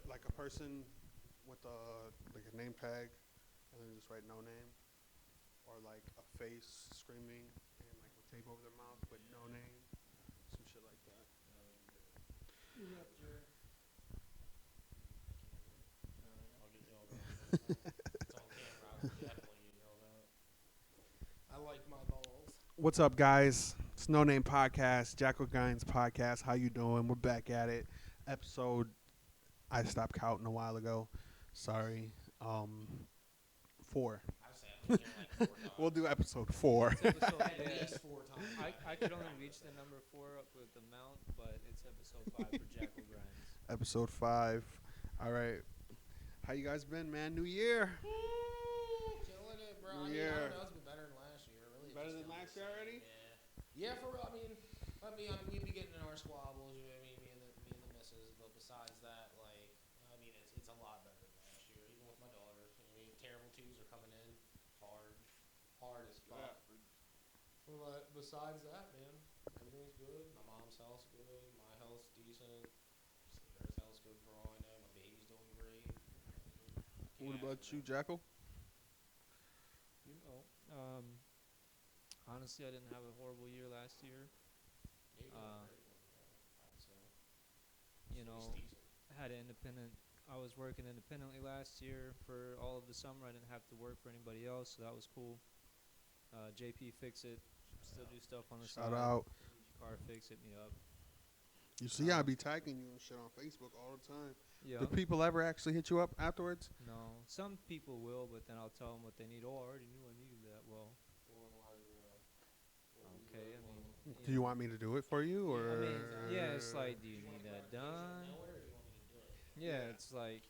like a person with like a name tag, and then just write no name, or like a face screaming and like with tape over their mouth but no name, some shit like that. What up, Jared? I'll get yelled at next time. It's on camera. I will definitely get yelled at. I like my balls. What's up, guys? It's No Name Podcast, Jackal Guines Podcast. How you doing? We're back at it. Episode I stopped counting a while ago. Sorry. 4. I say I've been here like 4 times. We'll do episode 4. It's episode At least 4 times. I could only reach the number 4 up with the mount, but it's episode 5 for Jackal Grinds. Episode 5. All right. How you guys been, man? New year. Killing it, bro. New I year. don't know. It's been better than last year. Really. Better than last year already? Yeah. Yeah, for real. I mean, we be getting in our squabbles. You know what I mean? Me and the missus. But besides that, like, it's a lot better than last year. Even with my daughters. You know what I mean? Terrible twos are coming in hard as fuck. But besides that, man, everything's good. My mom's health's good. My health's decent. Sierra's health's good for all I know. My baby's doing great. What about you, Jackal? You know, honestly, I didn't have a horrible year last year. Yeah, you Uh, great one, I'd say. You know, I had an independent. I was working independently last year for all of the summer. I didn't have to work for anybody else, so that was cool. JP Fix It, still do stuff on the side. Shout out. Car Fix, hit me up. You see, I be tagging you and shit on Facebook all the time. Yeah. Do people ever actually hit you up afterwards? No, some people will, but then I'll tell them what they need. Oh, I already knew I needed that. Well, okay. I mean, Do you want me to do it for you, or? I mean, yeah, it's like, do you need that done? Yeah, it's like,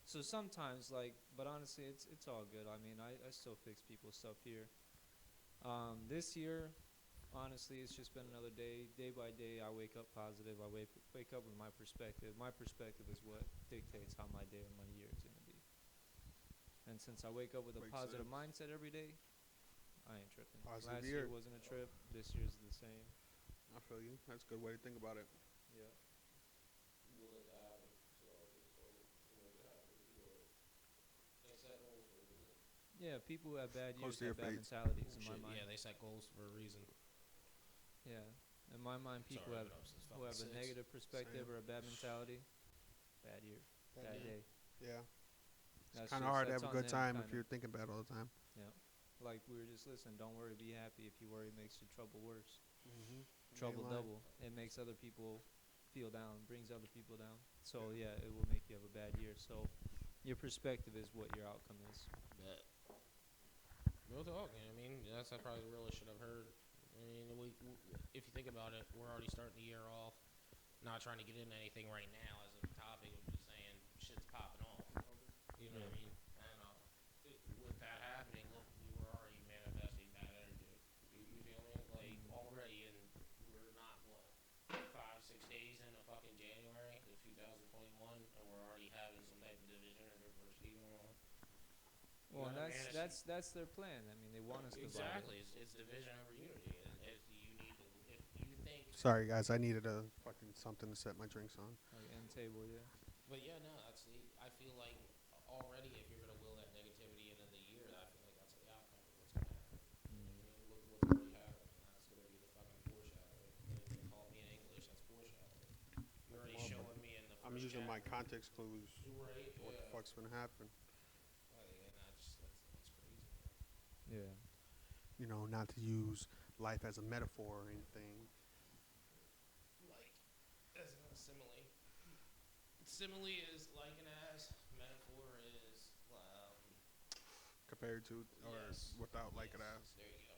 so sometimes, like, but honestly, it's all good. I mean, I still fix people's stuff here. This year, honestly, it's just been another day. Day by day, I wake up positive. I wake up with my perspective. My perspective is what dictates how my day or my year is going to be. And since I wake up with a Makes positive sense. mindset every day, I ain't tripping. Positive Last year. year wasn't a trip. This year's the same. I feel you. That's a good way to think about it. Yeah. Yeah, people who have bad Close years to your have bad face. mentalities in my mind. Yeah, they set goals for a reason. Yeah. In my mind, people Sorry, have but I was just who have a fucking negative perspective Same. or a bad mentality, bad year, bad day. Yeah. That's Kind of just- hard to that's have a on good them, time if kinda. you're thinking bad all the time. Yeah. Like we were just listening, don't worry, be happy. If you worry, it makes your trouble worse. Mm-hmm. Trouble double. It makes other people feel down, brings other people down. So yeah, it will make you have a bad year. So your perspective is what your outcome is. Bet. Real talk, you know what I mean? That's probably the realest shit I've heard. I mean, if you think about it, we're already starting the year off. Not trying to get into anything right now as a topic. I'm just saying shit's popping off. You know what I mean? And with that happening, look, we were already manifesting bad energy. You feel me? Like already, and we're not what 5-6 days into fucking January of 2021, and we're already having some type of division or diversity going on. Well, and gotta manage that's their plan. I mean, they want us to Exactly, it's division over unity. And if you think, Sorry, guys. I needed a fucking something to set my drinks on. like end table, yeah. but yeah, no, I feel like already if you're gonna will that negativity into the year, I feel like that's the outcome of what's gonna happen. You know what I mean? Look what's already happened, and that's gonna be the fucking foreshadowing. They call me in English, that's foreshadowing. You're already showing me in the first I'm using my chapter. context clues. Right, What the yeah. fuck's gonna happen? And that's crazy. Yeah. You know, not to use life as a metaphor or anything. Like, as a simile. Simile is like an as, metaphor is, Compared to or yes. without like it Yes, as. there you go.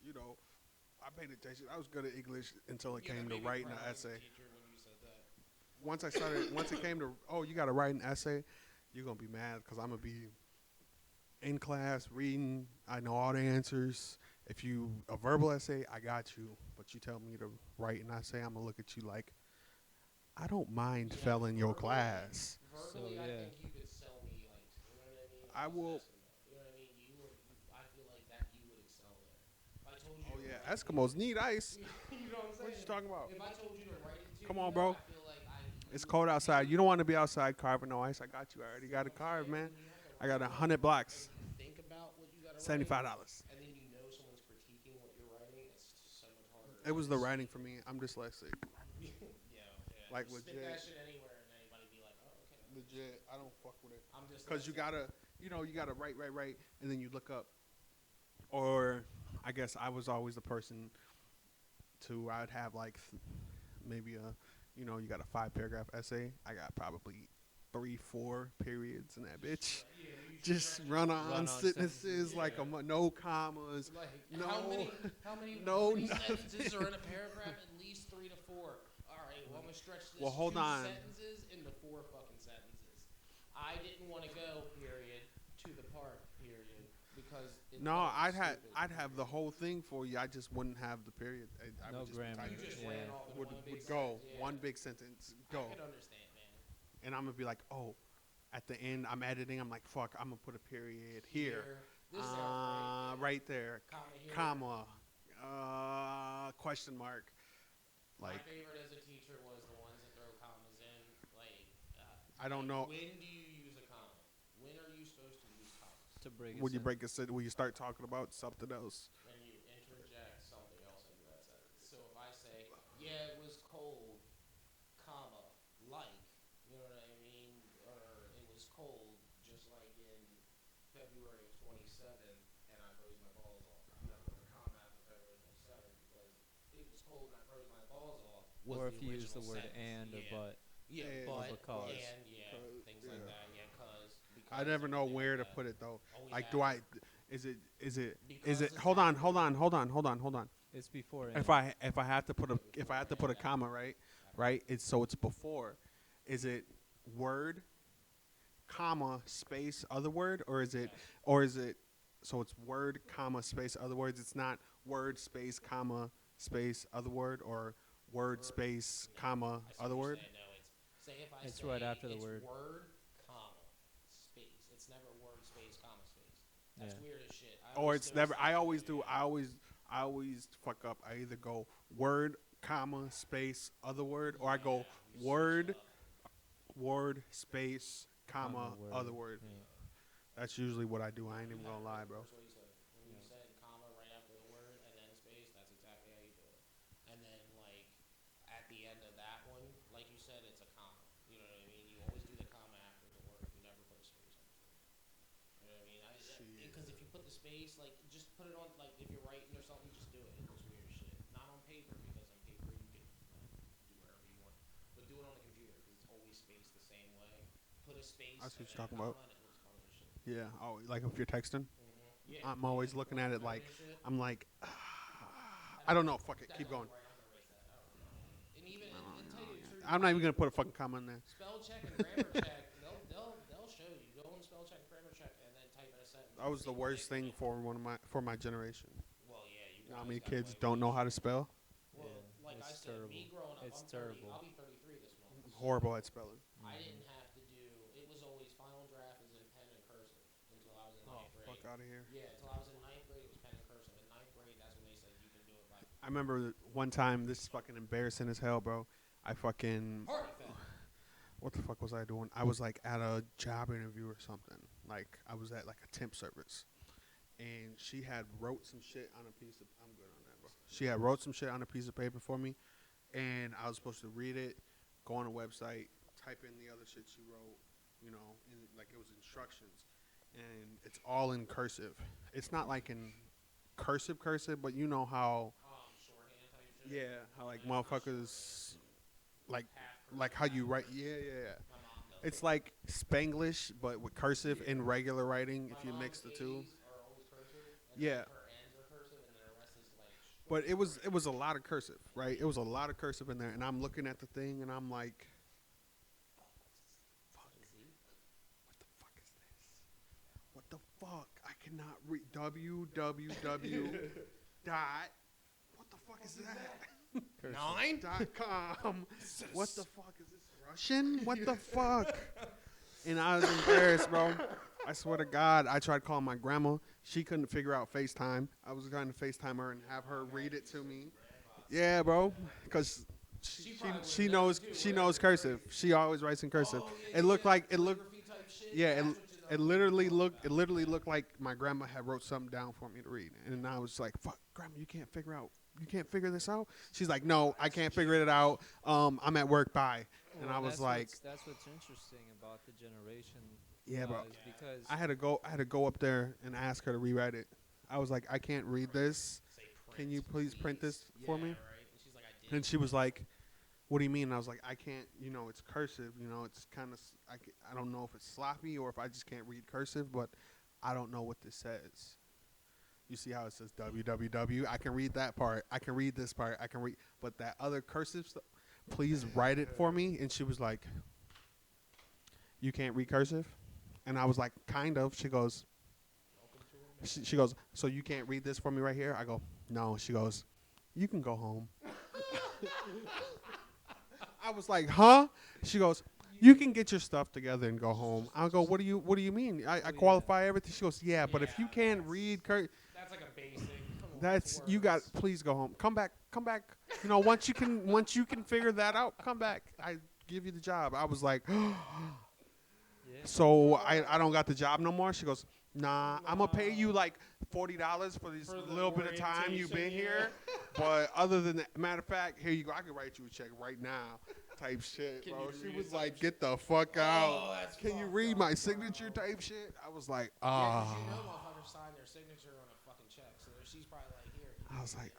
You know, I paid attention. I was good at English until it Yeah, came that to made me writing an proud of the essay. teacher when you said that. Once it came to, oh, you got to write an essay, you're going to be mad because I'm going to be in class reading. I know all the answers. If you, a verbal essay, I got you. But you tell me to write an essay, I'm going to look at you like, I don't mind Yeah, failing your verbally- class. Verbally, So, I yeah. think you could sell me, like, you know what I mean? I will- You know what I mean? I feel like that you would excel there. If I told you Oh, to yeah, write Eskimos need ice. you know what I'm saying? What you talking about? If I told you to write it to Come you, on, bro. I feel like It's cold outside. You don't want to be outside carving no ice. I got you. I already got it carved, man. When you have to I got write 100 blocks. and you think about what you got to write, $75. and then you know someone's critiquing what you're writing, it's just so much harder. It was the writing for me. I'm dyslexic. yeah, Like, just stick legit. that shit anywhere, and anybody be like, oh, okay. Legit. I don't fuck with it. I'm just Because you gotta, you gotta write, and then you look up. Or, I guess I was always the person I'd have like maybe you got a 5-paragraph essay. I got probably 3-4 periods in that bitch. Yeah, Just run on Run-on sentences like no commas. Like, No, how many no, sentences are in a paragraph? At least 3 to 4. All right, well, I'm gonna stretch this Well, hold 2 on. sentences into 4 fucking sentences. I didn't want to go period to the part period because it No, felt I'd stupid. have the whole thing for you. I just wouldn't have the period. I No would just grammar. type You it. just Yeah. ran off in Would one big go sentence, yeah. one big sentence go, I could understand, man. and I'm gonna be like, oh, at the end I'm editing. I'm like, fuck, I'm gonna put a period here, This sounds right there, Comma here. comma, question mark, My like favorite as a teacher was the ones that throw commas in. Like, I don't know. when do you use a comma? When are you supposed to use commas? To break it. When you break a sentence, when you start talking about something else. When you interject something else into that sentence. So if I say, yeah, it was cold, comma, like, you know what I mean? Or it was cold, just like in February of 27, and I froze my balls off. You know, put a comma after February 27 because it was cold and I froze my balls off. Was Or the if you use the original word sentence. and or Yeah. but. Yeah, And, but, because. and, yeah, Cause, things yeah. like that, yeah, I never know everything where like to that. put it though. Always Like, add do it. I? Is it? Because it's Hold on. It's before. If I have to put a comma, right? It's before. Is it word, comma, space, other word, or is it so it's word, comma, space, other words? It's not word, space, comma, space, other word, or word, space, comma, I see other what you're word. saying. No, say if I It's say right after the it's word. comma, space. It's never word, space, comma, space. That's Yeah. weird as shit. Or it's never. I always do. I always fuck up. I either go word, comma, space, other word, or I go word, space, comma, word. other word. Yeah. That's usually what I do. I ain't even gonna lie, bro. That's what you said. When you said comma right after the word and then space, that's exactly how you do it. And then like at the end of that one, like you said, it's a comma. You know what I mean? You always do the comma after the word. You never put a space after it. You know what I mean? Because if you put the space, like just put it on. Like if you're writing or something, just do it. It looks weird as shit. Not on paper because on paper you can do whatever you want, but do it on the computer because it's always spaced the same way. Put a space. I see what and you're talking a about. comma, and it looks funny as shit. Yeah. Oh, like if you're texting, Yeah, I'm always looking at it like and shit. I'm like, I don't know. Fuck it. Keep going. Right, I'm gonna erase that. I don't know. And even and tell you the truth, I'm not even gonna put a fucking comma in there. spell check and grammar check. They'll show you. Go and spell check, grammar check, and then type in a sentence. That was the worst thing for my generation. Well, yeah, You know how many kids don't know how to spell? Well, Yeah, like I it's said, terrible. me growing up, It's I'm 30, terrible. I'll be 33 this month. I'm horrible at spelling. I didn't have to do. It was always final draft is in pen and cursive until I was in ninth grade. Fuck out of here. Yeah, until I was in ninth grade, it was pen and cursive. In ninth grade, that's when they said you can do it by I remember one time. This is fucking embarrassing as hell, bro. I fucking. party foul. What the fuck was I doing? I was like at a job interview or something. Like I was at like a temp service, and she had wrote some shit on a piece of. I'm good on that, bro. She had wrote some shit on a piece of paper for me, and I was supposed to read it, go on a website, type in the other shit she wrote, like it was instructions, and it's all in cursive. It's not like in cursive, but you know how. Shorthand type shit. Yeah, how like motherfuckers, like Half how you write. Yeah. My mom does. It's like Spanglish, but with cursive and regular writing. If you My mix the mom's two. A's are always cursive, and Yeah. then her ends are cursive, and then the rest is like. But it was a lot of cursive, right? It was a lot of cursive in there, and I'm looking at the thing, and I'm like, what the fuck is this? What the fuck? I cannot read www. dot. What the fuck is that? Nine. .com. What the fuck is this? Russian? What the fuck? And I was embarrassed, bro. I swear to God, I tried calling my grandma. She couldn't figure out FaceTime. I was trying to FaceTime her and have her read it to me. Yeah, bro. Because She probably she would've known knows too, she whatever, knows cursive. crazy. She always writes in cursive. Oh yeah, It yeah, looked yeah, like it looked calligraphy type shit. yeah That's what you know. it What literally you're talking looked it about. literally Yeah. looked like my grandma had wrote something down for me to read, and I was like, "Fuck, grandma, you can't figure this out." She's like, "No, I can't figure it out. I'm at work. Bye." And Well, I and was like, that's what's interesting about the generation, "Yeah, bro." is because I had to go up there and ask her to rewrite it. I was like, "I can't read this. Say Can print, you please print this yeah, for me?" right. And she's like, I did. And she was like, "What do you mean?" And I was like, "I can't. It's cursive. It's kind of. I don't know if it's sloppy or if I just can't read cursive, but I don't know what this says. You see how it says www? I can read that part. I can read this part. I can read, but that other cursive stuff. Please write it for me." And she was like, "You can't read cursive?" And I was like, "Kind of." She goes, she goes, "So you can't read this for me right here?" I go, "No." She goes, "You can go home." I was like, "Huh?" She goes, "You can get your stuff together and go home." I go, "What do you mean? I yeah. qualify everything." She goes, "Yeah, but if you Yeah, can't that's- read That's like a basic. Come on, that's you got words. please go home. Come back. Come back. Once you can figure that out, come back. I give you the job." I was like, yeah, "So I don't got the job no more?" She goes, "Nah, I'm gonna pay you like $40 for this For the little bit of time you've been orientation, here, but other than that, matter of fact, here you go. I can write you a check right now." Type shit, Can bro. you She read was it like, type "Get the fuck Oh, out. that's Can you fucked read up, my signature?" bro. Type shit. I was like, Yeah, because you "Ah." know motherfuckers sign their signature on a fucking check, so she's probably like, here. I was like,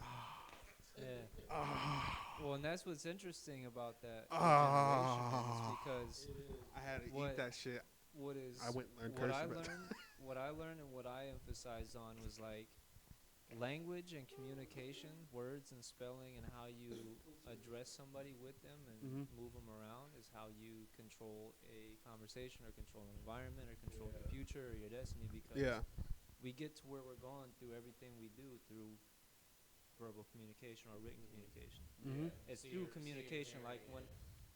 yeah. "Ah." Well, and that's what's interesting about that generation is Ah. because I had to what eat that shit. what is I went and learned what I cursive. learned what I learned and what I emphasized on was like language and communication, words and spelling, and how you address somebody with them and Mhm. move them around is how you control a conversation or control an environment or control the future or your destiny. Because Yeah. we get to where we're going through everything we do through verbal communication or written communication. Mhm. It's See through her- communication. hearing, Like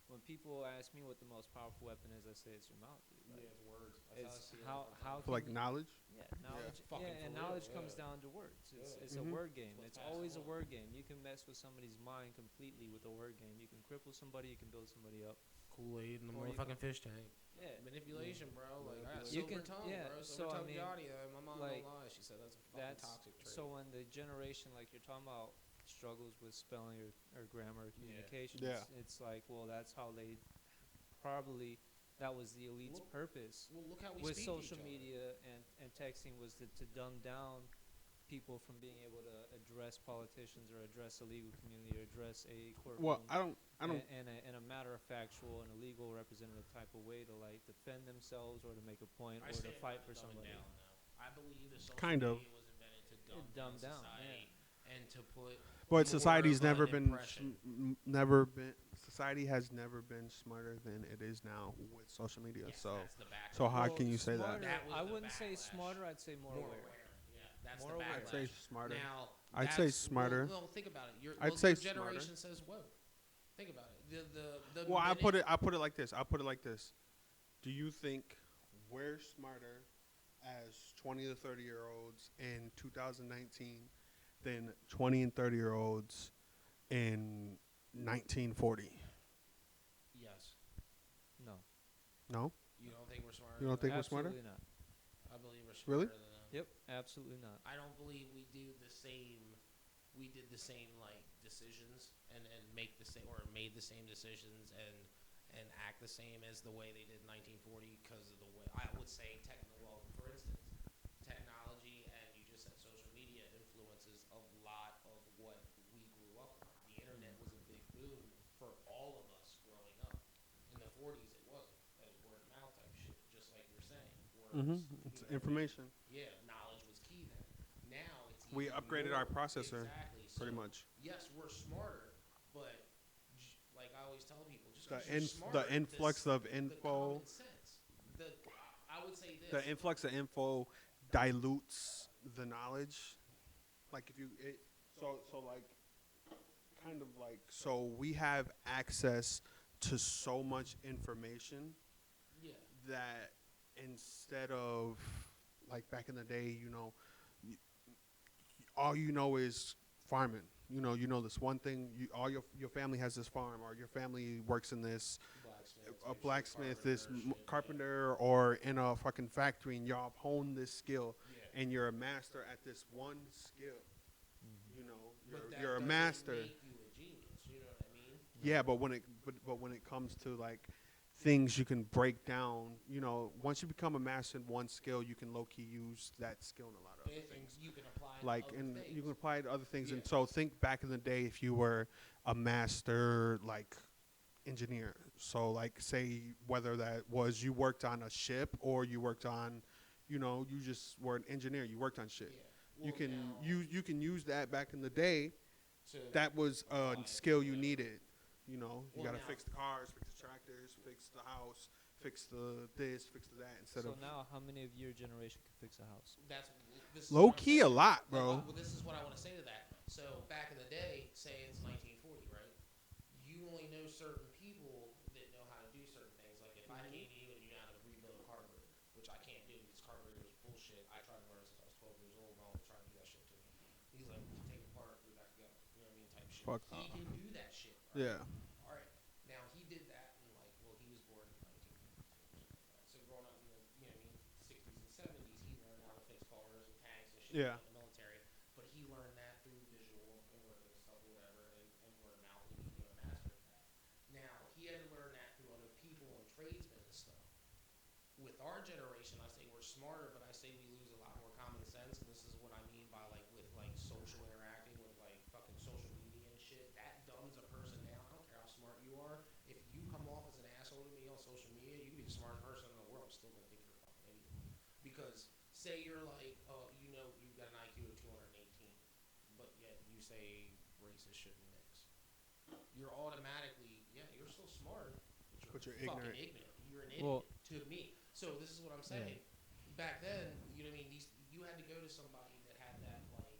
when people ask me what the most powerful weapon is, I say it's your mouth, dude. yeah, Like, it's words. That's it's how I see it. how For can like you, knowledge. yeah, knowledge, Fucking yeah, and for knowledge real, comes yeah. down to words. It's a Mhm. word game. What's It's passed always a on. word game. You can mess with somebody's mind completely with a word game. You can cripple somebody. You can build somebody up. Kool-Aid in the Or you motherfucking fish tank. Yeah, Manipulation, bro. Like I got You silver can- tongue, yeah, bro. so, Silver I tongue mean, Johnny. My mom like, don't lie. She said that's a fucking that's toxic trait. so when the generation like you're talking about struggles with spelling or grammar or communication, Yeah. it's like, well, that's how they probably that was the elite's Look- purpose Well, look how we with speak social to each media and texting was to dumb down people from being able to address politicians or address a legal community or address a courtroom Well, I don't. in a matter of factual and a legal representative type of way to like defend themselves or to make a point other. I or to stand fight by for the dumbing somebody. down, though. I believe that social Kind of. media was invented to Dumb down, society and to put But more society's of never an been, impression. never been. Society has never been smarter than it is now with social media. Yes, So, that's the backlash. so how Well, can you say that? smarter, That was I the wouldn't say backlash. smarter. I'd say more, More aware. aware. Yeah, that's More the aware. I'd backlash. say smarter. Now, I'd say that's- smarter. Well, think about it. I'd say your smarter. generation says whoa. Think about it. The Well, I minute- put it like this. I put it like this. Do you think we're smarter as 20 to 30-year-olds in 2019 than 20 and 30-year-olds in 1940? Yes. No, No, You don't think we're smarter? you don't than think we're smarter? absolutely not. them? I believe we're Really? smarter than them. Yep, absolutely not. I don't believe we do the same. We did the same like decisions and make the same or made the same decisions and act the same as the way they did in 1940 because of the way I would say well, for instance, technology and you just said social media influences a lot of what we grew up with. The internet was a big boom for all of us growing up. In the 40s, it wasn't. That was word of mouth type shit, just like you're saying. Words, Mm-hmm. you It's know what I mean? information. Yeah, knowledge was key then. Now it's We even upgraded more. our processor, Exactly. pretty So, much. yes, we're smarter, but like I always tell people, just The 'cause you're smarter, the influx of the info, common sense. I would say this. the influx of info dilutes the knowledge. Like if you, so like, kind of like, so we have access to so much information Yeah. that instead of like back in the day, all you know is farming. you know this one thing. All your family has this farm, or your family works in this Blacksmith a type shit, blacksmith, this carpenter shit. carpenter, or in a fucking factory, and y'all hone this skill, Yeah. and you're a master at this one skill. Mm-hmm. You know, But that you're a doesn't master. make you a genius. You know what I mean? Yeah, but when it comes to like things you can break down, once you become a master in one skill, you can low key use that skill in a lot of other And things. you can apply it to Like, other and things. you can apply it to other things. Yeah. And so think back in the day if you were a master like engineer. So like say whether that was you worked on a ship or you worked on, you just were an engineer. You worked on shit. Yeah. You Well, can now use that back in the day. to That was a apply it to skill you whatever. needed. You Well, gotta now- fix the cars, fix the tractors, fix the house, fix the this, fix the that. Instead So of now, how many of your generation can fix a house? That's this is low what I'm key a saying. lot, Well, bro. well, this is what I want to say to that. So back in the day, say it's 1940, right? You only know certain people that know how to do certain things. Like if I came to you and you know how to rebuild a carburetor, which I can't do because carburetor is bullshit. I tried to learn since I was 12 years old. My uncle tried to do that shit to me. He's like, take it apart, put it back together. You know what I mean? Type shit. Fuck He off. can do that shit. Right? Yeah. All right. Now he did that in like, well, he was born in 1952 or something like that. So growing up in the, you know what I mean, 60s and 70s, he learned how to fix cars and tanks and shit Yeah. in the military. But he learned that through visual and working and stuff, or whatever, and word of mouth, and he became a master at that. Now he had to learn that through other people and tradesmen and stuff. With our generation, I say we're smarter, but I say we lose a lot more common sense, and this is what I mean by like with like social interacting with like fucking social media and shit. That dumbs a person down. I don't care how smart you are. If you come off as an asshole to me on social media, you can be the smartest person in the world. I'm still gonna think you're a fucking idiot. Because say you're like, oh, you've got an IQ of 218, but yet you say races shouldn't mix. You're automatically, yeah, you're still smart, But you're fucking ignorant. ignorant. You're an idiot Well- to me. So this is what I'm saying. Back then, you know what I mean. You had to go to somebody that had that like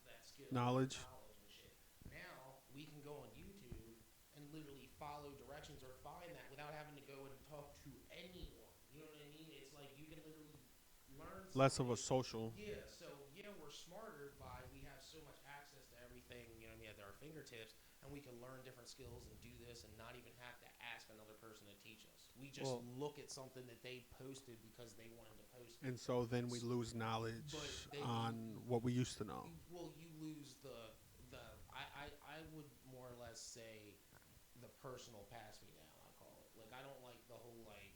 that skill, Knowledge. and shit. Now we can go on YouTube and literally follow directions or find that without having to go and talk to anyone. You know what I mean? It's like you can literally learn. Less of a something. social. Yeah. So yeah, we're smarter by we have so much access to everything. You know what I mean at our fingertips, and we can learn different skills and do this and not even have to ask another person to teach us. We just look at something that they posted because they wanted to post it. And so then we lose knowledge But on what we used to know. Well, you lose the I would more or less say the personal pass me down. I call it like I don't like the whole like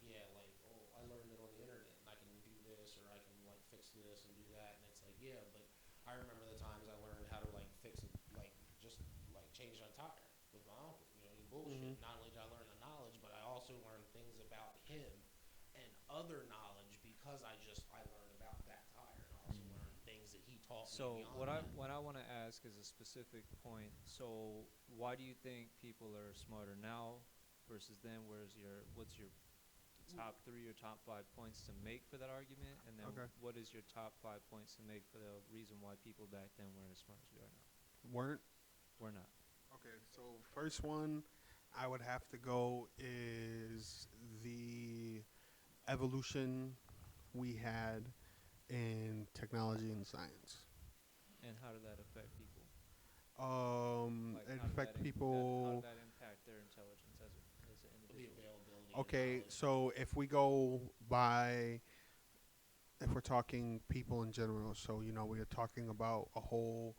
oh I learned it on the internet and I can do this or I can like fix this and do that and it's like yeah but I remember the times I learned how to like fix it like just like change a tire with my uncle. You know, bullshit. Not only did I learn the knowledge, but I also learned things about him and other knowledge because I learned about that tire and I also learned things that he taught me. So beyond what that. I want to ask is a specific point. So why do you think people are smarter now versus then? What's your top 3 or top 5 points to make for that argument? And then Okay. what is your top 5 points to make for the reason why people back then weren't as smart as we are now? Weren't? We're not. Okay, so first one I would have to go is the evolution we had in technology and science. And how did that affect people? It How did affect that how people. did that impact their intelligence as an The individual? availability. Okay, of knowledge. so if we go by, if we're talking people in general, so we are talking about the whole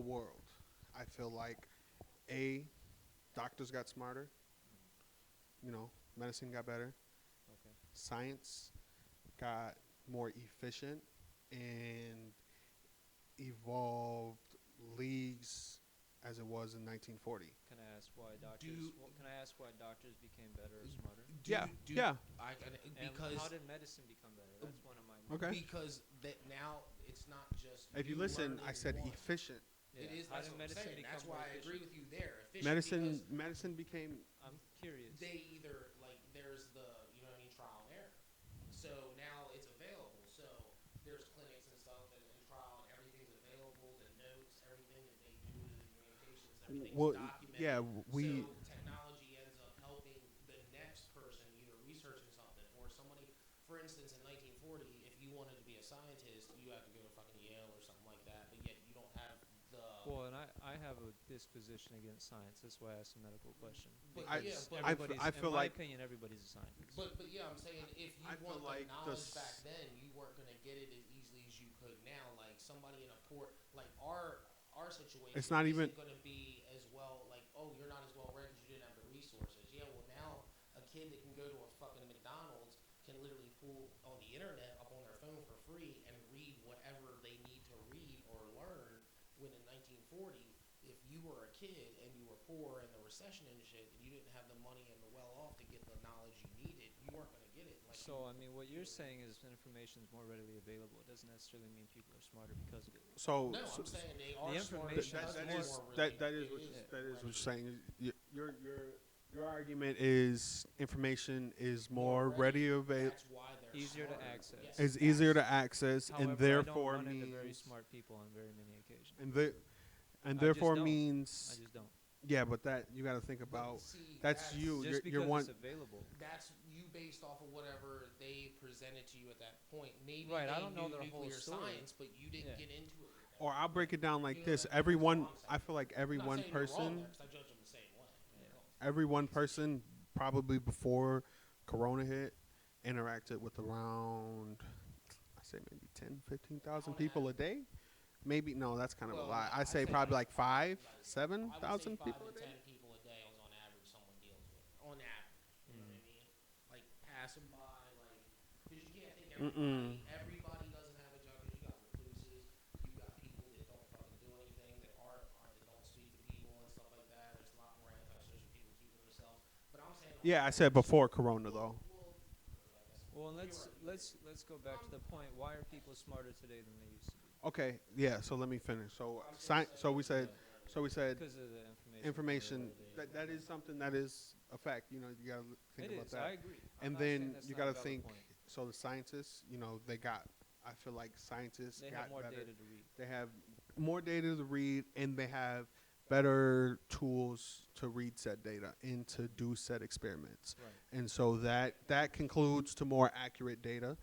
world. I feel like doctors got smarter. Medicine got better. Okay. Science got more efficient and evolved leagues as it was in 1940. Can I ask why doctors? Do- Can I ask why doctors became better or smarter? Yeah. I And because how did medicine become better? That's one of my. Okay. because that now it's not just If you listen, I learning said one. efficient. It is. How That's did what I'm medicine saying. become That's more why I agree efficient? with you there. Efficient Medicine became. I'm curious. they either like there's the you know what I mean trial and error. So now it's available. So there's clinics and stuff and trial and everything's available. The notes, everything that they do, the communications, everything's Well, documented. yeah, So technology ends up helping the next person either researching something or somebody. For instance, in 1940, if you wanted to be a scientist, you have to go to fucking Yale or something like that. But yet you don't have the Well, and I have a disposition against science. That's why I asked a medical question. But I yeah, Because but everybody's, I in feel my like opinion, everybody's a scientist. but yeah, I'm saying if you I feel want the like knowledge back then, you weren't gonna get it as easily as you could now. Like somebody in a port, like our situation it's not even isn't gonna be as well. Like, oh, you're not as well read because you didn't have the resources. Yeah, well now a kid that can go to a fucking McDonald's can literally pull on the internet up on their phone for free and read whatever they need to read or learn. When in 1940, if you were a kid and you were poor in the recession and shit, and you didn't have the money and the well off to get the knowledge you needed, you weren't gonna get it. Like, So I mean, what you're saying is information is more readily available. It doesn't necessarily mean people are smarter because of it. so. no, so I'm saying they The are smarter information because is it's more more that relatable. is what It that is what you're readily- saying. Your argument is information is more ready available, That's why they're Easier to smarter. access. Yes, is easier to that's- access, However, and therefore I don't run into very means smart people on very many occasions. and I therefore just don't. I means just don't. yeah. But that you got to think But about. see, That's you. Just You're because one. it's available. That's you based off of whatever they presented to you at that point. Maybe Right, they I don't know knew their whole nuclear story. science, but you didn't Yeah. get into it. With them. Or I'll break it down like You know, this. that's Everyone, all I'm saying. I feel like every I'm not one saying you're wrong person, there, 'cause I judge them the same way. Yeah. every one person, probably before Corona hit, interacted with around, I say maybe 10, 15,000 On people a average. day. Maybe no, that's kind of Well, a lot. no, I I'd say say probably like like 5, like, I would say 7,000 5 people a to day. 10 people a day is on average someone deals with. On average, you know what I mean? Like passing by, like because you can't think everybody doesn't have a job. Because you got recluses, you got people that don't fucking do anything, that don't speak to people and stuff like that. There's a lot more antisocial people keeping themselves. But I'm saying, on Yeah, I said average, before Corona though. well, Well, I guess let's go back to the point. Why are people smarter today than they used to be? Okay, yeah. So let me finish. So, so we said Because of the information. that is something that is a fact. You know, you gotta think It about is. that. I agree. I'm And not saying then that's you not a gotta valid think. point. So the scientists, you know, they got. I feel like scientists They got have more better. data to read. They have more data to read, and they have better tools to read said data and to do said experiments. Right. And so that concludes to more accurate data.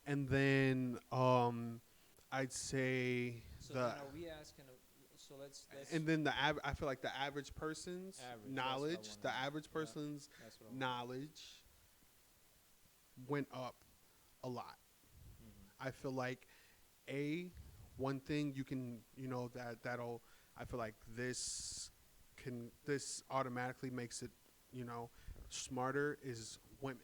And then I'd say So the then are we asking? So let's. and then I feel like the average person's Average, that's what I knowledge, wanna the know. average Yeah. person's That's what I want. knowledge went up a lot. I feel like one thing you can, you know, that'll I feel like this automatically makes it, you know, smarter is women.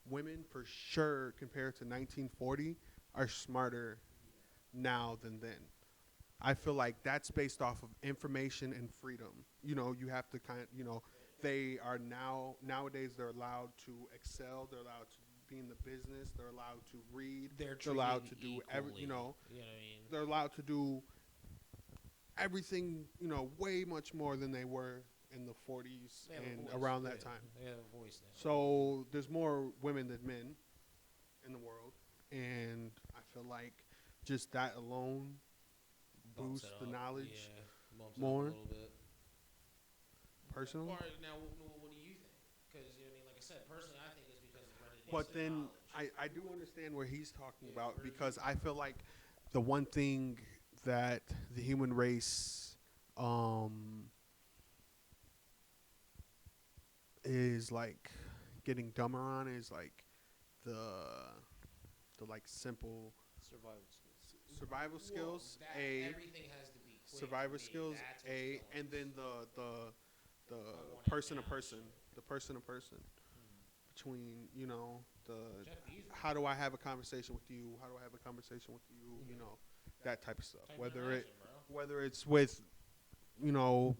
Women for sure compared to 1940 are smarter now than then. I feel like that's based off of information and freedom. You know, you have to they are nowadays they're allowed to excel, they're allowed to be in the business, they're allowed to read, they're allowed to treated do equally, you know, what I mean? they're allowed to do everything, you know, way much more than they were in the 40s They have a and voice, around that yeah. time. They have a voice now. So there's more women than men in the world, and I feel like just that alone Bumps boosts it the up. knowledge Yeah, bumps more. it up a little bit. personally. All right, now, what do you think? Because I mean, like I said, personally, I think it's because of hereditary But then knowledge. I do understand where he's talking Yeah, about where do because you- I feel like the one thing that the human race is like getting dumber on is like the like simple Survival skills. survival Well, skills that, everything has to be quick survival to me. skills That's what's a killing and us. then the I want it person to now, person shit. the person to person between, you know, the Jeff Bezos. how do I have a conversation with you, how do I have a conversation with you, you know, that type of stuff, Type of whether interaction, bro. it's with, you know,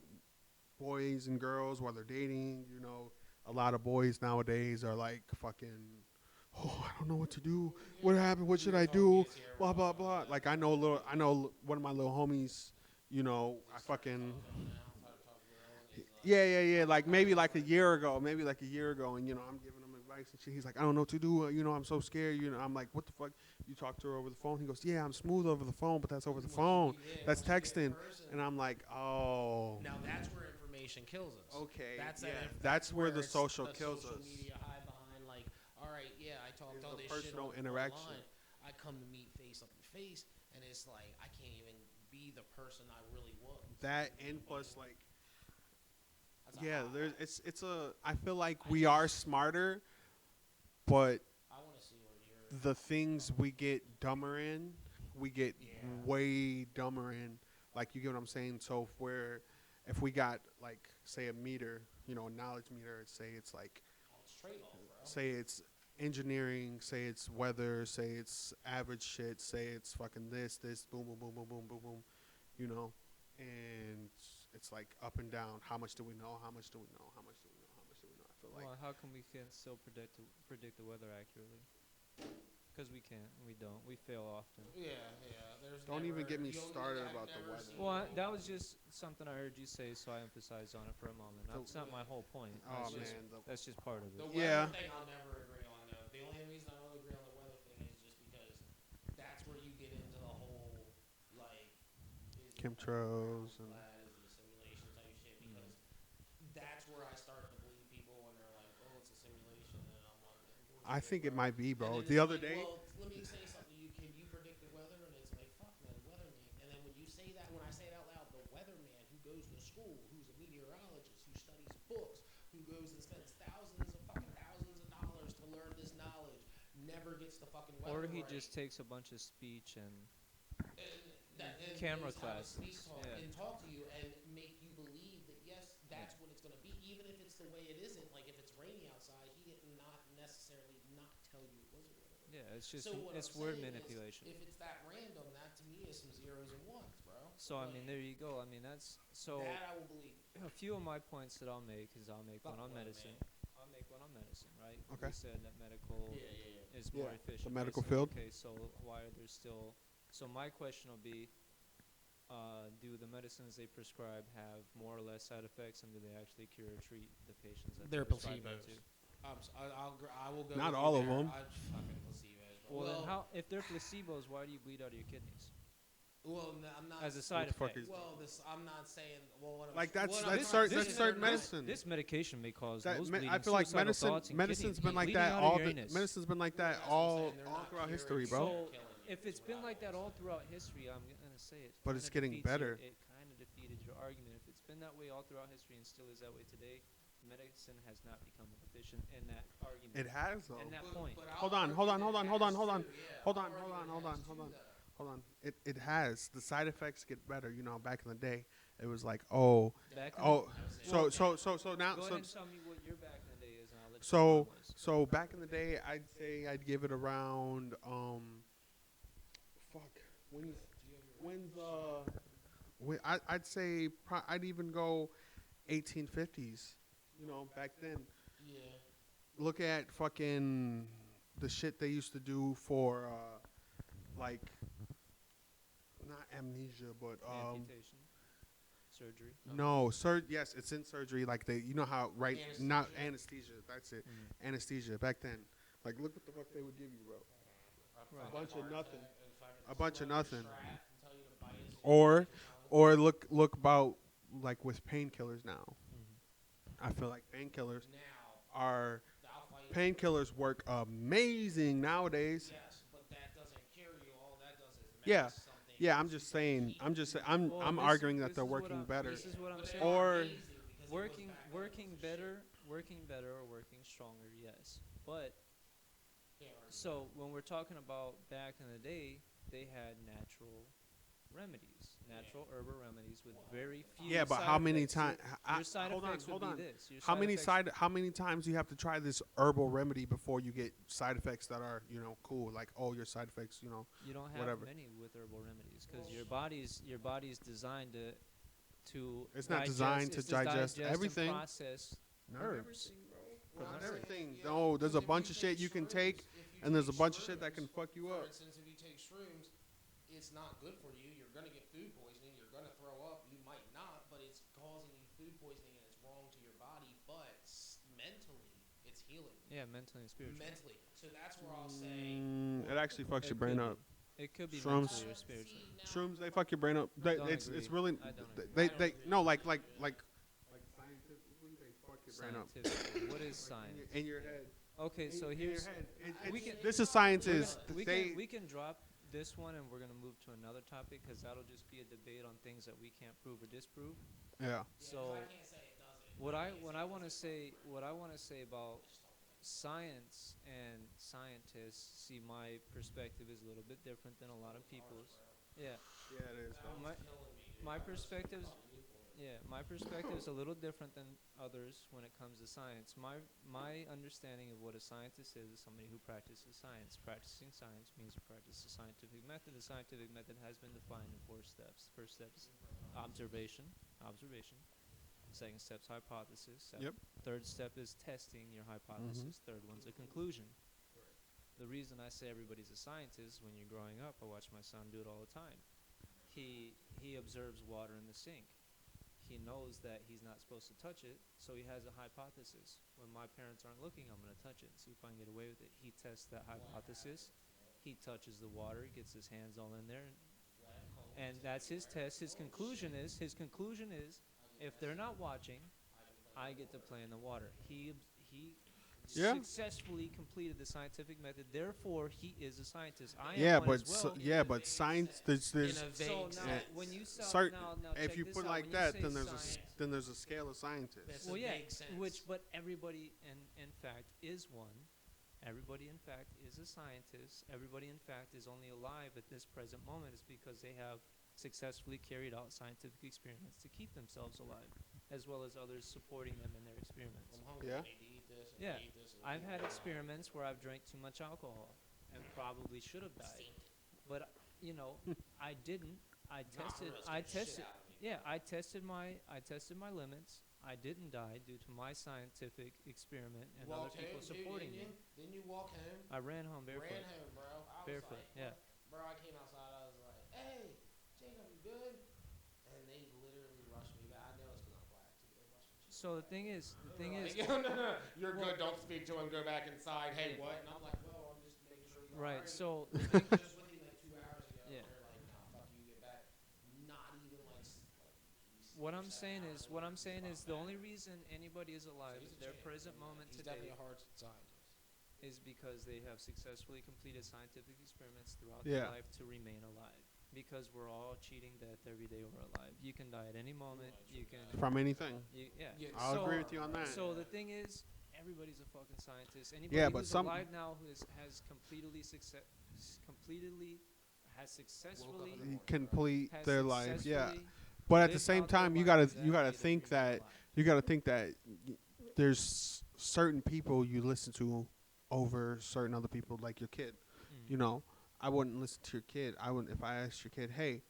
boys and girls while they're dating. You know, a lot of boys nowadays are like fucking, oh, I don't know what to do, what happened, what should I do, blah blah blah. Like I know one of my little homies, you know, I fucking yeah, like maybe like a year ago, and you know, I'm giving him advice and shit. He's like, I don't know what to do, you know, I'm so scared, you know. I'm like, what the fuck? You talk to her over the phone? He goes, yeah, I'm smooth over the phone, but that's over the phone, that's texting. And I'm like, oh, Now that's where information kills us. okay, That's yeah, that that's where the it's social the kills social us. media hide behind, like, all right, yeah, I talked Is all the this shit personal on interaction. online. I come to meet face up to face, and it's like I can't even be the person I really was. that You and know what I plus mean? like That's yeah, a, there's it's a I feel like I we are just smarter, but I want to see where you're. the things we get dumber in, we get Yeah. way dumber in. Like you get what I'm saying. So if we got like say a meter, a knowledge meter, say it's like Oh, it's trade off, bro. say it's engineering, say it's weather, say it's average shit, say it's fucking this, boom, boom, boom, boom, boom, boom, boom, you know, and it's like up and down. How much do we know? How much do we know? How much do we know? How much do we know? I feel like Well, how come we can't still predict the weather accurately? Because we can't. We don't. We fail often. Yeah, yeah. There's don't never, even get me you don't- started I've about the never weather. seen Well, it. that was just something I heard you say, so I emphasized on it for a moment. The- That's not my whole point. Oh That's just, man, that's just part of The it. Yeah. weather thing I'll never agree on though. The only reason I don't agree on the weather thing is just because that's where you get into the whole like is it chemtrails and flat, is it a simulation type shit because that's where I start to believe people when they're like, oh, it's a simulation, and I'm like, I think it might be, and bro. then The it's other like, day, well, let me say something to you. Can you predict the weather? And it's like, fuck man, weatherman. And then when you say that, when I say it out loud, the weatherman who goes to school, who's a meteorologist, who studies books, who goes and spends thousands of dollars to learn this knowledge, never gets the fucking weather Or he right. just takes a bunch of speech and and camera knows how to classes, speak talk yeah. and talk to you and make you believe that yes, that's what it's going to be, even if it's the way it isn't. Like if it's rainy outside, he did not necessarily not tell you it was a weather. yeah, it's just So what it's I'm word saying is, manipulation. if it's that random, that to me is some zeros and ones, bro. So I Like, mean, there you go. I mean, that's so. that I will believe. A few of my points that I'll make is I'll make Fuck one on weather, medicine. man. I'll make one on medicine, right? Okay. We said that medical Yeah. is more Yeah, efficient. the medical basically. field. Okay, so why are there still? So my question will be, do the medicines they prescribe have more or less side effects, and do they actually cure or treat the patients that They're prescribe them placebos. to? I will go. Not with all you of there. them. Fucking placebos. Bro. Well, then how? If they're placebos, why do you bleed out of your kidneys Well, no, I'm not. as a side the fuck effect? is- Well, this I'm not saying. Well, what I'm Like, that's- what I'm that's trying certain- to that's say is certain they're not- medicine. This medication may cause that nosebleeding, I feel like suicidal thoughts, and medicine's kidney been like bleeding that out all of your the, anus. medicine's been like that That's what I'm all saying, they're all not throughout curing history, you, bro. they're So killing you, if is it's what been I like that will all say. throughout history, I'm gonna say it. But kinda it's getting defeats better. It kind of defeated your argument. If it's been that way all throughout history and still is that way today, medicine has not become efficient in that argument. It has though. And that point. But Hold I'll on, argue hold on, that hold on, it hold on, has hold on. too, yeah. Hold I'll on, argue hold it on, hold has on, too, hold on. though. Hold on. It has. The side effects get better. Back in the day, it was like, oh, Back in oh. the, So well, now, go ahead so and tell me what your back in the day is, and I'll let you know so what mine was. so back in the day, I'd say I'd give it around fuck. I'd say I'd even go 1850s. Back then. Yeah. Look at fucking the shit they used to do for like not amnesia, but Amputation, surgery. no, yes, it's in surgery. Like how right not anesthesia. That's it, anesthesia. Back then, like look what the fuck they would give you, bro. Right. A bunch of nothing. A A bunch of nothing. Or Or look about like with painkillers now. Mm-hmm. I feel like painkillers now, are I'll fight painkillers work amazing nowadays. Yes, but that doesn't cure you. All that does is Yeah. mask something. Yeah, I'm just saying. Well, I'm this- arguing that this they're is what working I'm- better. This is what I'm But they saying. are Or- amazing because it was working back then, working it was better working better or working stronger, yes, but shit. Can't argue so when we're talking about back in the day, they had natural remedies, natural herbal remedies with very few Yeah, but side how many effects. times? Your side Hold on, effects hold would on. be this. Your How many effects- How many times do you have to try this herbal remedy before you get side effects that are cool? Like, oh, your side effects, You don't have whatever. many with herbal remedies because your body's designed to It's not digest, designed to it's digest and everything. process Not herbs. Not Not everything. yeah, No, there's a because if bunch you of shit take you can shrooms- take, if you and there's a take bunch of shit that shrooms, can fuck you For up. instance, if you take shrooms, it's not good for you. You're gonna get food poisoning. You're gonna throw up. You might not, but it's causing you food poisoning and it's wrong to your body. But mentally, it's healing. Yeah, mentally and spiritually. Mentally, so that's where I'll say. It actually fucks It your brain could up. be. It could be Shrooms. mentally or spiritually. See, now- Shrooms, they fuck your brain up. Don't It's agree. really I don't agree. they no like scientifically they fuck your brain up Scientifically, what is science? in your head. Okay, so In your here's head. we can- This is science. we're Is gonna- we they can we can drop this one, and we're gonna move to another topic because that'll just be a debate on things that we can't prove or disprove. Yeah. So what I want to say about science and scientists, see, my perspective is a little bit different than a lot of people's. Yeah, Yeah, it is. my my perspective's yeah, my perspective is a little different than others when it comes to science. My understanding of what a scientist is somebody who practices science. Practicing science means you practice the scientific method. The scientific method has been defined in 4 steps. First step is observation. Second step's hypothesis. Yep. Third step is testing your hypothesis. Third one's a conclusion. The reason I say everybody's a scientist, when you're growing up, I watch my son do it all the time. He observes water in the sink. He knows that he's not supposed to touch it, so he has a hypothesis. When my parents aren't looking, I'm going to touch it and see if I can get away with it. He tests that hypothesis. He touches the water, gets his hands all in there, and that's his test. His conclusion is if they're not watching, I get to play in the water. He Yeah. successfully completed the scientific method. Therefore, he is a scientist. I am Yeah, one but as well. but science. There's In a So vague now, sense. when you saw, certain. now If check you this put it out. like When you that, say then there's science, then there's a scale of scientists. That's well, a yeah, vague sense. but everybody in fact is one. Everybody in fact is a scientist. Everybody in fact is only alive at this present moment is because they have successfully carried out scientific experiments to keep themselves alive, as well as others supporting them in their experiments. I'm hungry. Yeah. I need to eat this. I Yeah. need to eat this. I've had experiments where I've drank too much alcohol and probably should have died, but you know, I didn't. I tested. Yeah, I tested my limits. I didn't die due to my scientific experiment and other people supporting me. Then you walk home. I ran home barefoot. Ran home, bro. I was Barefoot, like, yeah. Bro, I came outside. I was like, hey, Jacob, you good? And they literally rushed me back. I know it's because I'm black, too. They rushed me. So the thing is, No. You're good. Don't speak to him. Go back inside. Hey, what? And I'm like, well, I'm just making sure you're right? alright. So Just with you like 2 hours ago. Yeah. And they're like, nah, fuck you, get back. Not even like what I'm saying is the only reason anybody is alive at their present moment he's today definitely a hard scientist. is because they have successfully completed scientific experiments throughout Yeah. their life to remain alive. Because we're all cheating death every day we're alive. You can die at any moment. You can. From anything. Yeah. I'll agree with you on that. So the thing is, everybody's a fucking scientist. Anybody Yeah, but who's some- alive now who has completely successfully Complete has their life. Yeah. successfully But at the lived same out their time, you life gotta is that way to think remain that alive. there's certain people you listen to over certain other people, like your kid. Mm. You know, I wouldn't listen to your kid. I wouldn't if I asked your kid, "Hey,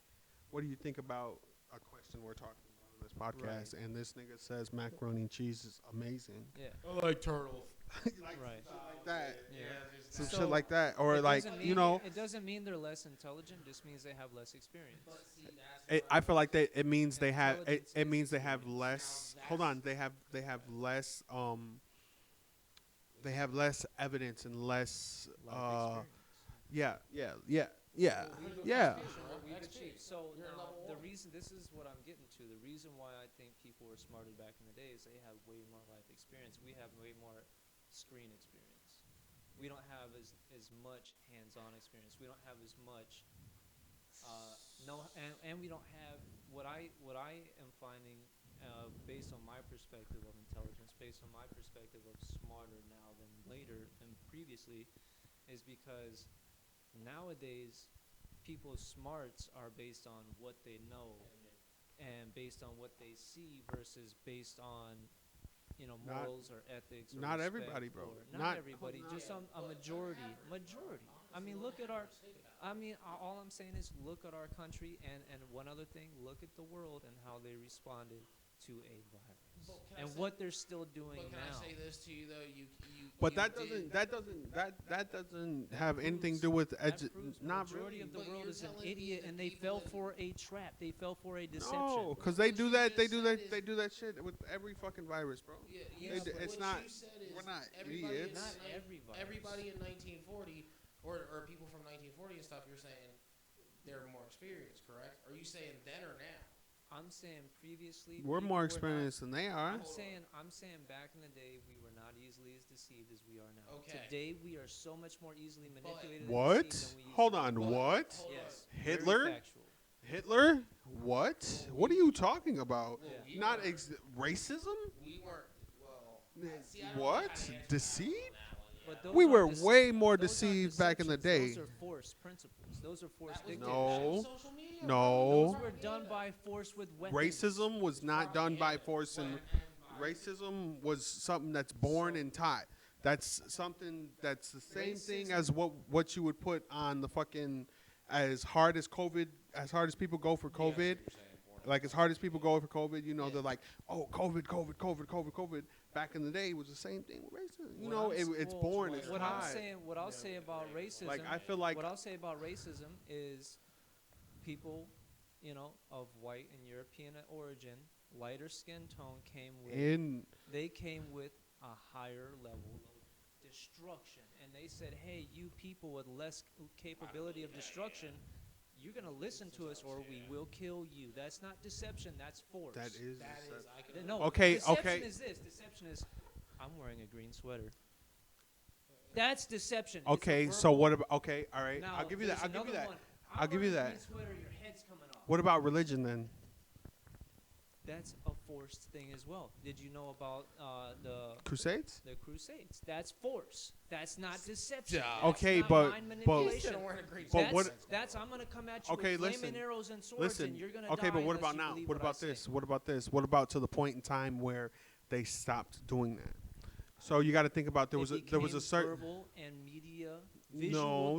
what do you think about a question we're talking about on this podcast?" Right. And this nigga says macaroni and cheese is amazing. Yeah. I like turtles. Right. Like that. Yeah. Some So, shit like that, or It like doesn't you mean- know, it doesn't mean they're less intelligent. Just means they have less experience. I feel like it means they have Intelligence it is means they have experience. less. Hold on, they have less they have less evidence and less Life experience. yeah. We could cheat. So now, the reason this is what I'm getting to. The reason why I think people were smarter back in the day is they have way more life experience. We have way more screen experience. We don't have as much hands-on experience. We don't have as much and we don't have what I am finding based on my perspective of intelligence, based on my perspective of smarter now than later than previously, is because nowadays people's smarts are based on what they know and based on what they see versus based on Not- morals or ethics or not respect everybody, bro. or- Not- not everybody, just a majority. I mean, look at our all I'm saying is look at our country and one other thing, look at the world and how they responded to a virus and what they're still doing But can now. I say this to you though? But you that did- doesn't have anything to do with That proves not majority really. of the But world you're is an telling me idiot that and they people fell for a trap. They fell for a deception. No, because they do that. They do that shit with every fucking virus, bro. Yeah, They but d- it's what not- you said is we're not everybody idiots. in Not nine- every virus. Everybody in 1940 or people from 1940 and stuff. You're saying they're more experienced, correct? Are you saying then or now? I'm saying previously We're people more were not. experienced than they are. I'm saying back in the day we were not easily as deceived as we are now. Okay. Today we are so much more easily manipulated and What? deceived than we used Hold to be. on. But- What? hold Yes. on. very Hitler? factual. Hitler? What? What are you talking about? Well, Yeah. we Not weren't- racism? We weren't. Well, see, I don't know What? how to answer that Deceived? one, that one, yeah. But those We aren't were dece- way more those aren't deceived back in the deceptions. day. Those are forced principles. Those are forced That was dictators. No. social media, bro. No. Those were done by force with weapons. Racism was not done by Propaganda. force, and Well, racism was something that's born and taught. That's something that's the same thing as what you would put on the fucking as hard as people go for COVID. Like as hard as people go for COVID, you know, they're like, oh, COVID. Back in the day, it was the same thing with racism. You know, it's Well, born, it's what I'm taught. saying, what I'll say about racism, Like I feel like what I'll say about racism is people, you know, of white and European origin, lighter skin tone they came with a higher level of destruction, and they said, hey, you people with less capability of destruction, you're gonna listen to us or we will kill you. That's not deception, that's force. that is. That is, I can. No, Okay, deception okay. is this. Deception is, I'm wearing a green sweater. That's deception. It's a Okay, so verbal- what about? Okay, all right. Now, I'll give you that. there's I'll give you another that. one. I'll give you wearing a that. green sweater, your head's coming off. What about religion then? That's a forced thing as well. Did you know about Crusades? the Crusades? That's force. That's not deception. Stop. That's Okay, not but- mind but- manipulation. But that's, what- That's I'm gonna come at you Okay, with listen. flaming arrows and swords, Listen. and you're gonna Okay, die but what unless about you now? believe What I about say. this? What about this? What about to the point in time where they stopped doing that? So you got to think about there was a became certain. verbal and media No,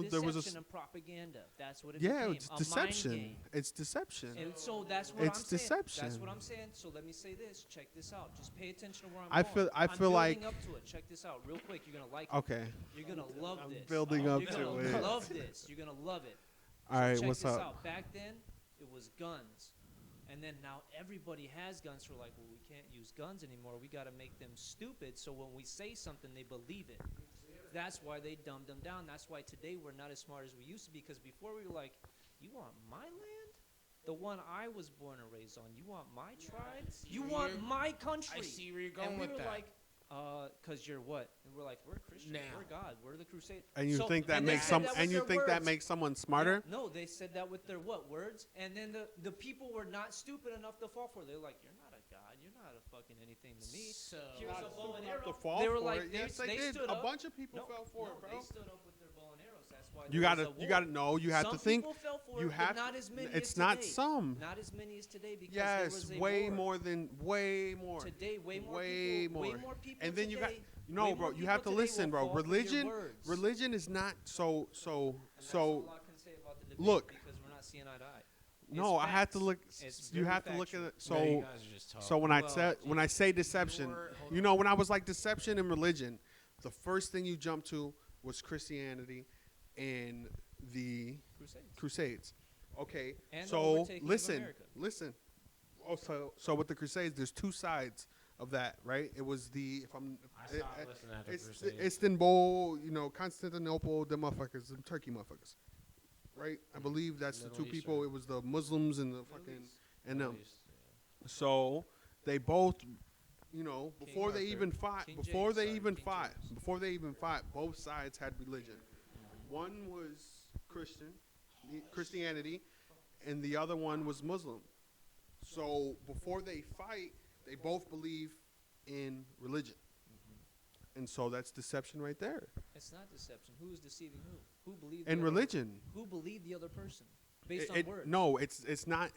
visual there was a deception and propaganda. That's what it Yeah, became. it's a deception. Mind game. It's deception. And so that's what It's I'm saying. deception. That's what I'm saying. So let me say this. Check this out. Just pay attention to where I'm I going. feel I'm like building up to it. Check this out real quick. You're gonna like it. okay. You're gonna love I'm this. building up You're to gonna it. love this. You're gonna love it. All right, Check what's this up? out. Back then, it was guns. And then now everybody has guns. So we're like, well, we can't use guns anymore. We got to make them stupid. So when we say something, they believe it. That's why they dumbed them down. That's why today we're not as smart as we used to be. Because before we were like, you want my land? The one I was born and raised on. You want my tribe? You want my country? I see where you're going And we with were that. like, because you're what? And we're like, we're Christians. Now. We're God. We're the Crusade. And you So- think that and they makes said some? that with And you their think that words. makes someone smarter? Yeah, no, they said that with their what words? And then the people were not stupid enough to fall for it. They're like, you're not a god. You're not a fucking anything to me. So Here's a bow and Not arrow. to fall They were for like, it. they- Yes, they they did. stood A up. bunch of people No, fell for it, bro. They stood up with their bow and arrows. That's why You there gotta, was a you war. gotta know. You have Some to think. people fell for You it, have. but not as many It's as not today. some. Not as many as today because there Yes, was a way war. more than way more. Today, way more Way people. Way more. more people And then you got today- no, way bro. more You have to people today listen, will bro. fall for your Religion, words. religion is not so. And that's all I can say about the debate look. because we're not seeing eye to eye. No, It's I had to facts. look. It's You very have to look at factual. it. No, you So, guys are just talking. so Well, when I say deception, hold you know, when I was like deception and religion, the first thing you jump to was Christianity and the Crusades. Crusades. Okay, And the so overtaking of listen, America. listen. So with the Crusades, there's two sides of that, right? It was the if I'm I stopped listening after it's Crusades. the Istanbul, you know, Constantinople, the motherfuckers, them Turkey motherfuckers, right? I believe that's the Middle two people. Eastern. It was the Muslims and the fucking East. and Middle them. East, yeah. So they both, you know, King before they Arthur. even fought, King before James, they sorry, even King fought, James. before they even fought, both sides had religion. One was Christianity, and the other one was Muslim. So before they fight, they both believe in religion. And so that's deception right there. It's not deception. Who is deceiving who? Who believed And the other- religion. Who believed the other person based It- on words? no, it's not.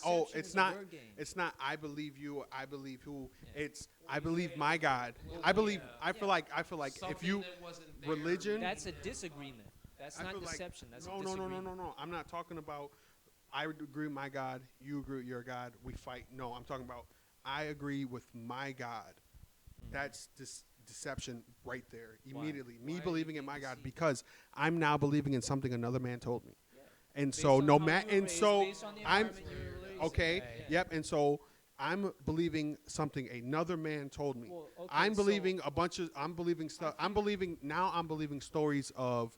Oh, Deception it's is a not. word game. It's not. I believe you. I believe who. Yeah. It's I believe my God. I believe. I feel like. I feel like if Something you that wasn't there religion- That's a disagreement. That's I not feel like- deception. That's a no, no, no, disagreement. no, no, no. I'm not talking about. I would agree with my God. You agree with your God. We fight. No, I'm talking about. I agree with my God. That's deception right there. Why? Immediately, Why me are you believing in being my God deceived? because I'm now believing in something another man told me. Yeah. And Based so on no how matter. you were And raised, so based on the I'm environment you were raised in. okay. Yeah. Yep. And so I'm believing something another man told me. Well, okay, I'm so- believing a bunch of. I'm believing stuff. I'm believing now. I'm believing stories of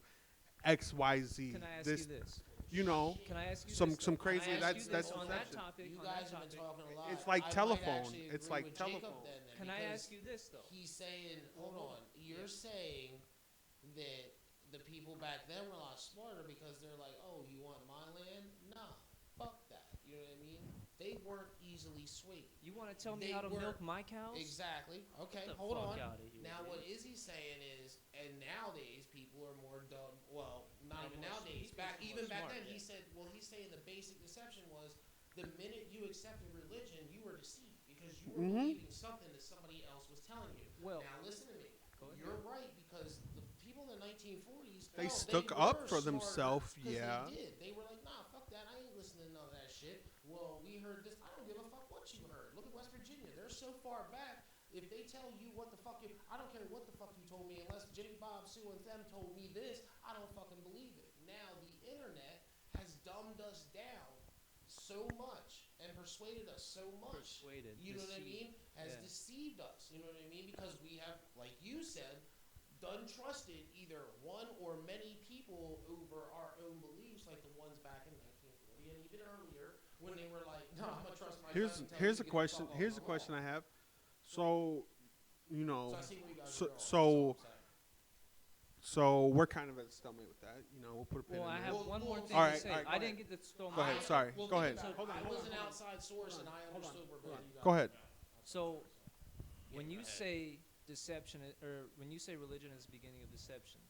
X, Y, Z. Can I ask this, you this? you know, Can I ask you some this? some Though? Can crazy. I ask That's you that's this on that deception. topic? You On guys that have been topic. talking a lot. It's like I telephone. might actually It's agree like with telephone. Jacob then Can I because ask you this though? he's saying, hold on, you're saying that the people back then were a lot smarter because they're like, oh, you want my land? Nah, fuck that. You know what I mean? They weren't easily swayed. You want to tell me They how to were- milk my cows? Exactly. Okay, Get the hold fuck on. outta here, Now, dude. what Izzy's saying is, and nowadays people are more dumb. Well, not even more nowadays. smart. Back He's even more back smart, then, yeah. he said. Well, he's saying the basic deception was the minute you accepted religion, you were deceived because you were believing something that somebody else was telling you. Well, now listen to me. go ahead. You're right because the people in the 1940s They hell, stuck were up for smarter themselves, 'cause yeah. They did. They were like, nah, fuck that. I ain't listening to none of that shit. Well, we heard this. I don't give a fuck what you heard. Look at West Virginia. They're so far back. If they tell you what the fuck I don't care what the fuck you told me unless Jimmy Bob Sue and them told me this, I don't fucking believe it. Now the internet has dumbed us down so much and persuaded us so much. Persuaded, You know what I deceived. mean? Has Yeah. deceived us. You know what I mean? Because we have, like you said, done trusted either one or many people over our own beliefs, like the ones back in 1940 and even earlier when they were like, no, I'm gonna trust my Here's cousin until here's you a get the question. fuck off Here's my a question lawn. I have. So, you know, So I see where you guys so are going. so That's all I'm saying. so we're kind of at a stalemate with that. You know, we'll put a pin Well, in I it. have Well, one more well, thing all to right, say. all right, go I didn't ahead. get to throw Go my. ahead. Sorry. Well, Go think ahead. about it. Hold on, I hold was on, an hold on. outside source and I understood where both of you guys Go ahead. So, when Yeah, you go ahead. say deception, or when you say religion is the beginning of deception,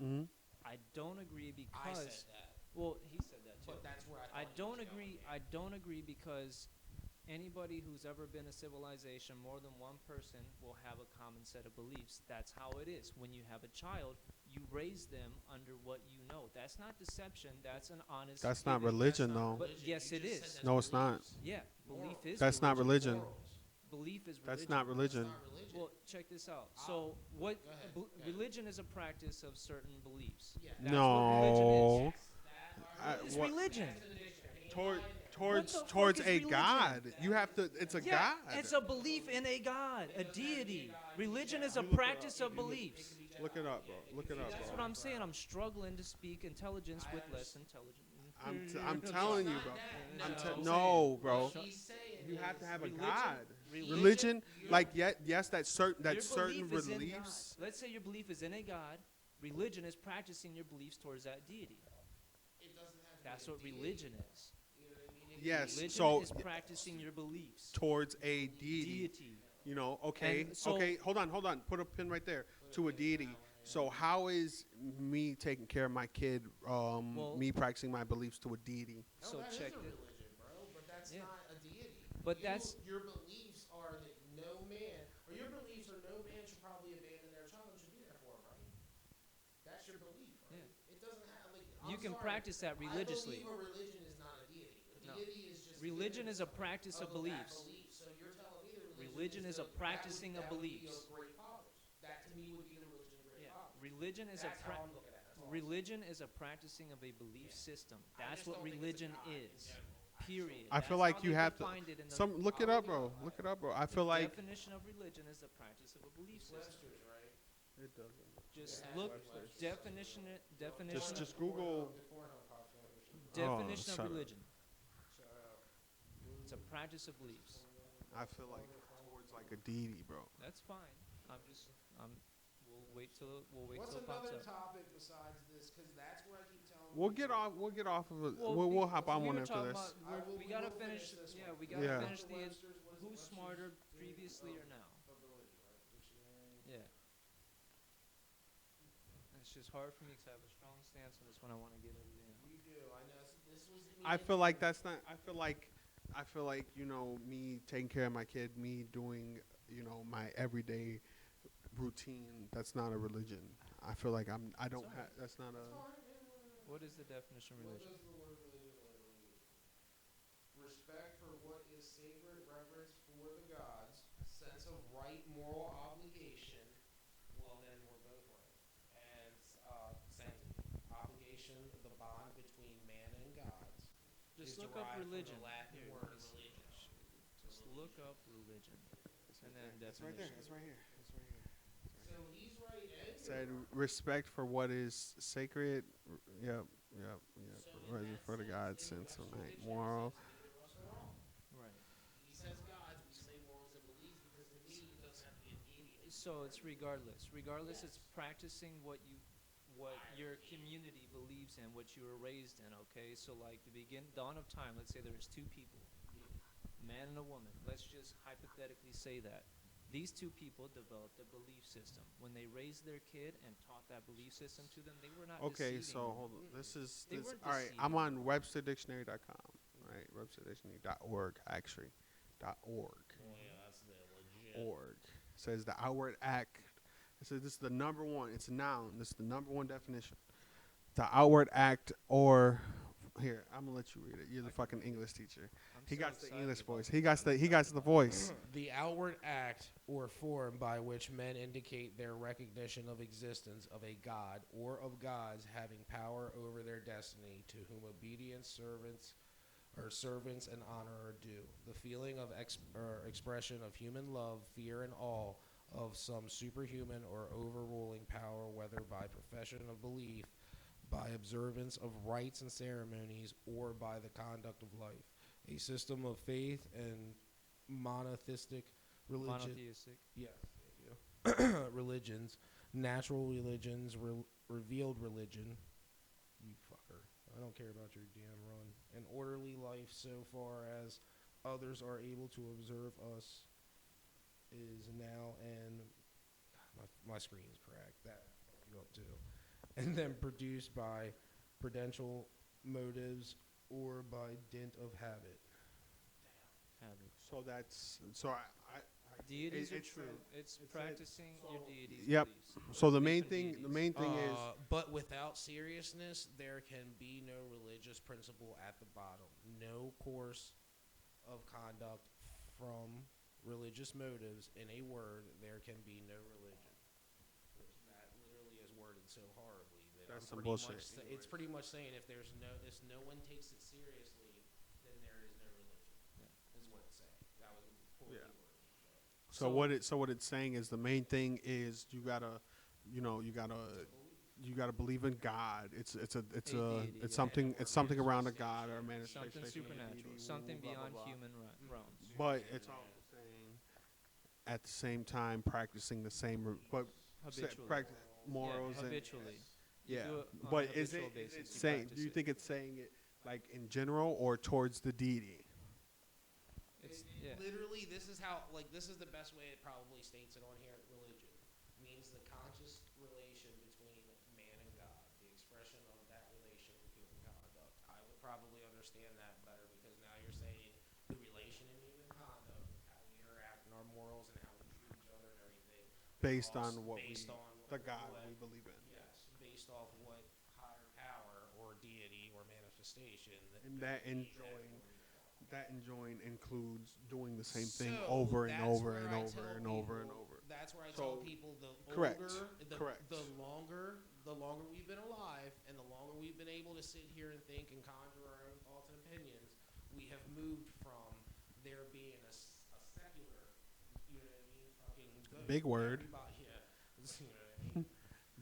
Mm-hmm. I don't agree I because. said that, Well, he said that too. but that's where I thought I he was don't going agree. with I don't agree because anybody who's ever been a civilization, more than one person will have a common set of beliefs. That's how it is. When you have a child, you raise them under what you know. That's not deception. That's an honest. That's not That's religion, not though. But religion. yes, You it just is. said that's No, it's not. beliefs. Yeah, belief Morals. is. That's not religion. Morals. Belief is religion. That's not religion. That's not religion. Well, check this out. So, what Go ahead, bel- go ahead. religion is a practice of certain beliefs. Yeah. That's what religion No. is. It's What- religion. Towards the fuck towards is a religion? God. You have to. It's a Yeah, God. it's a belief in a God, a deity. Religion is a practice of beliefs. Look it up, bro. Look it up, That's bro. what I'm saying. I'm struggling to speak intelligence with less intelligence. I'm telling you, bro. No. No, bro. He's saying You have to have a Religion- God. religion- Religion, like yes, that's certain. That's Your certain belief is in beliefs. God. Let's say your belief is in a God. Religion is practicing your beliefs towards that deity. it doesn't have to That's be a what deity. religion is. You know what I mean? Yes. Religion So is practicing your beliefs. towards a deity. Deity. You know. Okay. And so- Okay. Hold on. Put a pin right there. To a deity. So how is me taking care of my kid? Well- Me practicing my beliefs to a deity. No, So that is check a this. religion, bro, but that's Yeah. not a deity. But that's- your beliefs are that no man, or your beliefs are no man should probably abandon their child and should be there for him, right? That's your belief, right? Yeah. It doesn't have like You I'm can sorry, practice that religiously. I believe a religion is not a deity. A No. deity is just Religion given is a practice of that beliefs. belief. So you're telling me the Religion is a practicing of that would be beliefs. great fathers. That to me would be the religion of great Yeah. fathers. Religion is That's a how I'm looking at it. That's all I'm religion is a practicing of a belief system. I That's just what don't think it's a religion God in is. general. Period. I feel That's like how you they have to. defined it in the Look it up, bro. Look it up, bro. I feel like. definition of religion is the practice of a belief system. Webster's, right? It doesn't. Just Yeah, look Webster's. definition Just Google. definition shut of up. religion. It's a practice of beliefs. I feel like towards like a deity, bro. That's fine. We'll wait till What's it pops another up. topic besides this? Because that's where I keep telling We'll people- get off of it. Well, We'll hop on we one were after talking this. about- we gotta finish. this Yeah, one. we gotta Yeah. finish the Webster's, what is it? who's Webster's smarter theory previously or of- now. of religion, right? Dictionary. Yeah. It's just hard for me because I have a strong stance on this when I want to get it in. You do. I know. This was. I feel like that's not. I feel like you know me taking care of my kid, me doing my everyday routine. That's not a religion. I feel like I don't It's have. That's not a. What is the definition of What religion? does the word religion literally mean? Respect for what is sacred, reverence for the gods, sense of right, moral obligation. Well, then we're both right. And sanctity, obligation, the bond between man and gods. Just is look up derived from religion. The Latin Here, word let's- religion. Just look up religion. And then That's right there. definition. That's right here. That's right here. So he's right. And Said you're right. respect for what is sacred. Yep. So in Right, that for the God sense of night moral. Neither of us are wrong. Right. He says gods, we say morals and beliefs because to me it doesn't have to be a deity that you So worship. it's regardless. Regardless, it's Yes. practicing what I your agree. community believes in, what you were raised in. Okay, so like the dawn of time. Let's say there's two people, a man and a woman. Let's just hypothetically say that. These two people developed a belief system. When they raised their kid and taught that belief system to them, they were not Okay, deceiving so them. hold on. This is They this. weren't All right, I'm deceiving on them. WebsterDictionary.com. Right, WebsterDictionary.org actually. .org. Well, yeah, that's the legit. Org says the outward act. It says this is the number one. It's a noun. This is the number one definition. The outward act or here, I'm gonna let you read it. You're the fucking English teacher. I'm He so got the excited English about voice. this. He got the voice. The outward act or form by which men indicate their recognition of existence of a god or of gods having power over their destiny, to whom obedience servants and honor are due. The feeling of expression of human love, fear, and awe of some superhuman or overruling power, whether by profession of belief, by observance of rites and ceremonies, or by the conduct of life. A system of faith and monotheistic religion. Monotheistic. Yes, thank you. Religions, natural religions, revealed religion. You fucker. I don't care about your damn run. An orderly life so far as others are able to observe us is now, and my screen's cracked. That fucked you up too. And then produced by prudential motives or by dint of habit. Habit. So that's so I Deities are it's true. It's it's practicing so- your deities' Yep. beliefs. So the Belief main in the main thing is But without seriousness, there can be no religious principle at the bottom. No course of conduct from religious motives. In a word, there can be no religion. That literally is worded so horribly that That's I'm some pretty bullshit. much it's pretty much saying if no one takes it seriously, then there is no religion. Yeah. Is what it's saying. That was poorly Yeah. worded. so what it's saying is the main thing is you gotta you gotta believe in God. It's A deity, yeah. it's something around a God or a manifestation. Something of a supernatural, deity, something blah, blah, beyond blah. human realms. But it's also saying at the same time practicing the same but Habitually. practice morals Yeah, and habitually. You yeah. do it on a But is habitual it basis, you saying? practice Do you it. think it's saying it like in general or towards the deity? It's yeah. Literally, this is the best way it probably states it on here. Religion means the conscious relation between man and God, the expression of that relation in human conduct. I would probably understand that better because now you're saying the relation in human conduct, how we interact and our morals and how we treat each other and everything, Based on what based we, on the God what, we believe in. yes, based off what higher power or deity or manifestation And that enjoying includes doing the same thing So, over and that's over where and I over tell and over and people- over. That's where I So, tell people the correct, older, correct. the longer we've been alive, and the longer we've been able to sit here and think and conjure our own thoughts and opinions, we have moved from there being a secular, you know what I mean, fucking vote. Big word. Everybody, yeah, you know what I mean.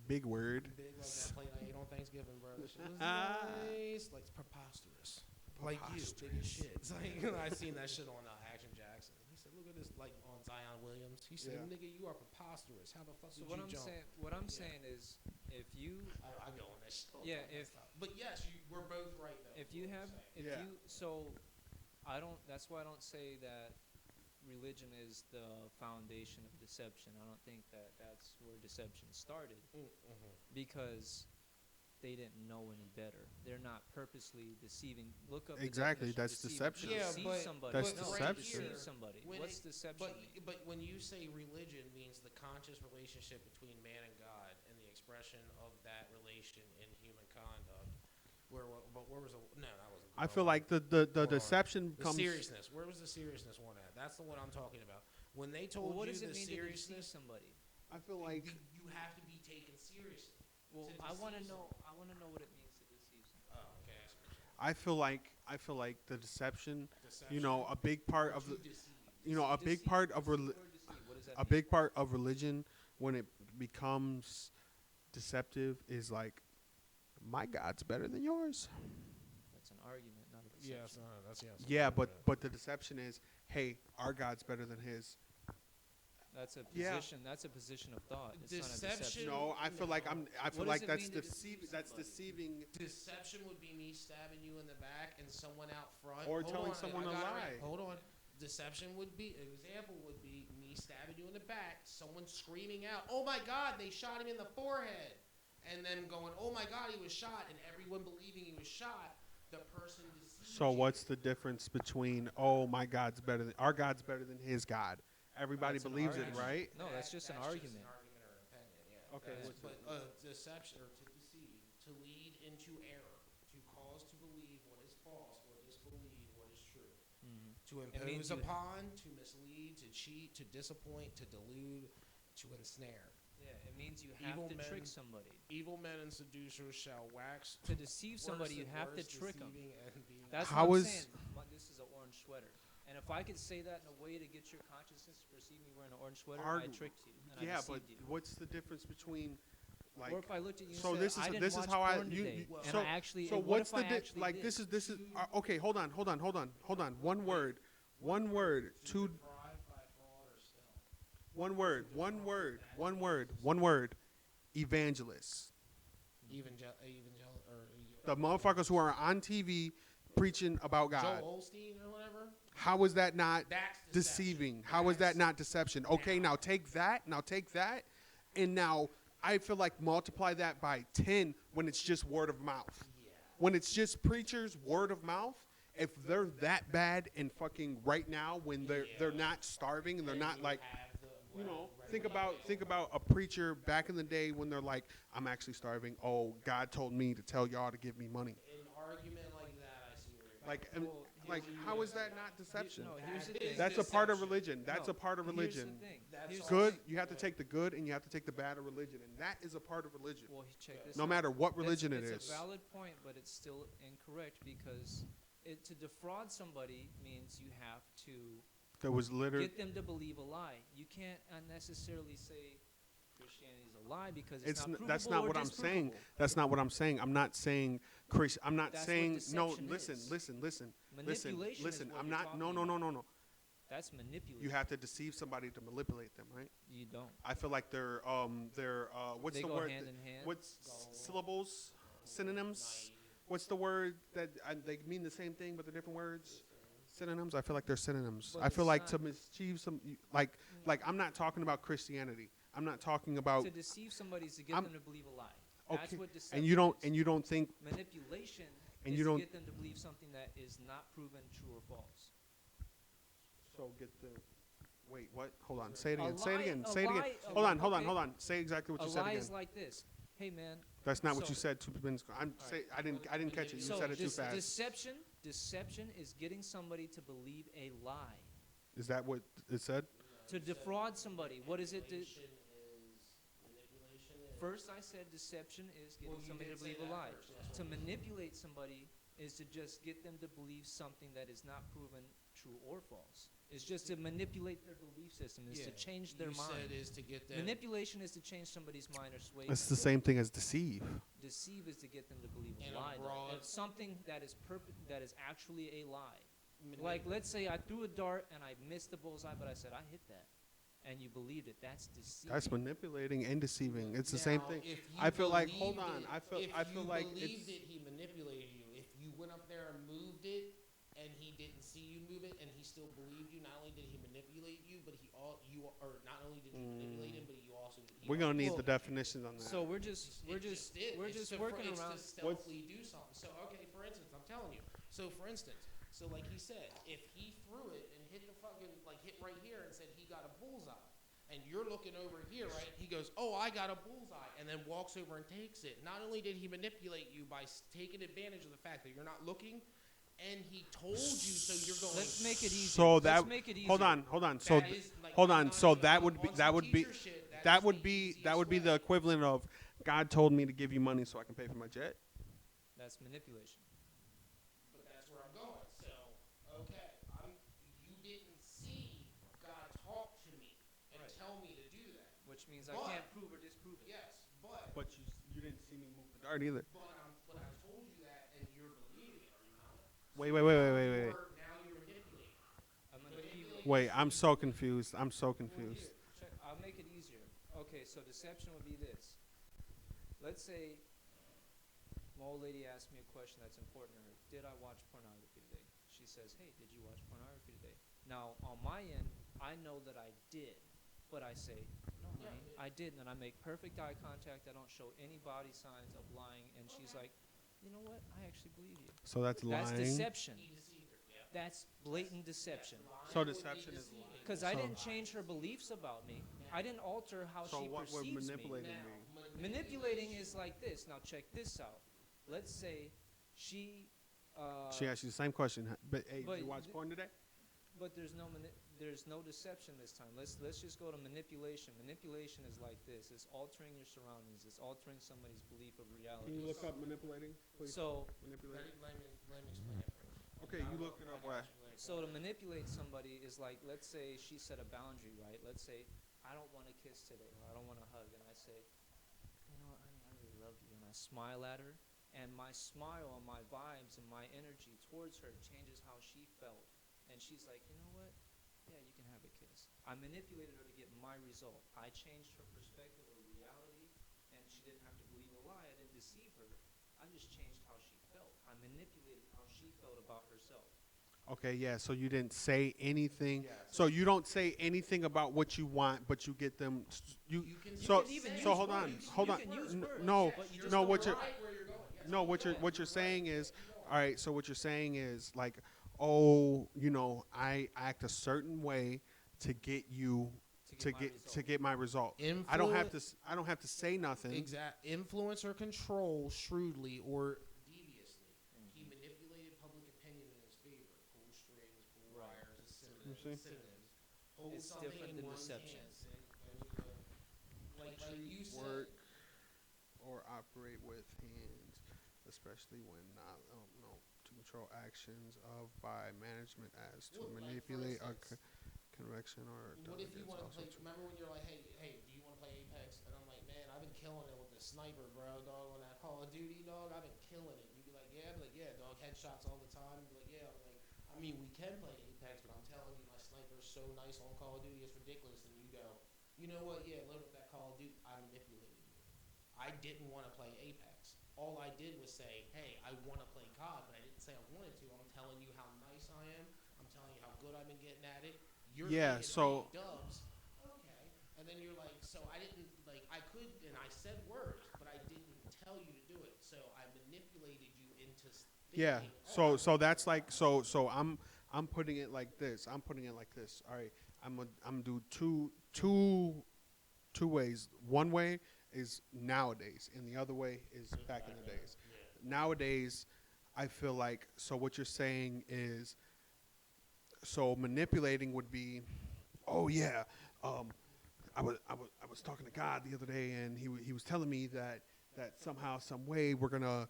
Big word. Big like that plate I ate on Thanksgiving, bro. That shit was nice. Like, it's preposterous. Like you, big as shit. It's like, I seen that shit on Action Jackson. He said, "Look at this, like on Zion Williams." He said, Yeah. "Nigga, you are preposterous. How the fuck So did what you I'm jump?" saying, saying is, if you, I go on that shit. All the Yeah, time, if- that's not- but yes, we're both right though. if is you what I'm have, saying. if Yeah. you, so, I don't. That's why I don't say that religion is the foundation of deception. I don't think that that's where deception started because they didn't know any better. They're not purposely deceiving. Look up the Exactly, definition of that's deceiving. deception. To Yeah, deceive but- somebody. That's No, to deception. deceive somebody. When What's it- deception But mean? but when you say religion means the conscious relationship between man and God and the expression of that relation in human conduct, where was the no, that wasn't. I feel like the Hold on. deception The comes. seriousness. Where was the seriousness one at? That's the one I'm talking about. When they told Well, what you does the it mean to deceive seriousness, somebody? I feel like you have to be taken seriously. Well, To I want to deceive know. I want to know what it means to deceive somebody. Oh, okay. I feel like the deception. Deception. You know, a big part of To the. deceive. You know, a big Deceive, part of deceive or deceive, what does that a mean? big part of religion when it becomes deceptive is like my God's better than yours. That's an Yes, deception. that's yes. Yeah, but the deception is, hey, our God's better than his. That's a Yeah. position. That's a position of thought. It's not a Deception- deception. No, I feel like I feel What like does it that's mean to deceive deceiving. That's somebody? deceiving. Deception would be me stabbing you in the back and someone out front. Or Hold telling on, someone I a got it lie. right. Hold on. Deception would be, an example would be me stabbing you in the back, someone screaming out, "Oh my God, they shot him in the forehead," and then going, "Oh my God, he was shot," and everyone believing he was shot. The person deceived So you. what's the difference between, oh, my God's better than our God's better than his God? Everybody That's an believes it, argument. right? No, that's just an argument. or an opinion, yeah. Okay, That's- what's but deception or to deceive, to lead into error, to cause to believe what is false, or disbelieve what is true, Mhm. to It means impose you- upon, to mislead, to cheat, to disappoint, to delude, to ensnare. Yeah, it means you have Evil to men- trick somebody. Evil men and seducers shall wax. To deceive somebody, worse you and have to worse, trick them. deceiving and being That's How what I'm is- saying. This is an orange sweater. And if I could say that in a way to get your consciousness to perceive me wearing an orange sweater, I tricked you. And I Yeah, but deceived you. what's the difference between, like, Or if I looked at you and so said, this is I didn't this is watch how I porn you, today, you and so I actually, so and what what's if the I actually like did? this is okay, hold on one word two deprived by fraud or stealth. one word evangelist. The motherfuckers who are on TV preaching about God. Joel Osteen or whatever. How is that not That's deceiving? How is that not deception? Okay, now take that, and now I feel like multiply that by 10 when it's just word of mouth. Yeah. When it's just preachers, word of mouth, if they're that bad and fucking right now when they're not starving and they're not like, you know, think about a preacher back in the day when they're like, I'm actually starving. Oh, God told me to tell y'all to give me money. An argument like that, I see where you're Like, Well, like, here's- how is that not deception? No, here's the That thing. is That's a part of deception. religion. That's No, a part of religion. Here's the thing. That's Here's all. the Good, thing. you have to take the good and you have to take the bad of religion, and that is a part of religion. Well, check this No out. matter what religion it It's is. a valid point, but it's still incorrect because to defraud somebody means you have to There was literally get them to believe a lie. You can't unnecessarily say Christianity is a lie because it's not that's provable not or what I'm saying. disprovable. That's not what I'm saying. I'm not saying I'm not That's what saying no. deception Listen, is. listen. Manipulation Listen. is what I'm you're not. No. talking No. about. No. No. No. That's manipulation. You have to deceive somebody to manipulate them, right? You don't. I feel like they're what's They the go word? hand in hand. What's syllables? Synonyms? What's the word that they mean the same thing but they're different words? Synonyms. I feel like they're synonyms. But I feel it's like not- to mischieve some like I'm not talking about Christianity. I'm not talking about To deceive somebody is to get I'm- them to believe a lie. That's okay. what deception And you don't is. think Manipulation and is you to don't- get them to believe something that is not proven true or false. so get the wait, what? Hold on. Say it A again. Say it lie- again. a Say it again. lie- a Hold on, lie- hold on, okay. hold on. Say exactly what A you said lie again. is like this. Hey man. That's not what you so- said 2 minutes ago. I didn't catch it. You so said it too fast. deception is getting somebody to believe a lie. Is that what it said? To defraud somebody. What is it? Manipulation is First I said deception is getting Well, you somebody did to say believe a that lie. first, yes. To manipulate somebody is to just get them to believe something that is not proven true or false. It's just to manipulate their belief system. Is to change their you mind. said is to get them. Manipulation is to change somebody's mind or sway It's them. the same thing as deceive. Deceive is to get them to believe In a a lie. though. broad- It's something that is that is actually a lie. Like, let's say I threw a dart and I missed the bullseye, but I said I hit that, and you believed it. That's deceiving. That's manipulating and deceiving. It's the same Now, thing. if you I feel like believed hold on. it- I feel if you like believed it's it, he manipulated you. If you went up there and moved it, and he didn't see you move it, and he still believed you, not only did he manipulate you, but not only did you manipulate him, but you also. we're gonna need Well, the definitions on that. So we're just It's just working it's around. to stealthily do something. So okay, for instance, I'm telling you. So for instance, so like he said, if he threw it and hit the fucking hit right here and said he got a bullseye, and you're looking over here, right? He goes, "Oh, I got a bullseye," and then walks over and takes it. Not only did he manipulate you by taking advantage of the fact that you're not looking, and he told you, so you're going. Let's make it easy. So Let's that make it easier. hold on. So That is, like, hold I'm on. not So even- that I'm would be on that some would be teacher shit, that is would the be easiest that would be the way. equivalent of God told me to give you money so I can pay for my jet. That's manipulation. But that's where I'm going. So, okay, you didn't see God talk to me and tell me to do that. Which means I But- can't prove or disprove it. Yes, but But you didn't see me move the dart either. but I told you that, and you're believing it, are you not? Wait, wait, wait, wait, wait, wait. Now you're manipulating. I'm gonna give you. Manipulating Wait, is I'm easy. so confused. I'm so Well, confused. here, Check. I'll make it easier. Okay, so deception would be this. Let's say my old lady asked me a question that's important to her. Did I watch pornography today? She says, "Hey, did you watch pornography today?" Now, on my end, I know that I did, but I say, "No, yeah, honey, I didn't," and I make perfect eye contact. I don't show any body signs of lying, and she's Okay. like, "You know what? I actually believe you." So that's That's lying. deception. he deceived her. Yeah. That's blatant deception. So Lying would be deception is deceiving. lying. Because I So- didn't change her beliefs about me. I didn't alter how So she what would perceives me. manipulating Now, be? Manipulating is like this. Now check this out. Let's say she. She asked you the same question. But hey, but did you watch th- porn today? But there's no deception this time. Let's just go to manipulation. Manipulation is like this. It's altering your surroundings. It's altering somebody's belief of reality. Can you look up manipulating, please? So Manipulating. Let me explain it first. Okay, you look it up. Why? so to manipulate somebody is like, let's say she set a boundary, right? Let's say I don't want to kiss today, or I don't want to hug, and I say, you know what, honey, I really love you, and I smile at her, and my smile and my vibes and my energy towards her changes how she felt, and she's like, you know what, yeah, you can have a kiss. I manipulated her to get my result. I changed her perspective of reality, and she didn't have to believe a lie. I didn't deceive her. I just changed how she felt. I manipulated how she felt about herself. Okay, yeah. So you didn't say anything. Yes. So you don't say anything about what you want, but you get them. You. You can So even so use hold on, words. hold You on. can use N- words, No, but you just no. don't What you're Right where you're going. Yes, no. What you're saying is, all right. So what you're saying is like, oh, I act a certain way to get you to get my result. to get my result. Influ- I don't have to. I don't have to say nothing. Exact influence or control shrewdly or deviously. He manipulated public opinion in his favor. Pull strings, pull Right. wires, is You see? synonyms. Hold It's something different in than one's deception. hands. Like you said, Work or operate with hands, especially when not to control actions of by management as to Well, like, for manipulate a instance, correction or what if you delegate want to also play? to- Remember when you're like, hey, do you want to play Apex? And I'm like, man, I've been killing it with the sniper, bro, dog. On that Call of Duty, dog, I've been killing it. You'd be like, yeah, I'd be like, yeah, dog, headshots all the time. You'd be like, yeah, I'm like, I mean, we can play Apex, but I'm telling you, my sniper's so nice on Call of Duty, it's ridiculous. And you go, you know what? Yeah, load up that Call of Duty. I manipulated you. I didn't want to play Apex. All I did was say, hey, I want to play COD, but I didn't say I wanted to. I'm telling you how nice I am. I'm telling you how good I've been getting at it. You're Yeah, getting so- 8 dubs. Okay. And then you're like, so I didn't, like, I could, and I said words, but I didn't tell you to do it. So I manipulated you into Yeah. thinking, So that's like so I'm putting it like this. I'm putting it like this. All right. I'm gonna do two ways. One way is nowadays, and the other way is back in the days. Nowadays, I feel like so. What you're saying is, so manipulating would be, oh yeah, I was talking to God the other day, and he was telling me that somehow, some way, we're gonna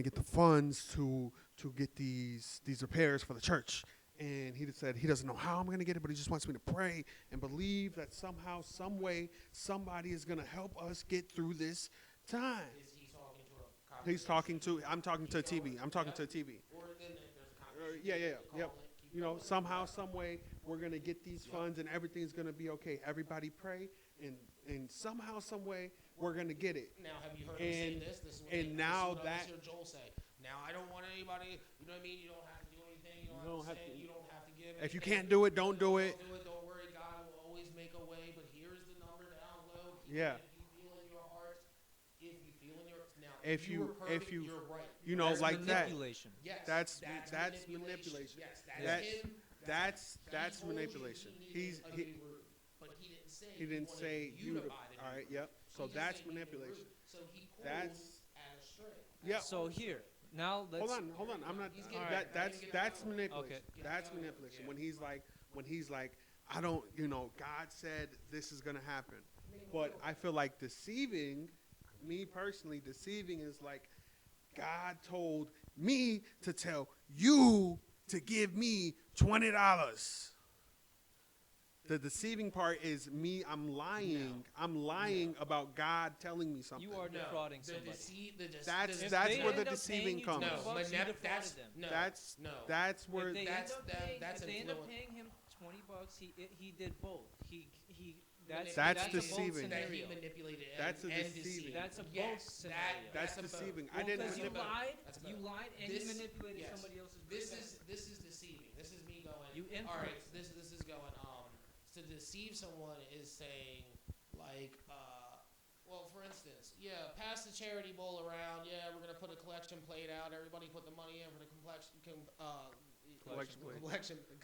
get the funds to get these repairs for the church. And he just said he doesn't know how I'm going to get it, but he just wants me to pray and believe that somehow, some way, somebody is going to help us get through this time. is he talking to a He's talking to. I'm talking to a TV. I'm talking to a TV. Or then there's a conversation. Yeah, Call yep. it, keep You know, going. somehow, some way, we're going to get these funds and everything's going to be okay. Everybody pray, and somehow, some way, we're going to get it. Now, have you heard him say And- this? This is what and this now is what I that- always hear Joel say. Now, I don't want anybody. You know what I mean? You don't have to do anything. You don't, have to say. You don't have to give. If you anything. can't do it, don't do it. Don't do it. Don't worry. God will always make a way. But here's the number down low. Yeah. If you feel in your heart, if you feel in your now, If you- were perfect, if you- you're right. You know, That's like that. manipulation. Yes, That's that's manipulation. Yes, That- that's him. That's He told you manipulation. he He's needed a new route, but he didn't say. he didn't wanted say you to buy the all new right. route. Yep. So He just that's said he needed a manipulation. route. So he pulled That's- at a string. Yep. So here, now let's. Hold on. I'm not. He's getting That better. that's Getting manipulation. Okay. That's manipulation. When he's like, I don't. God said this is gonna happen, but I feel like deceiving. Me personally, deceiving is like God told me to tell you to give me $20. The deceiving part is me. I'm lying. I'm lying about God telling me something. You are defrauding the somebody. That's If that's they where the end up paying deceiving you comes. 20 no, bucks, you manip- defrauded that's them. no, That's no. that's where If they that's end up them. paying, That's if they end up influence. paying him 20 bucks, he did both. He that's That's a both deceiving. That he scenario. manipulated That's and, a and deceiving. deceived. That's a Yes, both scenario. that's a both. deceiving. I Well, didn't. because you That's a both. lied, That's a you both. lied, and This- you manipulated yes. somebody else's. This is deceiving. This is me going. You all right, influenced. this is going. To deceive someone is saying like, well, for instance, yeah, pass the charity bowl around. Yeah, we're gonna put a collection plate out. Everybody put the money in for the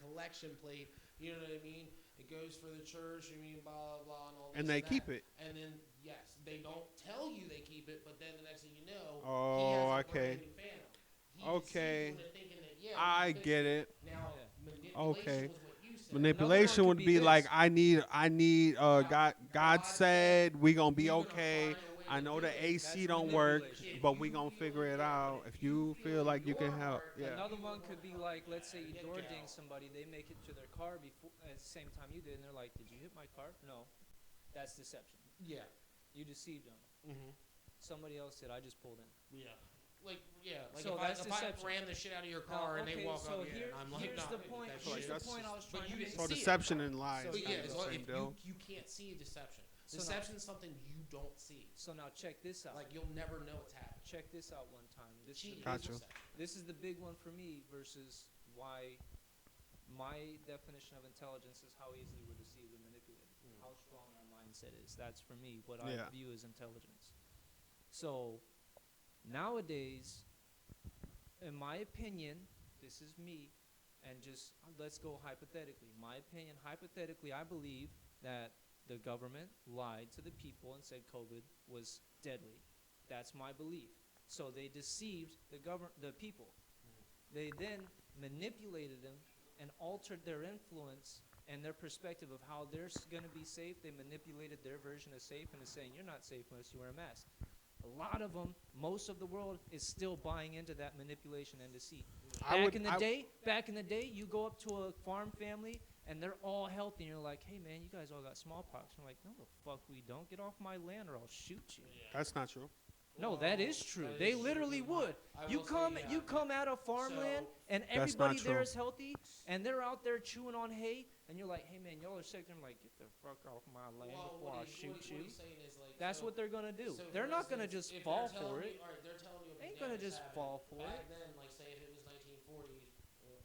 collection plate. You know what I mean? It goes for the church. I mean, blah blah blah, and all this. And they that. keep it. And then yes, they don't tell you they keep it, but then the next thing you know, Oh, he has a okay. brand new Phantom. He Okay. deceived you into thinking that, yeah, I we fixed get it. Now, Yeah. manipulation Okay. was what you said. Manipulation could would be be like this. I need God said we gonna be We're gonna okay. find a way I to know do the it. AC That's don't work, manipulation. but we gonna figure it out. If you feel like you can help, yeah. Another one could be like, let's say you Get door out. ding somebody, they make it to their car before at the same time you did, and they're like, "Did you hit my car?" No, that's deception. Yeah. You deceived them. Mm-hmm. Somebody else said, "I just pulled in." Yeah. Like So that's if I deception. ran the shit out of your car and they okay, walk so up here, and I'm like, here's nah, the dude, point. that's Like, Here's shit. the that's point I was But trying you to didn't make. So see it. deception and lies. So But not yeah, the as well, same if deal. you can't see a deception. So now- Deception's something you don't see. So now check this out. Like you'll never know it's happening. Check this out one time. This is, Cheating the, Gotcha. is deception. this is the big one for me versus why my definition of intelligence is how easily we're deceived and manipulated. How strong our mindset is. That's for me what Yeah. I view as intelligence. So nowadays, in my opinion, this is me, and just let's go hypothetically. My opinion, hypothetically, I believe that the government lied to the people and said COVID was deadly. That's my belief. So they deceived the people. They then manipulated them and altered their influence and their perspective of how they're going to be safe. They manipulated their version of safe and is saying you're not safe unless you wear a mask. A lot of them, most of the world is still buying into that manipulation and deceit. Back in the day, you go up to a farm family and they're all healthy, and you're like, "Hey man, you guys all got smallpox." And I'm like, "No, the fuck we don't. Get off my land, or I'll shoot you." That's not true. No, that is true. That They is true, literally but would. I You will say, come, yeah, you come out of farmland, and That's not everybody there true. is healthy, and they're out there chewing on hay, and you're like, "Hey man, y'all are sick." I'm like, "Get the fuck off my land Well, before I what shoot you." he's saying is like, That's so- what they're gonna do. so They're for not gonna instance, just if fall they're telling for you- it. all right, they're telling you a They ain't gonna pandemic's just happening. fall for Back it. then, like say if it was 1940s,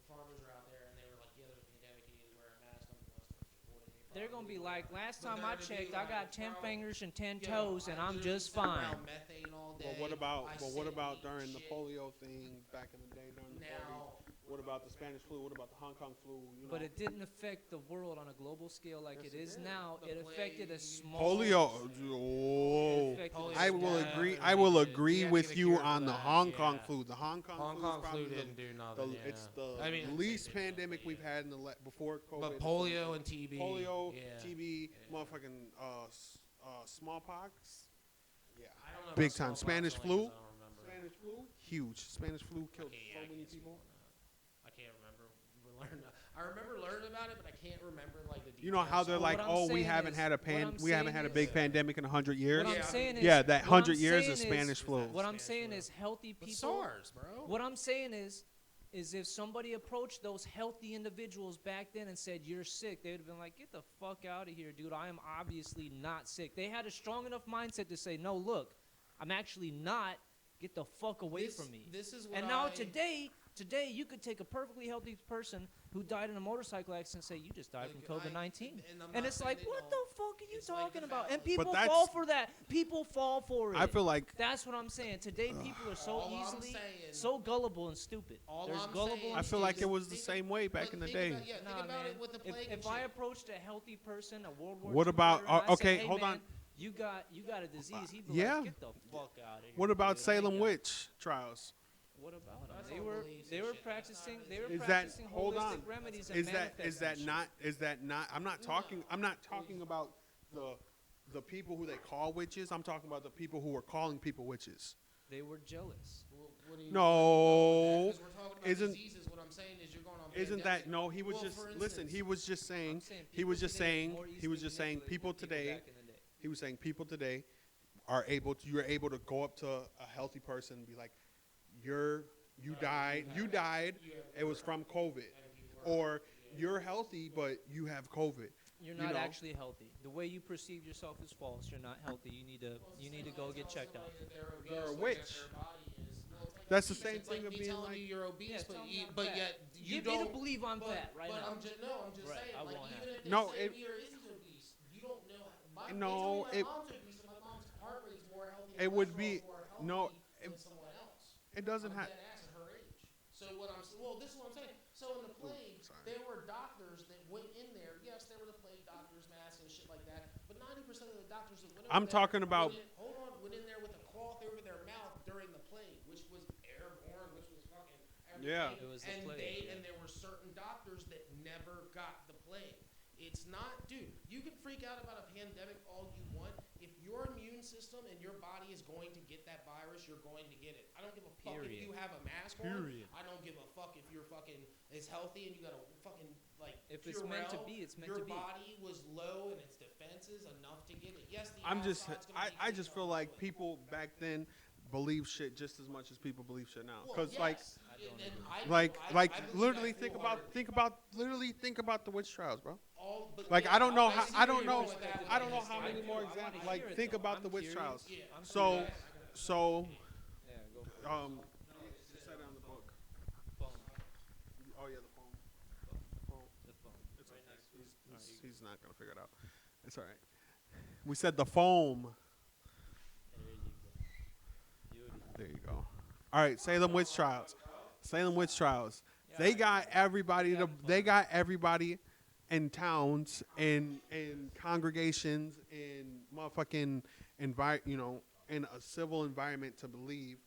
farmers are out there and they were like, "Yeah, there's a pandemic. You need to wear a mask." Unless 1940, They're gonna be like, "Last But time they're I gonna be checked, I like, got 10 bro, fingers and 10 Yo, toes, and I I'm literally just sit around fine." methane all day. But what about I but sit what and about eat during the shit. polio thing back in the day during the 40s? Now, What about the Spanish flu? What about the Hong Kong flu? You know? But it didn't affect the world on a global scale like Yes, it it is did. now. The It affected a plague, small. polio. It Oh, affected Polio I was will bad. agree. Yeah, I will we did. agree We had to with get a you cure for on the that, Hong Kong yeah. flu. The Hong Kong Hong flu is Kong probably flu the- didn't do the, nothing. it's yeah. the I mean, least it did pandemic nothing, we've yeah. had in the before COVID. But polio and TB. polio, yeah. TB, Yeah. motherfucking smallpox. Yeah, I don't know big about time. smallpox Spanish only flu. 'cause I don't remember. Spanish flu, huge. Spanish flu killed Okay, yeah, so I many can't speak people. on that. I can't remember. I remember learning about it, but I can't remember like the details. You know how they're Well, like, what I'm oh, we saying haven't is- had a what I'm we haven't had a saying big is- pandemic in 100 years. What Yeah, I'm I saying mean- is, Yeah, that what I'm 100 years saying is Spanish flu. What I'm Spanish saying flu. is healthy But people. SARS, bro. What I'm saying is if somebody approached those healthy individuals back then and said, "You're sick," they would have been like, "Get the fuck out of here, dude. I am obviously not sick." They had a strong enough mindset to say, "No, look, I'm actually not. Get the fuck away from me." This is what And now I- today you could take a perfectly healthy person who died in a motorcycle accident and say, "You just died from Like, COVID-19." and I'm And not it's saying like, they what don't. the fuck are you It's like the talking about? fact- And people But that's- fall for that. People fall for it. I feel like That's what I'm saying. Today people are so All I'm easily saying- so gullible and stupid. All There's I'm gullible saying and I feel like it is- was the think- same way back but in the think day. about- yeah, think Nah, about man. it with the plague and If I shit. approached a healthy person, a World War What II about- veteran, and I okay, said, "Hey, hold man, on. You got a disease." He'd be Yeah. like, "Get the fuck out of here." What about dude. I ain't Salem got- witch trials? What about them? That's They all were beliefs they and were shit. That's practicing not- they were Is that practicing hold holistic on? remedies and Is that manifesting not shit. is that not? I'm not talking. I'm not talking about the people who they call witches. I'm talking about the people who are calling people witches. They were jealous. Well, what do you- No. Because we're talking about Isn't- diseases. What I'm saying is you're going on Isn't that no? He was just listen. He was just saying. He was just saying. He was just saying. People today. He was saying people today are able to. You're able to go up to a healthy person and be like, you died. You died. It was from COVID, or you're healthy but you have COVID. You're not actually healthy. The way you perceive yourself is false. You're not healthy. You need to go get checked out. You're a witch. That's the same thing of being like you're obese, Yeah, but yet you Get don't. me to believe I'm fat right But now. I'm just Right, saying, I like won't even if they No, say it- you're obese, you don't know. My, No, they it- told me my mom's obese, and my mom's heart rate's more healthy. It would be- more healthy no, than someone else. it doesn't I'm have. dead ass at her age. So what I'm well, this is what I'm saying. So in the plague, sorry. there were doctors that went in there. Yes, there were the plague doctors, masks and shit like that. But 90% of the doctors that went over I'm there talking about- went in there with a cloth over their mouth during the plague, which was airborne, which was fucking everything. Yeah. It was the and plague, and there were certain doctors that never got the plague. It's not, dude. You can freak out about a pandemic all you want. If your immune system and your body is going to get that virus, you're going to get it. I don't give a fuck if you have a mask on. I don't give a fuck if you're fucking as healthy and you got a fucking like. If it's meant to be, it's meant to be. Your body was low and its defenses enough to get it. Yes, the I'm just. outside's gonna I be just eating feel off like of it. people back then believe shit just as much as people believe shit now. Well, Because like, yes, I don't and agree. I believe literally that think wholeheartedly. about the witch trials, bro. But Like yeah, I don't know I how see I where don't you're know going with that I don't know with how the many history. more I wanna examples. hear Like it, think though. about I'm the witch curious. trials. Yeah. I'm So curious. so Yeah, go for it. just set it on the book. Phone. Oh yeah, the phone. The phone. It's Right okay. next to it. Alright, you- He's not gonna figure it out. It's all right. We said the foam. There you go. Beauty. There you go. All right, Salem witch trials. Salem witch trials. Yeah, They I- got everybody. Yeah, They got everybody in towns and congregations and motherfucking in a civil environment to believe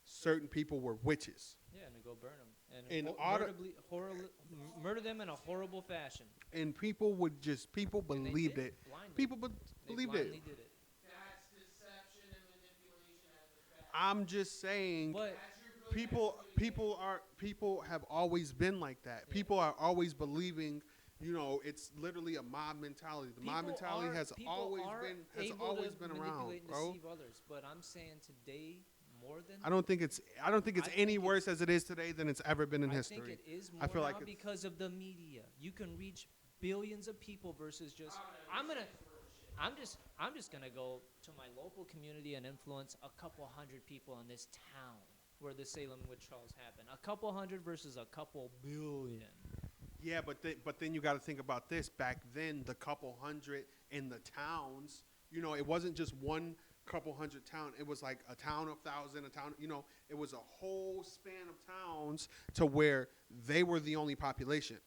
certain people were witches. Yeah, and to go burn them In and order- murder them in a horrible fashion. And people And they believed did, it. blindly. People They believed blindly it. did it. That's deception and manipulation at the best. I'm just saying. But People have always been like that. People are always believing, it's literally a mob mentality. The mob mentality has always been around, manipulate and bro. deceive others. But I'm saying today more than I don't think it's I any think worse as it is today than it's ever been in I history. think it is more I feel like now it's- because of the media. You can reach billions of people versus just I'm just gonna go to my local community and influence a couple hundred people in this town where the Salem witch trials happen. A couple hundred versus a couple billion. Yeah, but then you got to think about this. Back then, the couple hundred in the towns, it wasn't just one couple hundred town. It was like a town of 1,000, a town. It was a whole span of towns to where they were the only population.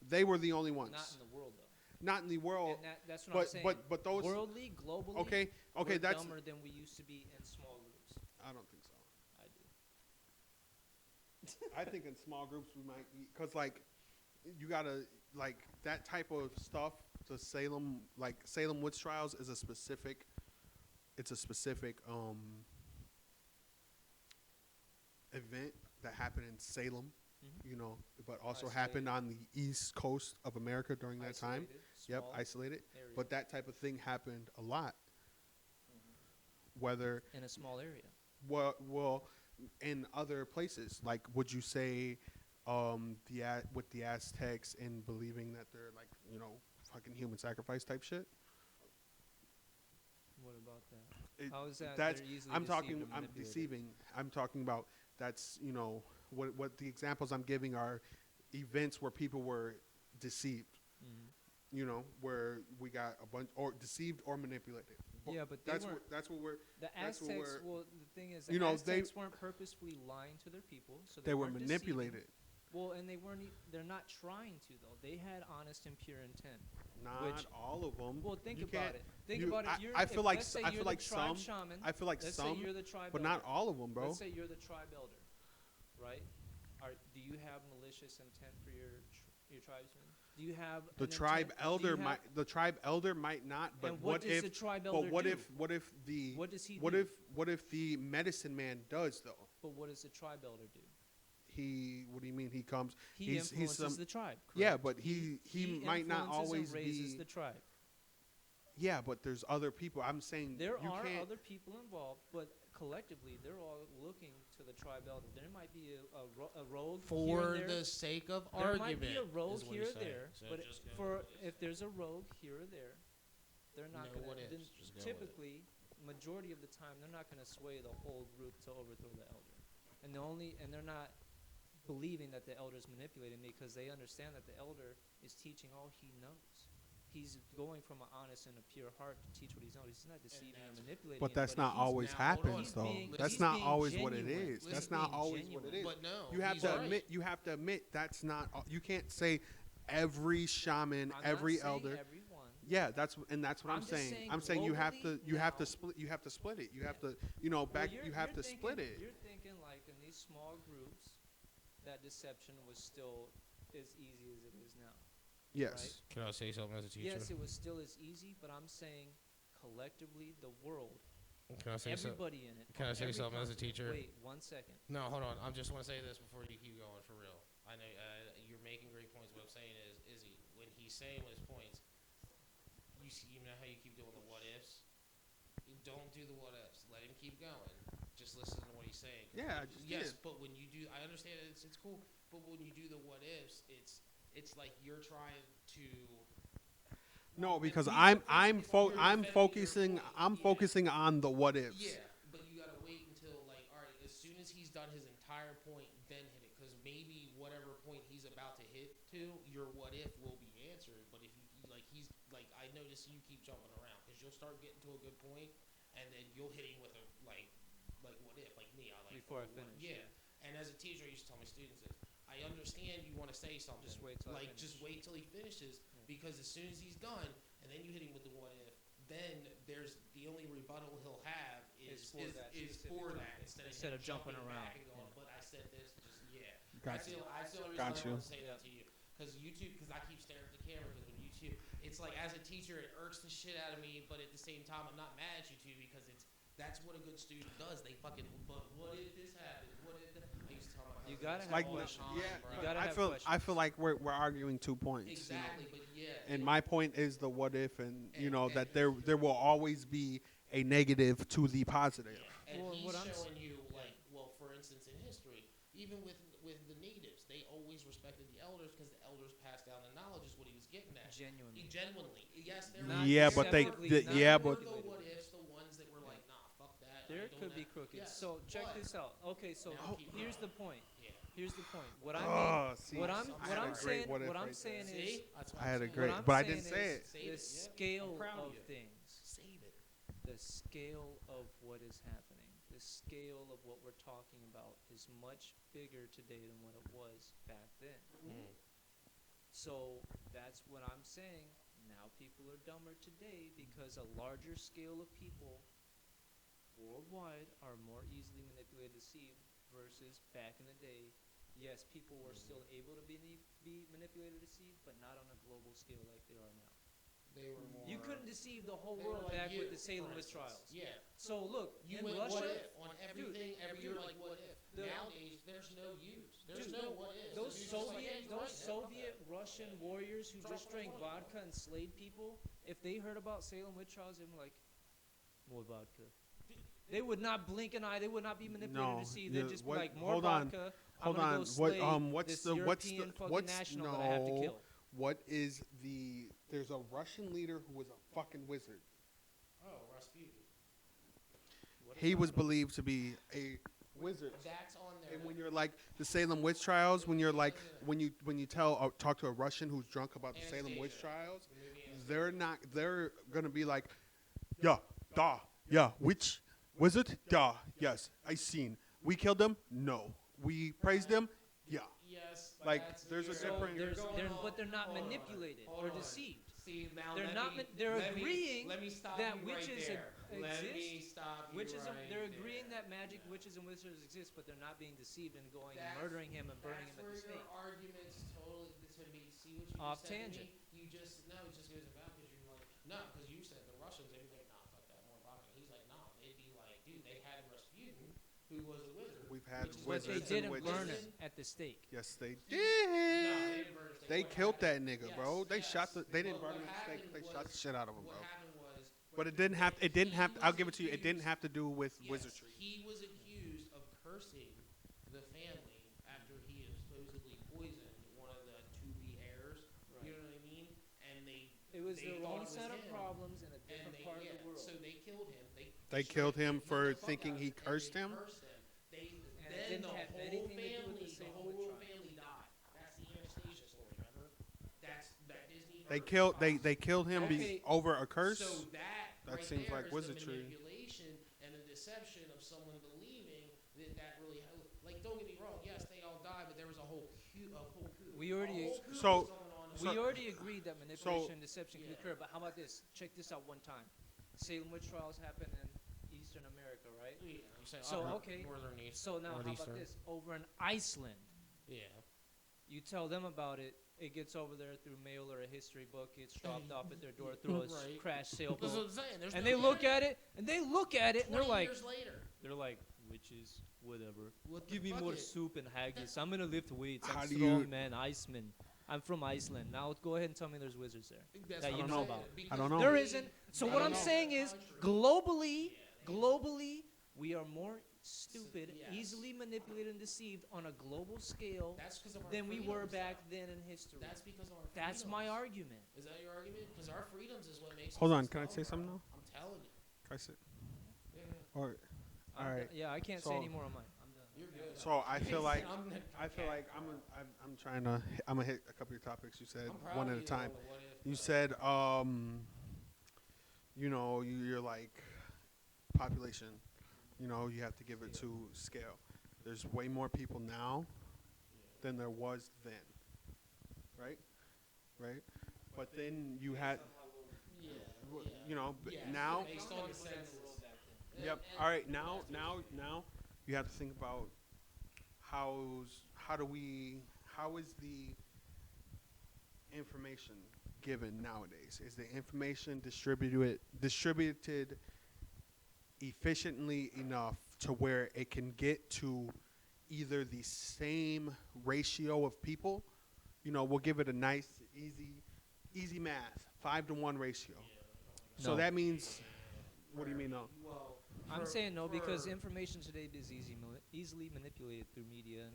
They were the only ones. Not in the world though. Not in the world. And that's what I'm saying. But those. Worldly, globally, Okay, we're that's. dumber than we used to be in small groups. I don't think so. I do. I think in small groups we might, because like, you gotta like that type of stuff. The Salem witch trials is a specific. It's a specific event that happened in Salem, Mhm. but also happened on the East Coast of America during that time. Isolated, Yep, small isolated. area. But that type of thing happened a lot. Whether in a small area. well, in other places, like would you say, with the Aztecs and believing that they're like fucking human sacrifice type shit? What about that? It- How is that? That's they're easily I'm deceived talking. or I'm manipulated? deceiving. I'm talking about that's what the examples I'm giving are events where people were deceived. Mhm. Where we got a bunch or deceived or manipulated. Yeah, but they that's weren't. that's what we're. The that's what Aztecs. we're- Well, the thing is, You the know, Aztecs weren't purposefully lying to their people, so They were weren't deceiving. manipulated. Well, and they weren't. They're not trying to though. They had honest and pure intent. Not Which- all of them. Well, think You about can't- it. Think you- about I- it. You're, I feel if, like let's say I you're feel the like tribe some- shaman. I feel like let's some, say you're the tribe but elder. not all of them, bro. Let's say you're the tribe elder, right? Do you have malicious intent for your tribesmen? Do you have The an tribe intent- do elder you might. have- The tribe elder might not. But and what does if? the tribe But elder what do? if? What if the? What does he What do? if? What if the medicine man does though? But what does the tribe elder do? He. What do you mean? he comes. He He's influences some. the tribe. Yeah, Correct? but he might not influences always and raises be. the tribe. Yeah, but there's other people. I'm saying There you are can't. other people involved, but collectively, they're all looking to the tribe elder. There might be a rogue here For and there. the sake of There argument, might be a rogue is what here he's or saying. there, So but just go for with it. if there's a rogue here or there, they're not No going what to. ifs, just go with it. Typically, majority of the time, they're not going to sway the whole group to overthrow the elder, and they're not believing that the elder is manipulating me because they understand that the elder is teaching all he knows. He's going from an honest and a pure heart to teach what he's knows. He's not deceiving or manipulating. But that's not he's always now, hold on. happens, He's though. being- That's he's not being always what it genuine. is. He's That's not being always what it genuine. is. But no, You have he's to right. admit. You have to admit that's not. You can't say every shaman, I'm every not saying elder. everyone. Yeah, that's what I'm I'm just saying. saying I'm saying you have to. globally You have to now- split. You have to split it. You have Yeah. to. You know, back. Well, You have you're to split thinking- it. You're thinking like in these small groups, that deception was still as easy as it is now. Yes. Can I say something as a teacher? Yes, it was still as easy, but I'm saying collectively, the world, Can I say something? everybody in it. Can on I say every something as a continent- teacher? Wait 1 second. No, hold on. I just want to say this before you keep going for real. I know you're making great points. What I'm saying is, Izzy, when he's saying his points, you know how you keep doing the what ifs. You don't do the what ifs. Let him keep going. Just listen to what he's saying. Yeah, I just yes, did. but when you do, I understand it's cool. But when you do the what ifs, it's like you're trying to. No, because You're I'm defending your focusing point, I'm yeah. focusing on the what ifs. Yeah, but you gotta wait until like, all right, as soon as he's done his entire point, then hit it, because maybe whatever point he's about to hit to, your what if will be answered. But if he's like, I notice you keep jumping around because you'll start getting to a good point, and then you'll hit him with a like what if, like me, I like Before I finish, yeah. And as a teacher, I used to tell my students this. I understand you want to say something. Just wait till I like just finish. wait till he finishes, Yeah. because as soon as he's done, and then you hit him with the what if, then there's the only rebuttal he'll have is for that specific for topic, that instead him of jumping back around. and going, Yeah. but I said this, just yeah. Got That's you. the only Got reason I you. want to say that to you. Because I keep staring at the camera, because when YouTube, it's like as a teacher, it irks the shit out of me, but at the same time, I'm not mad at you two, because that's what a good student does. They fucking, but what if this happens? What if that? I used to tell my You husband gotta this have Like all the questions. time, yeah, bro. You gotta I have feel questions. like we're arguing 2 points. you know? Exactly, but yeah. And my point is the what if, and you know And- that there will always be a negative to the positive. Yeah. And Well, he's what I'm showing you, like, well, for instance, in history, even with the natives, they always respected the elders because the elders passed down the knowledge, is what he was getting at. Genuinely. Genuinely. Yes, there Not Yeah, but they deceptively, the, not yeah, were but the manipulated. what ifs, the ones that were like, nah, fuck that. There I ain't could doing be that. crooked. Yes, So check but- this out. Okay, so Now keep here's the going. point. Yeah. Here's the point. What I Oh, mean, see, what I'm I what had a I'm great saying, what if what I'm right saying there. is, See? That's what I had I'm a saying. great, what I'm but I saying didn't say is it. Save the it, yeah. scale I'm proud of of you. things, Save it. the scale of what is happening, the scale of what we're talking about is much bigger today than what it was back then. So that's what I'm saying. Now people are dumber today because a larger scale of people worldwide are more easily manipulated, deceived, versus back in the day. Yes, people were still able to be manipulated, deceived, but not on a global scale like they are now. They were more. You couldn't deceive the whole they were world like back you, with the Salem for witch instance. trials. Yeah. So look, You in went Russia, what if on everything, you're dude, like what if. the- Nowadays, there's no use. There's Dude, no what if. those You're just like, Soviet, yeah, those you're right, Soviet Russian warriors who just drank vodka and slayed people, if they heard about Salem witch trials, they'd be like, more vodka. They would not blink an eye. They would not be manipulated No, to see. They'd yeah, just be what- like, more hold on, vodka. hold I'm gonna on. Go slay What's this the European fucking national that I have to no, kill. what is the? There's a Russian leader who was a fucking wizard. Oh, Rasputin. He was believed to be a wizard. That's on there. And when you're like the Salem witch trials, when you're like when you talk to a Russian who's drunk about the Salem witch Anastasia. trials, The movie Anastasia. they're gonna be like, yeah, witch, wizard, yes, I seen. We killed him, no. We praised him, yeah. Yes. Like, that's there's a your- So different- but they're not Hold on, manipulated hold or on. deceived. See, now They're let not me, ma- they're let me- agreeing let me stop that you witches right there. Let me exist. stop you Witches, right they're agreeing there. that magic Yeah. witches and wizards exist, but they're not being deceived and going and That's- murdering him and burning him at the That's stake. where your argument's totally to me. See what you Off just said tangent. to me? You just no, it just goes about because you're like no, because you said the Russians they'd be like nah, fuck that, more vodka. He's like nah, they'd be like dude, they had Rasputin who who was a wizard. We've had which is But they wizards and didn't burn witches. him at the stake. Yes, they No, they did. didn't burn his They What killed that happened- nigga, yes, bro. They yes. shot the. They didn't But burn what him at the stake. happened They shot the shit out of him, What bro. happened was, But it didn't have. It didn't have. he I'll was give it to you. It didn't accused- have to do with yes, wizardry. he was accused of cursing the family after he had supposedly poisoned one of the to-be heirs. Right. You know what I mean? And It was they their thought own it was set of him. problems in a And different they, part of yeah, the world. so they killed him. They straight killed him killed for the fuck thinking out of he him, and cursed they him? Cursed him. And it Then didn't the have whole anything to do with family, the the Salem whole witch royal trial. family died. That's the Anastasia story. Remember? That's that Disney. They version killed. of They Fox. they killed him Okay. over a curse. So that That right seems there like is wizardry. the manipulation and the deception of someone believing that really like. Don't get me wrong. Yes, they all died, but there was a whole coup. We already- A whole coup So- was going on in We the- already agreed that manipulation So- and deception can Yeah. occur, but how about this? Check this out one time. Salem witch trials happen in Eastern America, right? Yeah, I'm saying So, upper okay. northern east. So now how about Northeastern. this? Over in Iceland, Yeah. you tell them about it, it gets over there through mail or a history book, it's dropped off at their door through a Right. crash That's what sailboat. I'm saying. There's And no they look evidence. at it, and they look at it, and 20 they're like, years later. witches, whatever. What the Give me fuck more it- soup and haggis. I'm gonna lift weights. How I'm do strong you- man, Iceman. I'm from Iceland. Now go ahead and tell me there's wizards there. That's that what you I'm know saying, about. because I don't know. There they- isn't. So they what don't I'm know saying the is, country. globally, we are more stupid, yes. easily manipulated and deceived on a global scale That's because of our than we were freedoms, back though. then in history. That's because of our That's my freedoms. argument. Is that your argument? Because our freedoms is what makes Hold us on, this can I dumb, say bro. something now? I'm telling you. Can I sit? Yeah. Or, all right. Yeah, I can't say So- any more on mine. I'm done. You're good. So I feel like I'm I feel like I'm trying to. I'm gonna hit a couple of your topics. You said I'm proud one of at a you, time. though, what if, You though. said you know, you're like population. You know, you have to give it to scale. There's way more people now than there was then. Right? Right? But then you had, Yeah. you know, Yeah, now. based on the census. Yep. All right. Now you have to think about how is the information given nowadays? Is the information distributed efficiently enough to where it can get to either the same ratio of people? You know, we'll give it a nice, easy math, 5-to-1 ratio. So No. that means, what do you mean no? Well, I'm saying no because for- information today is easily manipulated through media and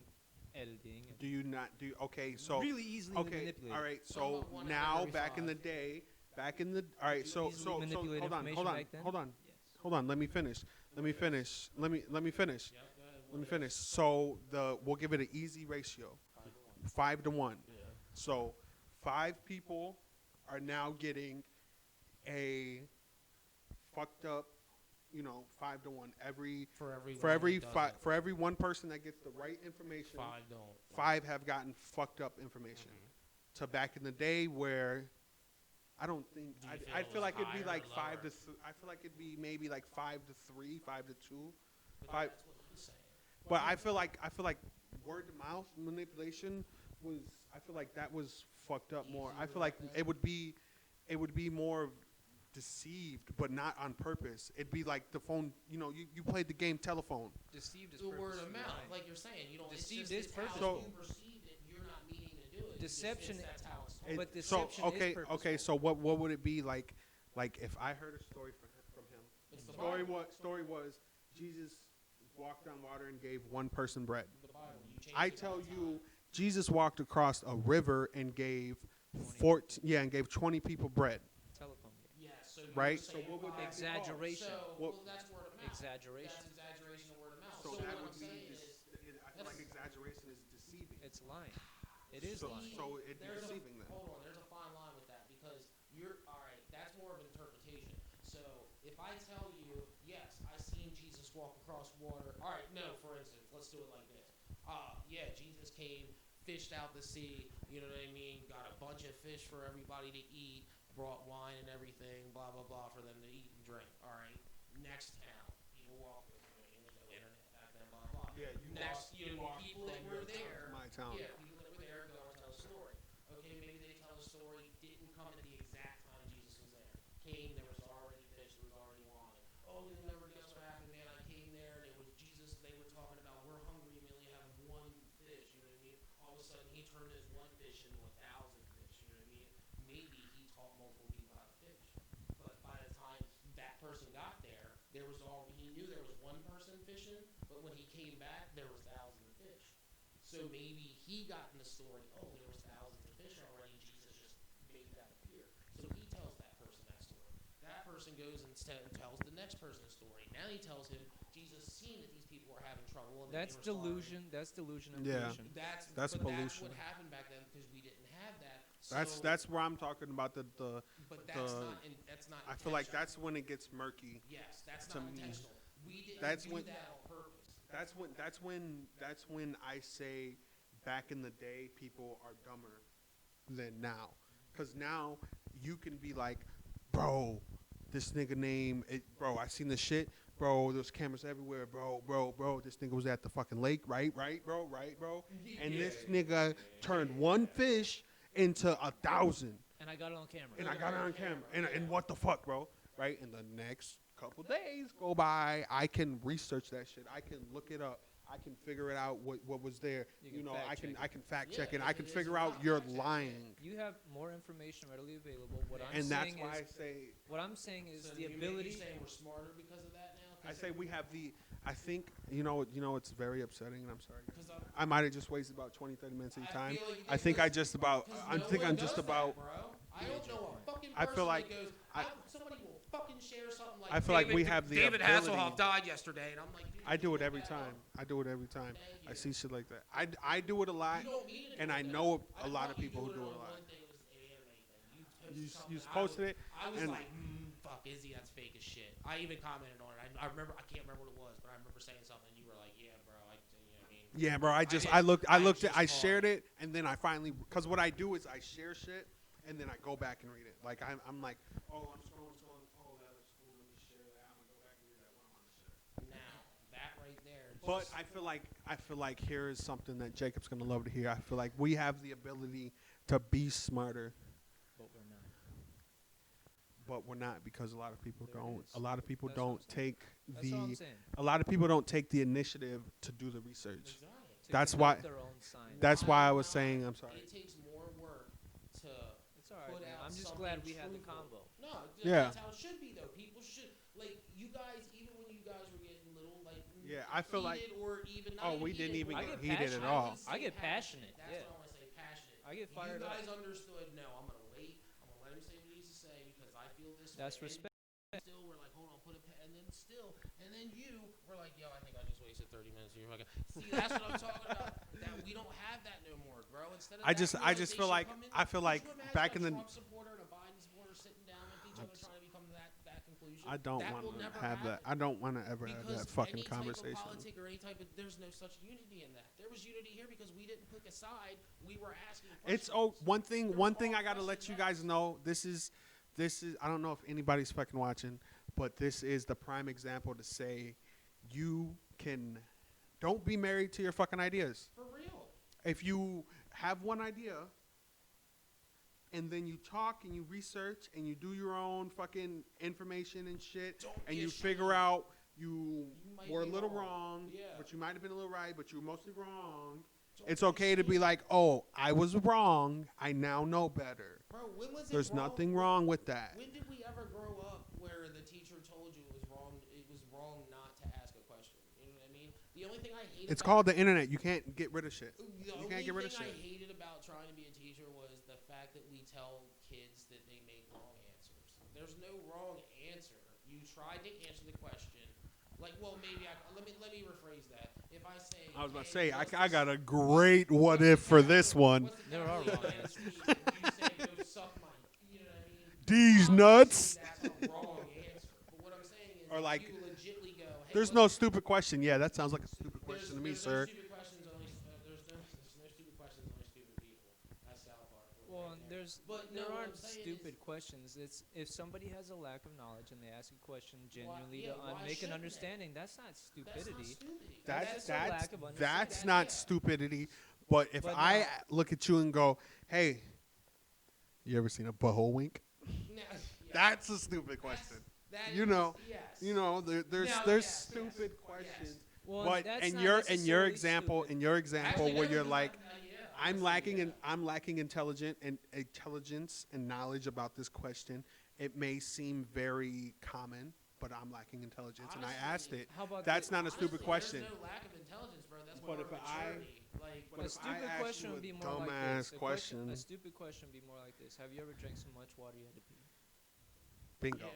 editing. And Do you not do? Okay, so really easily okay, manipulated. all right. Talk So about one out of now, every back in the five. day, all right. So Easily so manipulate hold on, information hold on, back then? hold on, Yes. hold on. Let me finish. Let me finish. Let me finish. Yep, go ahead. Let me finish. So we'll give it an easy ratio, 5-to-1. Yeah. So 5 people are now getting a fucked up, 5-to-1 For every for one every that doesn't. for every one person that gets the right information. 5 don't. 5 have gotten fucked up information. To back in the day where I don't think Do you feel I it feel was like it'd be higher like or 5 to lower? I feel like it'd be maybe like 5-to-3, 5-to-2. But Five- that's what he's saying. But I feel like word of mouth manipulation was I feel like that was fucked up more. I feel like it would be more deceived but not on purpose. It'd be like the phone, you played the game telephone. Deceived is The word of purposeful, mouth, right. like you're saying, you know, Deceived it's is just, it's purposeful. how you perceived it. You're not meaning to do it. Deception- That's how it's told. It- But so deception is okay, purposeful. so what would it be like if I heard a story from him? It's the Story Bible. story was Jesus walked on water and gave one person bread. The Bible. You change I it tell all the you, time. Jesus walked across a river and gave 20 people bread. Telephone game. Yeah, so you're Right? saying So what would that be called? Exaggeration. So, What- well, that's word of mouth. Exaggeration. That's exaggeration of word of mouth. So So, that what would I'm be. saying is, I feel like exaggeration is deceiving. It's lying. It is So- lying. so it'd be there's deceiving then. Hold on, there's a fine line with that because you're all right. That's more of an interpretation. So if I tell you, yes, I seen Jesus walk across water. All right, no, for instance, let's do it like this. Yeah, Jesus came, fished out the sea. You know what I mean? Got a bunch of fish for everybody to eat. Brought wine and everything. Blah blah blah for them to eat and drink. All right. Next town, people walk with me. There's no internet back then. Blah blah. Yeah, you Next, walk- you know, walk people that from were your town there. to my town. Yeah, people that were there go and tell a story. Okay, maybe they tell a story, didn't come at the exact time Jesus was there. Came, there was already fish, there was already wine. Oh, you'll never guess what happened, man. I came there and it was Jesus. They were talking about we're hungry and we only have one fish. You know what I mean? All of a sudden, he turned his one fish into 1,000 fish. You know what I mean? Maybe he taught multiple people how to fish, but by the time that person got there, there was all he knew there was one person fishing, but when he came back, there was thousands of fish. So maybe he got in the story. Oh, there was thousands of fish already. Jesus just made that appear. So he tells that person that story. That person goes and tells the next person a story. Now he tells him Jesus seen that these people were having trouble. And That's they were delusion. starving. That's delusion and Yeah. pollution. That's But that's pollution. what happened back then because we didn't have that. So, That's where I'm talking about the But that's the- not. That's not. I feel like intentional. that's when it gets murky. Yes, that's to not me. intentional. We didn't That's do when- that on purpose. That's when I say back in the day people are dumber than now. Cause now you can be like, bro, this nigga name bro, I seen this shit. Bro, there's cameras everywhere, bro. This nigga was at the fucking lake, right, bro. And this nigga turned one fish into 1,000. And I got it on camera. And I got it on camera. And what the fuck, bro? Right? And the next couple days go by, I can research that shit. I can look it up. I can figure it out what was there. You can You know, fact I check can it. I can fact Yeah, check it. I can it's figure not out you're fact check, yeah. lying. You have more information readily available. What I'm And that's saying why I is, say what I'm saying is So the you ability. saying we're smarter because of that now? I say we have the I think you know it's very upsetting and I'm sorry. Because I might have just wasted about 20 30 minutes of your time. feel like you I did think I because- just about because I no think one I'm does just that, about bro. I don't know a fucking I person feel like that goes. I- Somebody will fucking share something like. I feel like we have the David ability. Hasselhoff died yesterday, and I'm like. Dude, I do it look every that time. up. I do it every time. Thank I you. see shit like that. I do it a lot. You don't mean to and do I it. know I a lot thought of you people who do do it it a on lot. one thing, it was an anime thing. You something. you posted it. I was and like, fuck, Izzy, that's fake as shit. I even commented on it. I remember. I can't remember what it was, but I remember saying something. And you were like, yeah, bro. You know what I mean. Yeah, bro. I shared it, and then I finally, because what I do is I share shit, and then I go back and read it. Like I'm like, oh, I'm scrolling. Oh, that looks cool. Let me share that. I'm gonna go back and read that. What I'm on the share. Now that right there. But I feel like here is something that Jacob's gonna love to hear. I feel like we have the ability to be smarter, But we're not. but we're not because a lot of people There it don't. is. A lot of people That's what I'm don't saying. take That's all I'm the. saying. A lot of people don't take the initiative to do the research. Exactly. To That's conduct why- Their own science. That's why I was saying I'm sorry. It takes more work to. It's all right, put man. out I'm just something glad we had the truthful. combo. No, Yeah. that's how it should be though. People should like you guys. Even when you guys were getting little, like Yeah, I feel like- heated or even not Oh, even we didn't heated, even or- I get get heated at passionate. all. would say I get passionate, That's yeah. what I want to say. Passionate. I get fired you up. guys understood. No, I'm gonna wait. I'm gonna let him say what he needs to say because I feel this. That's way. And respect. Still, we're like, hold on, put a pen, and then still, and then you were like, yo, I think I just wasted 30 minutes of your fucking. See, that's what I'm talking about. That we don't have that no more, bro. Instead of I that just feel realization like coming, I feel like could you imagine back a in the Trump supporter and a Biden supporter sitting down with each other trying to become that conclusion. I don't That want will to never have that. happen. I don't want to ever have Because that fucking any type conversation. of politic or any type of there's no such unity in that. There was unity here because we didn't pick a side. We were asking questions. It's one thing. There One was thing all I gotta let questions you guys asked. know. This is. I don't know if anybody's fucking watching, but this is the prime example to say, you can, don't be married to your fucking ideas. For real. If you have one idea, and then you talk and you research and you do your own fucking information and shit, Don't and be you ashamed. figure out you might were a be little wrong. wrong, Yeah. but you might have been a little right, but you were mostly wrong. Don't It's be okay to be ashamed. like, oh, I was wrong. I now know better. Bro, when was it There's wrong? nothing wrong with that. When did we ever grow up where the teacher told you it was wrong? It was wrong not to ask a question. You know what I mean? The only thing I hate. It's about called the internet. You can't get rid of shit. The You only can't get rid of thing I shit. hated about trying to be a teacher was the fact that we tell kids that they make wrong answers. There's no wrong answer. You tried to answer the question. Like, well, maybe let me rephrase that. If I say, I was about to hey, say, what's I the- got a great what if for this one. what's the There are capital wrong of answers. NC? And you say, go suck my, you know what I mean? These Obviously, nuts. That's a wrong answer. But what I'm saying is, Or if like, you legitly go, hey, There's what's no stupid question. Yeah, that sounds like a stupid question to me, there's sir. No stupid questions, there's no stupid questions, only stupid people. That's South Park. Well, right there. there's But there no, what aren't I'm saying stupid is- questions. It's if somebody has a lack of knowledge and they ask a question genuinely yeah, to why make an shouldn't they? understanding, that's not That's stupidity. not stupidity. That's a lack of understanding. That's not Yeah. stupidity. But if But I no. look at you and go, hey, you ever seen a butthole wink? Yeah, That's a stupid question. that You is- know, yes. You know, there's Now, there's yes, stupid yes, questions. yes. Well, But that's not necessarily stupid. in your example Actually, where no, you're no, like, yeah, I'm honestly, lacking yeah. in I'm lacking intelligence and knowledge about this question. It may seem very common, but I'm lacking intelligence, and I asked Honestly, it. How about That's not a honestly, stupid question. there's no lack of intelligence, bro. That's But more if I maturity. Like, but a if I stupid ask question you would be a more like this. dumbass A question, stupid question would be more like this. Have you ever drank so much water you had to pee? bingo, yeah.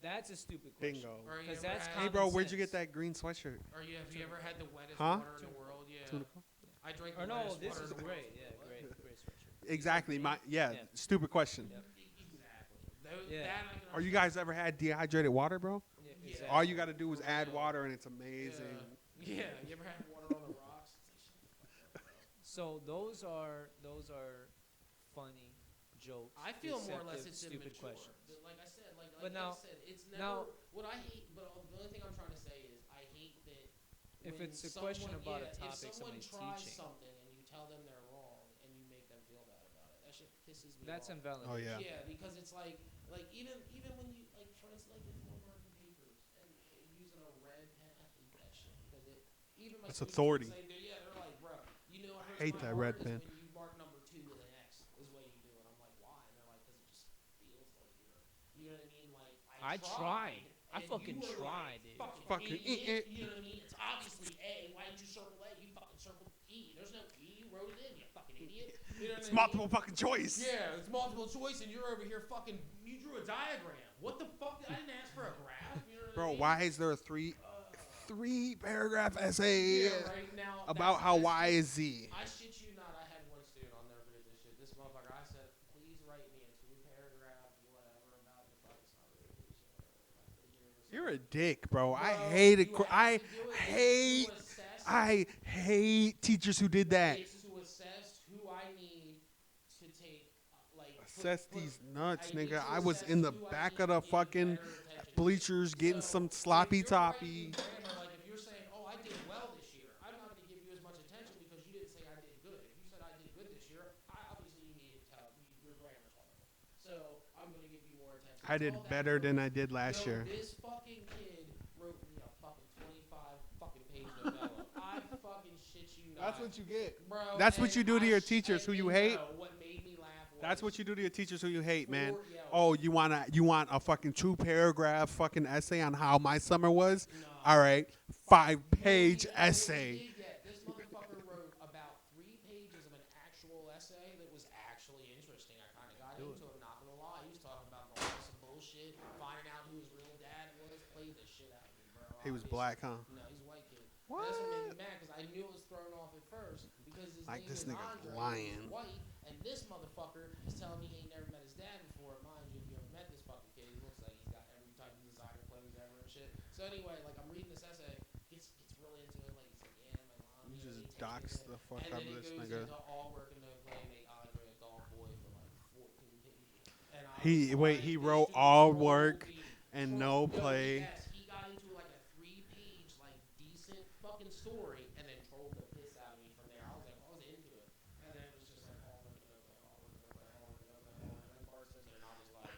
That's a stupid question. bingo. Or you Because ever that's had, Hey, common bro, where'd you get sense. that green sweatshirt? or you have you ever had the wettest Huh? water in the world? Yeah. Tunica? I drank Or the no, wettest this water is in the world. great. Yeah, What? great sweatshirt. Exactly. My Yeah. stupid question. Yep. Exactly. Yeah. That I can Are you understand. guys ever had dehydrated water, bro? Yeah, Yeah. exactly. All you got to do is For add real. water, and it's amazing. Yeah. You ever had water on the rocks? It's like, shut the fuck up, bro. So those are funny jokes. I feel more or less deceptive, it's stupid immature. questions. Like I said, But like now- I said, it's never. now- What I hate, but the only thing I'm trying to say is I hate that. If when it's a question someone- about a yeah, topic if someone somebody's tries teaching, something and you tell them they're wrong and you make them feel bad about it, that shit pisses me that's off. invalid. Oh yeah. Yeah, because it's like even when you like for instance like if we're marking papers and using a red pen, I hate that shit because it even my That's students authority. Say, they're like, bro, you know what hurts Hate my that heart red is pen. when you mark number 2 with an X is what you do, and I'm like, why? And they're like, because it just feels like you know what I mean? Like I tried. I and fucking you were tried, like, dude. fucking idiot, you know what I mean? It's obviously A. Why did you circle A? You fucking circled E. There's no E. You wrote it in. You fucking idiot. You know what It's I mean? multiple fucking choice. Yeah, it's multiple choice, and you're over here fucking. You drew a diagram. What the fuck? I didn't ask for a graph. You know what Bro, I mean? why is there a three paragraph essay Yeah, right now. about how Y is Z? I shit you not. I had one student. I'll never forget this shit. This motherfucker. I said, please write me a 2-paragraph whatever about your fucking summer vacation. You're a dick, bro. I Bro, hate it. you have I to do it. It's hate. to assess. I hate teachers who did that. It's to assess who I need to take, like. Assess these nuts, I need nigga. to I was assess in the who I back need of to the give fucking better attention to. bleachers getting So, some sloppy if you're writing toppy. grammar, like if you're saying, "Oh, I did well this year," I'm not going to give you as much attention because you didn't say I did good. If you said I did good this year, obviously you need to tell your grammar's horrible. So I'm going to give you more attention. I did All that better than I goes. did last Yo, year. This fucking kid wrote me a fucking 25 fucking page novella. I fucking shit you not. That's what you get. Bro, That's what and you do to I your sh- teachers and who you no, hate. What made me laugh was That's what you do to your teachers who you hate, man. yo, Oh, you want a fucking 2-paragraph fucking essay on how my summer was? nah. All right, 5-page You know what he essay. did get? This motherfucker wrote about 3 pages of an actual essay that was actually interesting. I kind of got into it, not gonna lie. He was talking about going through some bullshit, finding out who his real dad was, played the shit out of me, bro. He was obviously. black, huh? No, he's a white kid. What? That's what made me mad because I knew it was thrown off at first because his Like, name this is nigga's Andre, lying. he's white, and this motherfucker is telling me he ain't never met his dad before. Mind you, if you ever met this fucking kid, he looks like he's got every type of designer clothes ever and shit. So anyway, like I'm reading this essay, gets really into it. Like he's like, yeah, my mom. You know, just he takes dox me to-" the fuck and out then of it this goes nigga. into all work and no play, make Andre a golf boy for like 14 pages. And I He was wait, like, he this wrote dude all trolled work me. and no play. Yes, he got into like a 3-page, like decent fucking story, and then trolled the piss out of me from there. I was like, I was into it, and then it was just like all work and no play, all work and no play, all work and no play, all work and then Bart Simpson, and I was like,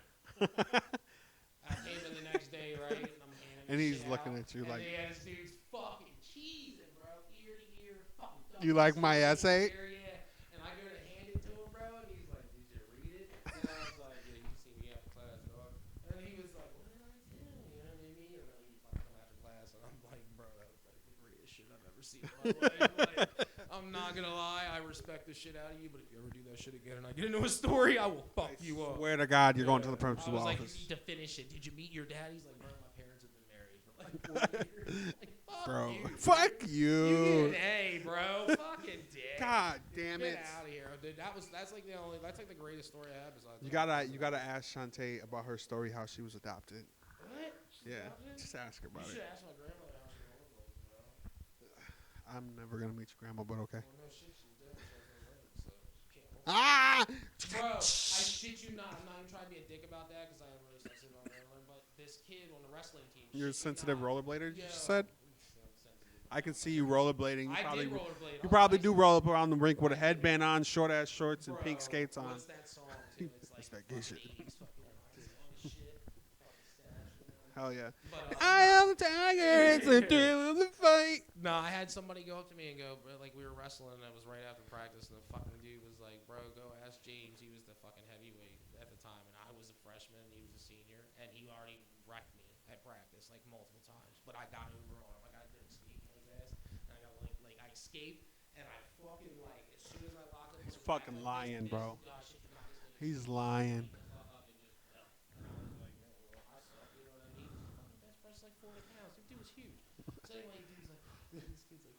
I came in the next day, right, and I'm handing And this he's shit looking out, at you and like- this dude's fucking cheesing, bro, ear to ear, fucking. You like my essay? Yeah, and I go to hand it to him, bro, and he's like, did you read it? And I was like, yeah, you see me after class, dog. And he was like, what did I do? You know what I mean? And then he fucking come after class, and I'm like, bro, that was like the greatest shit I've ever seen in my life. Like, I'm not gonna lie, I respect the shit out of you, but if you ever do that shit again and I get into a story, I will fuck you up. Swear to God, you're going to the I principal's was like, office. you need to finish it. Did you meet your dad? He's like, bro, my parents have been married for like 40 years. Like, fuck Bro, you. fuck You you. get an A, bro. Fucking dick. God damn Get it. out of here, dude. That's like the greatest story I have. Besides You gotta ask Shantae about her story, how she was adopted. What? Yeah, just ask her You about should it. ask my grandmother how she rollerblades, bro. I'm never gonna meet your grandma, but okay. Well, no shit, she's dead. She has no legs, so she can't roll. Ah! Bro, I shit you not. I'm not even trying to be a dick about that because I am really sensitive on wrestling. But this kid on the wrestling team. You're a shit you sensitive not. rollerblader, you Yo, just said? I'm sensitive. I can see you rollerblading. I did rollerblade. You probably do roll up around the rink with a headband on, short ass shorts, and Bro, pink skates on. What's that song? Too? It's like That's that gay shit. fucking 80s fucking long as shit. Fucking stash, you know? Hell yeah. But I am the tiger. It's the thrill of the fight. no, I had somebody go up to me and go, bro, like we were wrestling, and it was right after practice, and the fucking dude was like, bro, go ask James. He was the fucking heavyweight at the time, and I was a freshman, and he was a senior, and he already wrecked me at practice like multiple times. But I got over on him. Like I did escape on his ass, and I got like I escaped, and I fucking like as soon as I locked up, He's on his back, fucking like, lying, this, bro. shit you not this thing. He's lying. The fuck up and just fell. And I was like, no, well, I suck, you know what I mean? He's fucking bench press like 40 pounds. The dude was huge. So anyway, dude's like, this kid's like,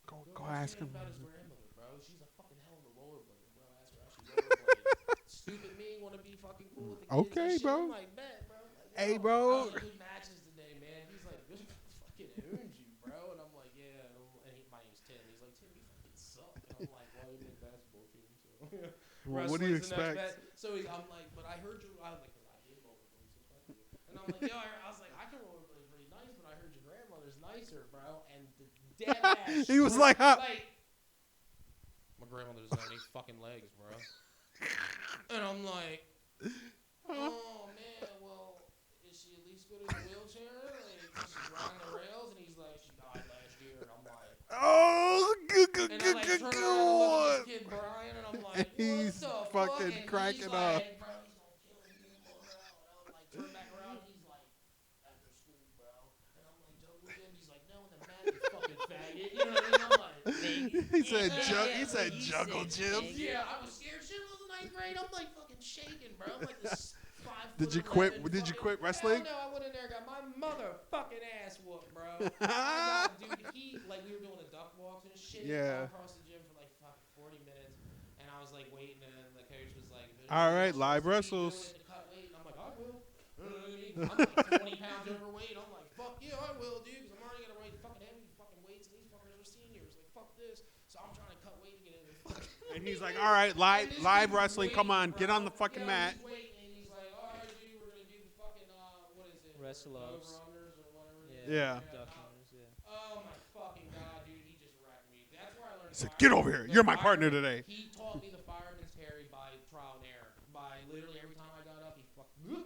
Go ask ask him. about his grandmother, bro. She's a fucking hell of a rollerblader, bro. Ask her how she rollerbladed. Stupid me want to be fucking cool with the kids. Okay, and shit. bro. I'm like, bet, bro. Like, Hey, yo, bro. I was like, good matches today, man. He's like, good fucking owned you, bro. And I'm like, yeah. My name's Tim. He's like, Tim, you fucking suck. And I'm like, well, you make basketball team, so. Well, what do you Wrestling's the next expect? bet. So I'm like, but I heard you. I was like, because I did rollerblade, so fuck you. And I'm like, yo, I was like, I can rollerblade pretty nice, but I heard your grandmother's nicer, bro. And the dead ass. He was like, huh? My grandmother doesn't have any fucking legs, bro. And I'm like, oh man, well, is she at least good in a wheelchair? Like, is she riding the rails? And he's like, she died last year. And I'm like, Oh, good, and I like turn around and look at this kid Brian, and I'm like, He's what the fucking fuck? And cracking he's up. like, bro, he's gonna kill him, get him on out. And I'm like, turn back around, and he's like, after school, bro. And I'm like, Jungle Gym. He's like, no, in the mat, you fucking faggot. You know what I mean? I'm like, He said, he said juggle gym. yeah, I was scared shitless in ninth grade. I'm like fucking shaking, bro. I'm like this 5'11" Did you quit? Did you quit wrestling? Hell no, I went in there and got my motherfucking ass whooped, bro. I got, dude, like we were doing the duck walks and shit. Yeah. Across the gym for like fucking 40 minutes, and I was like waiting, and the coach was like, All right, live wrestles. wrestles. Cut weight, and I'm like, I will. You know what I mean? I'm like 20 pounds overweight. I'm like, fuck yeah, I will, dude, because I'm already gonna weigh fucking heavy fucking weights, and these fuckers are seniors. Like, fuck this. So I'm trying to cut weight to get in there. And he's like, all right, live wrestling. Come on, get on the fucking mat. He's waiting, and he's like, all right, dude, we're gonna do the fucking what is it? Wrestle ups. Over-unders or whatever. Yeah. Duck hunters, yeah. Oh my fucking god, dude, he just wracked me. That's where I learned. He said, get over here. the You're my fire- partner today. He taught me the fireman's carry by trial and error. By literally every time I got up, he fucking.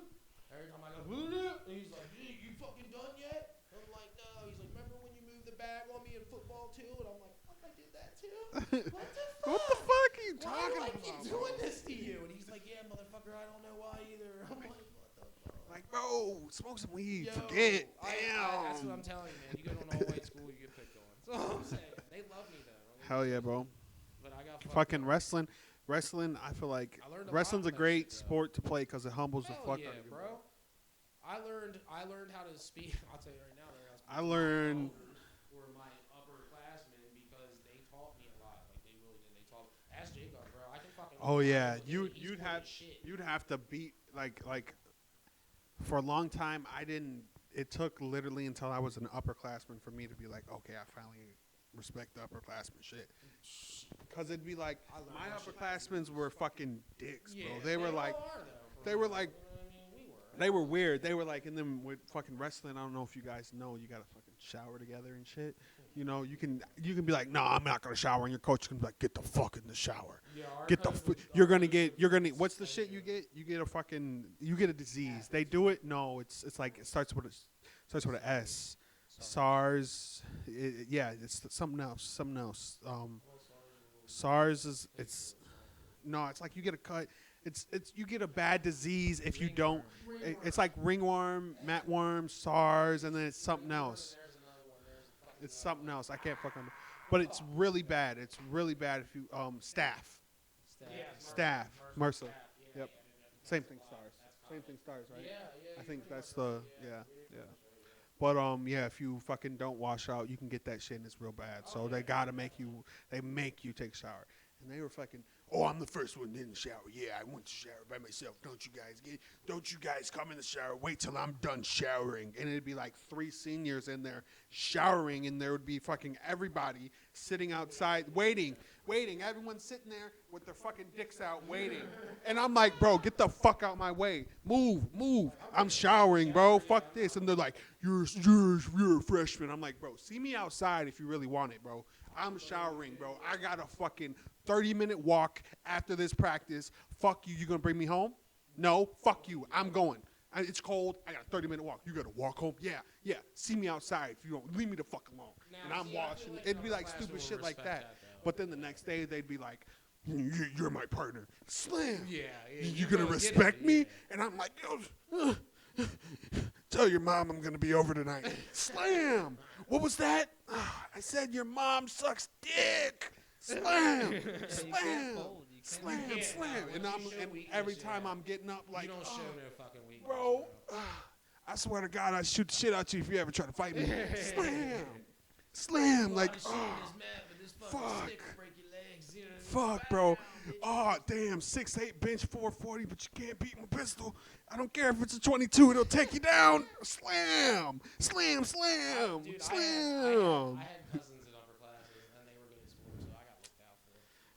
Every time I got, and he's like, hey, you fucking done yet? I'm like, no. He's like, remember when you moved the bag on me in football too? And I'm like, fuck, I did that too. What the fuck? What the fuck are you Why talking do I about? keep doing this to you? And he's like, yeah, motherfucker, I don't know why either. I'm like, what the fuck? Like, bro, smoke some weed. Yo, Forget. that's what I'm Damn. telling you, man. You go to an all-white school, you get picked on. That's all I'm saying. They love me though. Hell yeah, bro. But I got Fucking wrestling. Wrestling, I feel like I learned a lot wrestling's a from that great shit, though. sport to play because it humbles the Hell fuck yeah, out of you, bro. I learned how to speak. I'll tell you right now. I learned. Were my upperclassmen because they taught me a lot. Like they really did. They taught. Ask Jacob, bro. I can fucking. Oh yeah, he's you'd good have as shit. you'd have to beat like for a long time. I didn't. It took literally until I was an upperclassman for me to be like, okay, I finally respect the upperclassman shit. Because it'd be like my upperclassmen were fucking dicks, bro. Yeah, They were all like, are, though, they were like, you know what I mean? We were. they were weird. They were like, and then with fucking wrestling, I don't know if you guys know, you gotta fucking shower together and shit. You know, you can be like, no, I'm not gonna shower, and your coach can be like, get the fuck in the shower. Yeah, our Get the coach was- you're our gonna coach get was you're gonna the what's the same shit you thing. get? You get a fucking you get a disease. They do it? No, it's like it starts with an S. SARS. Yeah, it's something else. Something else. SARS is it's no, it's like you get a cut. It's you get a bad disease if you don't. It's like ringworm, matworm, SARS, and then it's something else. There's another one. There's a fucking It's something else. I can't fucking. But it's really bad. It's really bad if you staph. Staph. MRSA. Yep. Same thing, SARS. Same thing, SARS, right? Yeah. I think that's the yeah. But yeah, if you fucking don't wash out, you can get that shit and it's real bad. So they gotta make you take a shower. And they were fucking, oh, I'm the first one in the shower. Yeah, I went to shower by myself. Don't you guys come in the shower? Wait till I'm done showering. And it'd be like 3 seniors in there showering, and there would be fucking everybody sitting outside waiting. Everyone's sitting there with their fucking dicks out waiting. And I'm like, bro, get the fuck out my way. Move. I'm showering, bro. Fuck this. And they're like, you're a freshman. I'm like, bro, see me outside if you really want it, bro. I'm showering, bro. I got a fucking 30-minute walk after this practice. Fuck you. You gonna bring me home? No. Fuck you. I'm going. It's cold. I got a 30-minute walk. You got to walk home? Yeah, yeah. See me outside if you don't. Leave me the fuck alone. Now, And I'm see, I feel washing. like It'd be middle like class stupid will shit like respect that. though. But then the next day, they'd be like, you're my partner. Slam. Yeah, You gonna respect me? And I'm like, yo, tell your mom I'm gonna be over tonight. Slam. What was that? I said your mom sucks dick. Slam. Slam. Slam. Yeah, Slam. nah, And once you show weakness, every time I'm getting up, like, you don't show no fucking weakness, bro. I swear to God, I'd shoot the shit out you if you ever try to fight me. Slam. Slam. Like, fuck. Fuck, bro. Oh, damn. 6'8", bench 440, but you can't beat my pistol. I don't care if it's a 22. It'll take you down. Slam. Slam, slam, Dude, slam. I had cousins in upper classes, and they were good at sports, so I got looked out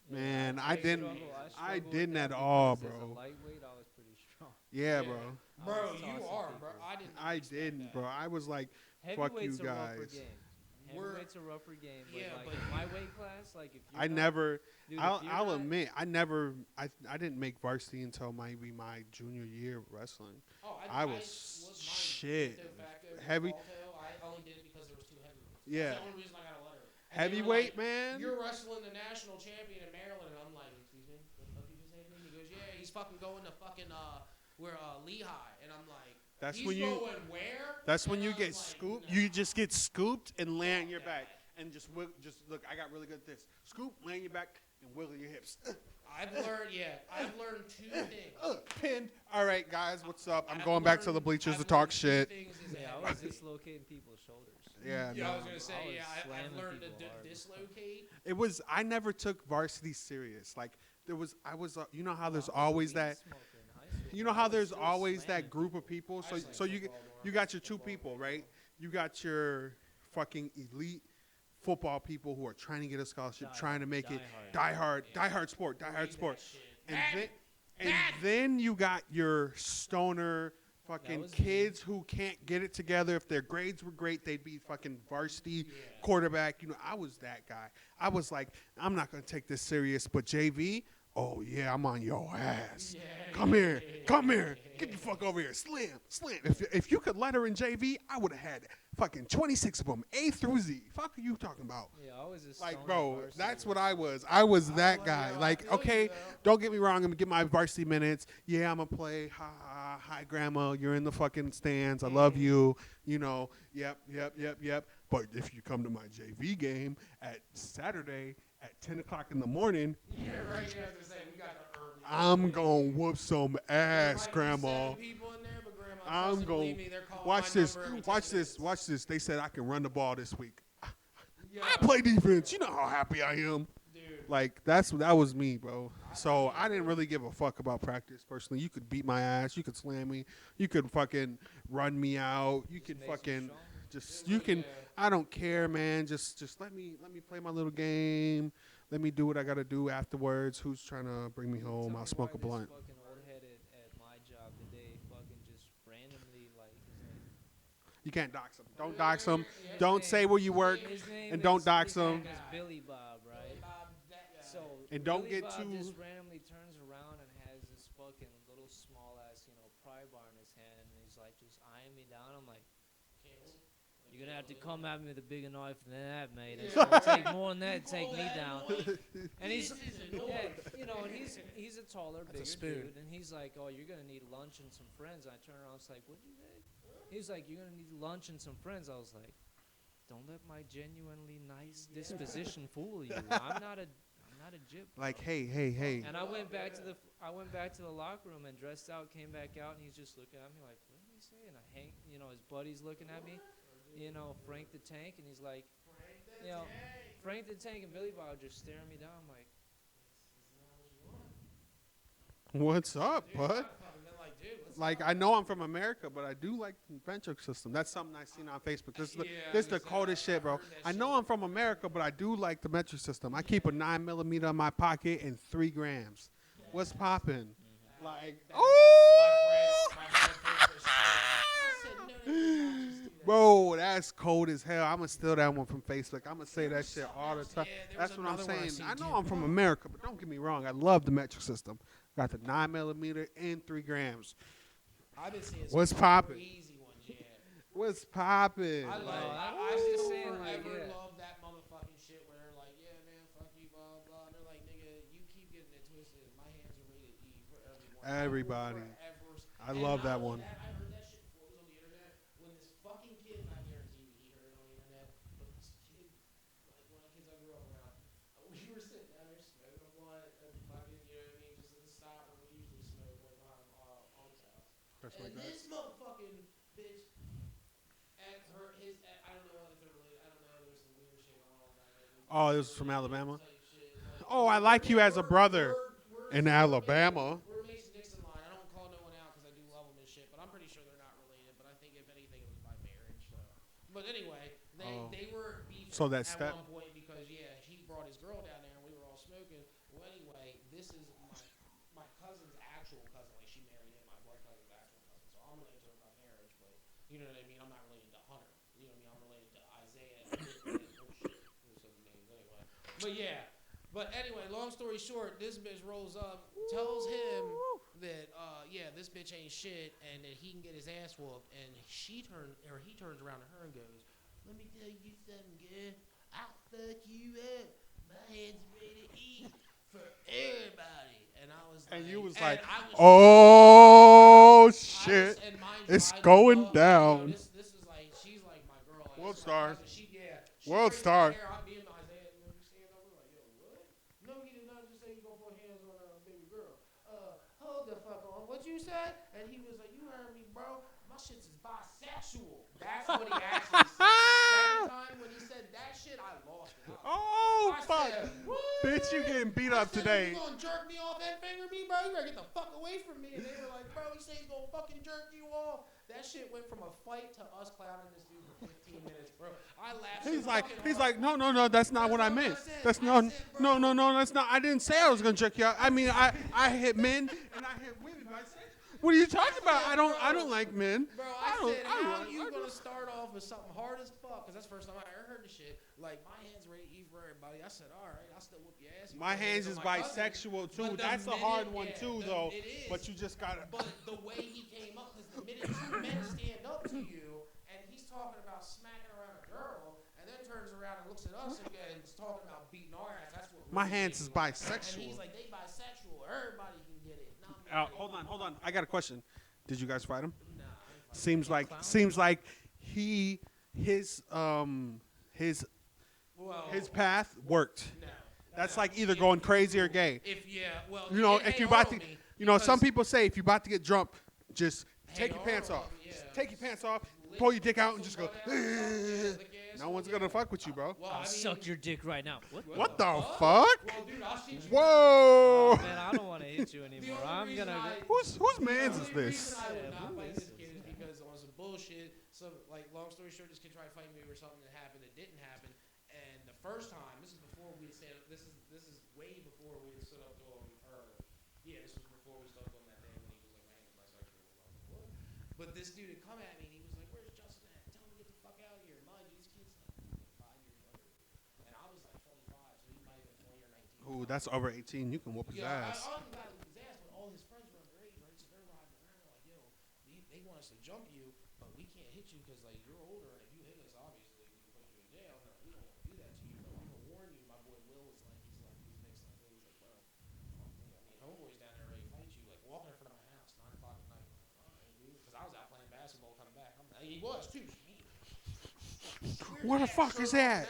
for. Man, I struggle didn't with at that all, because as bro. a lightweight, I was pretty strong. Yeah, Yeah. bro. I Bro, was you tossing are, bro. people. I I didn't, bro. I was like, fuck you Heavyweight's a rougher guys. game. We're- Heavyweight's a rougher game, but Yeah, like but in my weight class, like if you're I not- never. dude, if I'll you're not- admit, I didn't make varsity until maybe my junior year of wrestling. Oh, I was mine shit. de facto Heavy- default, I only did it because there was two heavyweights. Yeah. That's the only reason I got a letter. And they were Heavyweight, like, man. You're wrestling the national champion in Maryland, and I'm like, excuse me, what the fuck you just say to me? He goes, yeah, he's fucking going to fucking Lehigh, and I'm like, That's he's when you. going where? That's when And you I get was like, scooped. nah. You just get scooped and lay on your Yeah. back, and just look. I got really good at this. Scoop, lay on your back, and wiggle your hips. I've learned two things. Pinned. All right, guys, what's up? I'm I've going back to the learned- bleachers I've to talk learned two shit. things is Yeah, that- I was dislocating people's shoulders. Yeah, Yeah, I no. was gonna say, I was yeah, I've slamming learned to people hard. dislocate. It was. I never took varsity serious. Like there was. I was. You know how there's always that. You know how there's always that group of people. So I just like so football more. you got your two Football people, more. right? You got your fucking elite football people who are trying to get a scholarship, trying to make it die hard sport. And then you got your stoner fucking was me. kids who can't get it together. If their grades were great, they'd be fucking varsity quarterback. You know, I was that guy. I was like, I'm not gonna take this serious, but JV, oh yeah, I'm on your ass. Come here, get the fuck over here, slam. If you could let her in JV, I would have had fucking 26 of them, A through Z. Fuck are you talking about? Yeah, I was a Like, stoner bro, varsity. that's what I was. I was that guy. Like, okay, don't get me wrong. I'm gonna get my varsity minutes. Yeah, I'm gonna play. Ha ha. Hi, grandma. You're in the fucking stands. I love you. You know. Yep. But if you come to my JV game at Saturday at 10 o'clock in the morning, Yeah, right. You have to say we got the early. I'm gonna whoop some ass, There might be grandma. 7 people in there, but grandma, I'm trust and gonna believe me, they're calling watch my this. number every 10 Watch this. minutes. Watch this. They said I can run the ball this week. Yeah, I play defense. You know how happy I am. dude. Like that was me, bro. So I didn't really give a fuck about practice personally. You could beat my ass, you could slam me, you could fucking run me out, you could makes you fucking strong. just you can. I don't care, man. Just let me play my little game. Let me do what I gotta do afterwards. Who's trying to bring me home? Tell I'll me smoke why a blunt. This fucking old head at my job today fucking just randomly like his name. You can't dox them. Don't dox them. His Don't name- say where you work, his name and don't is- dox his name them. is Billy Bob, right? So And don't Billy get Bob too- just randomly turns around and has this fucking little small ass, pry bar in his hand, and he's like just eyeing me down. I'm like, you're gonna have to come at me with a bigger knife than that, mate. It's gonna take more than that to take me down. And he's, and he's a taller, bigger dude, and he's like, oh, you're gonna need lunch and some friends. And I turn around, I was like, what'd you say? He's like, you're gonna need lunch and some friends. I was like, don't let my genuinely nice disposition fool you. I'm not a jip. Like, hey. And I went back to the locker room and dressed out, came back out, and he's just looking at me like, what did he say? And his buddy's looking at me, Frank the Tank, and he's like, Frank the Tank and Billy Bob just staring me down. I'm like, What's up, bud? Like, I know I'm from America, but I do like the metric system. That's something I seen on Facebook. This is the coldest shit, bro. I know I'm from America, but I do like the metric system. I keep a 9mm in my pocket and 3 grams. What's popping? Like, oh, bro, that's cold as hell. I'm gonna steal that one from Facebook. I'm gonna say that shit all the time. That's what I'm saying. I know I'm from America, but don't get me wrong. I love the metric system. Got the 9mm and 3 grams. I've been seeing some What's poppin'? crazy ones. Yeah. What's poppin'? I Well, love. I'm I just will saying, like, forever yeah. love that motherfucking shit where they're like, yeah, man, fuck you, blah blah. And they're like, nigga, you keep getting it twisted. My hands are rated E for everyone. I will Everybody. forever. I And love not that only one. that, I heard that shit before it was on the internet. When this fucking kid, and I guarantee you, he heard it on the internet. But this kid, like one of the kids I grew up around, we were sitting down there smoking a blunt and fucking, you know what I mean, just in the stop where we usually smoke, like behind Unc's house. That's And like that. this motherfucking bitch and her, his, I don't know if they're related. I don't know. There's some weird shit going on down there. Oh, Weird this is from Alabama. type shit. Like, Oh, I like you as a brother in Alabama. We're Mason Dixon line. I don't call no one out because I do love them and shit, but I'm pretty sure they're not related. But I think if anything, it was by marriage. So, but anyway, they were beefing So that at step. one point because yeah, he brought his girl down there and we were all smoking. Well, anyway, this is my cousin's actual cousin. Like she married him, my blood cousin's actual cousin. So I'm related to her by marriage, but you know what I mean. I'm not related to Hunter. You know what I mean. I'm related to Isaiah. Oh shit, there's some names anyway. But yeah. But anyway, long story short, this bitch rolls up, tells him that yeah, this bitch ain't shit, and that he can get his ass whooped. And he turns around to her and goes, "Let me tell you something, girl. I'll fuck you up. My hands ready to eat for everybody." And I was And like, you was and like, I was oh shit, and mind you, it's I going love, down. this is like she's like my girl. Like, World this is my star. cousin. She World brings star. my hair out. Me and Isaiah, you know, we stand over like, yo, what? No, he did not just say you gonna put hands on a baby girl. Hold the fuck on. What you said? And he was like, you heard me, bro. My shit's is bisexual. That's what he actually said. The second time when he said that shit, I lost it. Oh I fuck, said, what? bitch, you getting beat I up said, today. you gonna jerk me off and finger me, bro? You better get the fuck away from me. And they were like, bro, he said he's gonna fucking jerk you off. That shit went from a fight to us clowning this dude for 15 minutes, bro. I laughed. He's so like, fucking hard. no, that's not what I not what meant. I said. That's I no, said, no, bro. no, no, that's not. I didn't say I was gonna jerk you out. I mean, I hit men and I hit women. But I said, what are you talking about? I don't like men. Bro, I said, how don't- you gonna start off with something hard as fuck? Because that's the first time I ever heard the shit. Like, my hands ready to eat for everybody. I said, all right, I'll still whoop your ass. You My put hands is on my cousin. bisexual too. But the That's a minute- hard one yeah, too, though. It is. But you just gotta. But the way he came up, because the minute two men stand up to you, and he's talking about smacking around a girl, and then turns around and looks at us again and is talking about beating our ass. That's what My really hands gave is me. And bisexual. he's like, they bisexual. Everybody can get it. Not me. Hold on. I got a question. Did you guys fight him? Nah, Seems like his path worked. No. That's No. like either going crazy or gay. If well, You know, hey, if you're hold about to, on me, you know, some because- people say if you're about to get drunk, just take your hold pants on, off. yeah. Just take your pants off, Lick pull your dick out, and some just go. blood out, lick your ass, No one's yeah. gonna fuck with you, bro. Well, I'll I mean, suck your dick right now. What the fuck? Well, dude, I'll shoot you. Whoa! Oh, man, I don't want to hit you The anymore. only I'm reason gonna. Whose the man's is only this? reason I would Yeah, not who fight is this this? kid is because on some bullshit. So, like, long story short, this kid tried to fight me over something that happened that didn't happen. And the first time, this is before we had stand. This is way before we had stood up to him. Or yeah, this was before we stood up to him that day when he was like, my hands bisexual. And I was like, what? But this dude had come at me and he was like, where's Justin at? Tell him to get the fuck out of here. Mind you, this kid's like 5 years younger than me. And I was like 25, so he might have been 20 or 19. Ooh, that's over 18. You can whoop his ass. I don't got his ass, but all his friends were underage, right? So they're riding around like, yo, they want us to jump you, but we can't hit you because like you're older, and if you hit us, obviously we can put you in jail. No, we don't want to do that to you, but we will warn you. My boy Will was like, he's mixed up. He's like, bro, I mean, homeboy's down there ready to fight you, like walking in front of my house, 9 o'clock at night. All right, dude, because I was out playing basketball, coming back. He was too. Where the fuck is that?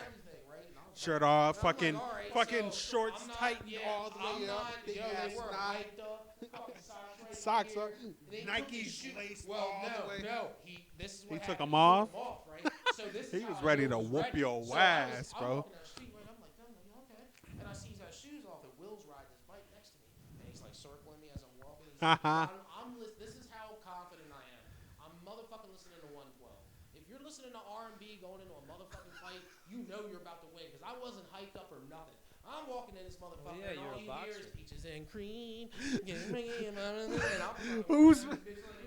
Shirt off, fucking, all right, fucking so shorts I'm not- tightened yeah, all the way I'm up, not- big yo, ass they were knot. hyped up, fucking Socks here. up, They took Nikes his shoe- laced well, all no, the way. No, this is what He took happened. them off? Took 'em off, right? So this He is was how I ready knew to it was whoop ready. your So ass, I'm bro. walking down the street, right? I'm like, okay. And I see he's got shoes off, and Will's riding his bike next to me, and he's like circling me as I'm walking. He's like, this is how confident I am. I'm motherfucking listening to 112. If you're listening to R&B going into a motherfucking fight, you know you're about to win, because I wasn't hyped up or nothing. I'm walking in this motherfucker, yeah, and all you're you a hear is boxer. peaches and cream. And I'm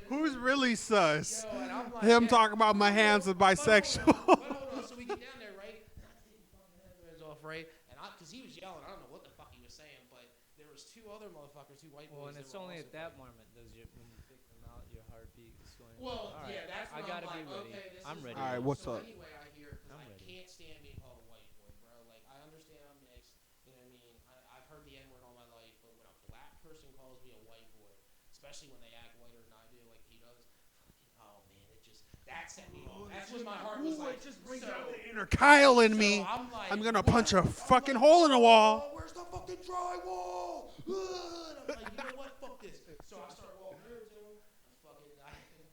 Who's really sus? Yo, and I'm like, Him yeah. talking about my hands are bisexual. But hold on, so we get down there, right? And I take the fucking headbands off, right? And because he was yelling, I don't know what the fuck he was saying, but there was 2 other motherfuckers, 2 white boys. Well, and that it's were only also at that fighting. moment does you when you pick them out out, your heartbeat is going. Well, All right, yeah, that's I when I'm gotta be like, ready. okay, this I'm is ready. All right, real. what's So up? anyway, I hear because I'm I ready. can't stand being called a white boy, bro. Like I understand I'm mixed. You know what I mean? I've heard the N word all my life, but when a black person calls me a white boy, especially when they act whiter than I do, like he does, fucking oh man, it just that set me off. That's when my heart was like, just brings so. out the inner Kyle in So me. I'm like, I'm gonna what? punch a I'm fucking like, hole in the wall. oh, where's the fucking drywall? And I'm like, you know what? Fuck this. So I start walking over to him. I had this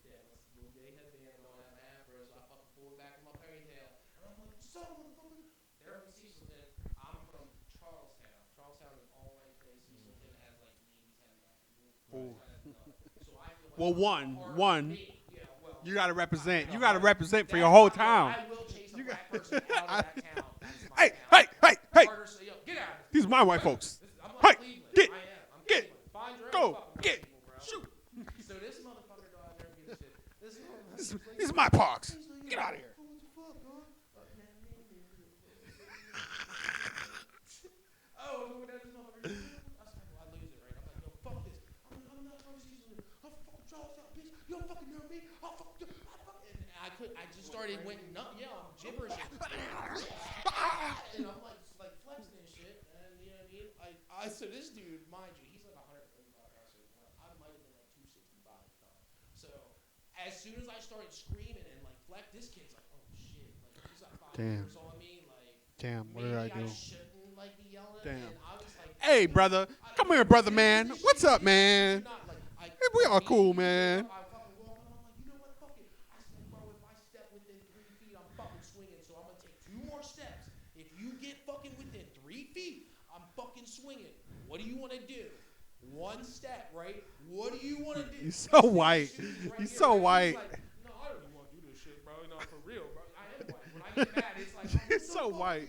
little gay headband on, I had my afro, so I fucking pull it back in my ponytail. And I'm like, son of a motherfucker. They're from Cecilton. I'm from Charlestown. Charlestown is an all-white place. Cecilton has like maybe 10 black people. Ooh. Charlestown has none. So I feel like Well, it's hard one. for me. Yeah, well, You gotta represent. no, You gotta represent for that's your whole not- town. I will chase a You black got- person out of that town. That's my Hey, town. hey! Carter, so, yo, get out of These are my white folks. I'm Hey, like Cleveland. get, I am. I'm get, Cleveland. Find your go, own fucking get, people, bro. shoot. So this motherfucker, dog, I never give a shit. This motherfucker, These are my pogs. Get out of here. What the fuck, dog? Oh, I'm going down this motherfucker. I lose it, right? I'm like, yo, fuck this. I'm not from Cecil. I'm fucking Charlestown, bitch. You don't fucking know me. I'll fuck you. And I just started went nuts. Yeah, I'm gibberish. And I'm like flexing and shit. And you know what I mean? So this dude, mind you, he's like 135 pounds. I might have been like 265 at the time. So as soon as I started screaming and like flex, this kid's like, oh shit. Like he's like 5 Damn. years old. I mean, like Damn, what maybe did I do? shouldn't like be yelling at Damn. him. And I was like, Hey, brother. Come here, brother, man. What's up, man? Hey, we all cool, man. I fucking walk and I'm like, you know what? Fuck it. I said, bro, if I step within 3 feet, I'm fucking swinging. So I'm gonna take 2 more steps. If you get fucking within 3 feet, I'm fucking swinging. What do you want to do? 1 step, right? What do you want to do? You so white. You so white. Like, no, I don't even want to do this shit, bro. No, for real, bro. I am white. When I get mad, it's like, You're so white.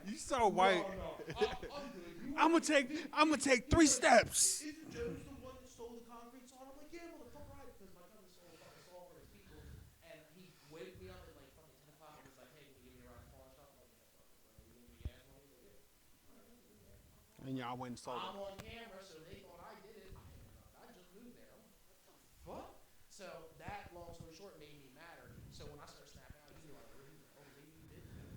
You so white. I'm good. I'm gonna take 3 steps. Isn't Jones the one that stole the concrete saw? I'm like, yeah, motherfucker, right? Because my cousin stole a fucking saw for his people, and he waved me up at like fucking 10 o'clock and was like, hey, can you give me a ride to pawn shop? I'm like, yeah, fuck it, bro. You gonna give me gas money? He's like, yeah. And y'all went and sold I'm it. on camera, so they thought I did it. I just moved there. I'm like, what the fuck? So that, long story short, made me madder. So when I started snapping out, he's like, oh, maybe you did that.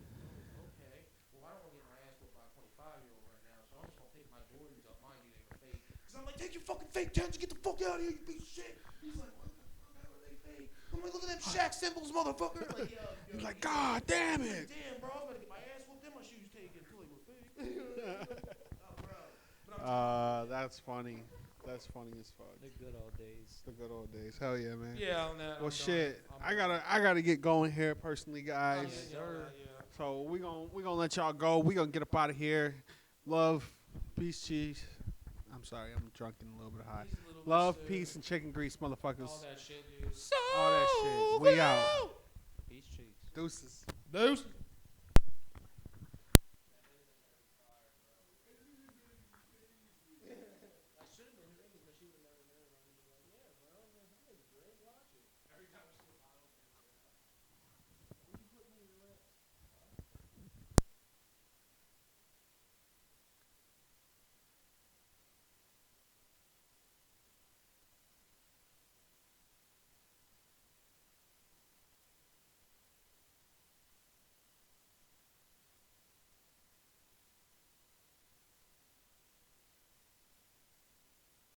Oh, okay. Well, I don't want to get my ass whooped by a 25-year-old right now, so I'm just gonna pick my Jordans up. Mind you, they were fake. Cause I'm like, take your fucking fake tens and get the fuck out of here, you piece of shit. He's like, what the fuck? How are they fake? I'm like, look at them Shaq symbols, motherfucker. Like, yo, He's like, God damn it. damn, bro, I was about to get my ass whooped and my shoes taken until they were fake. Oh, bro. But I'm That's funny. That's funny as fuck. The good old days. The good old days. Hell yeah, man. yeah, on that. Well, shit. I gotta get going here personally, guys. Yes, sir. So we gonna let y'all go. We gonna get up out of here. Love, peace, cheese. I'm sorry, I'm drunk and a little bit high. Love, peace, and chicken grease, motherfuckers. All that shit, dude. All that shit. We out. Peace cheeks. Deuces. Deuce.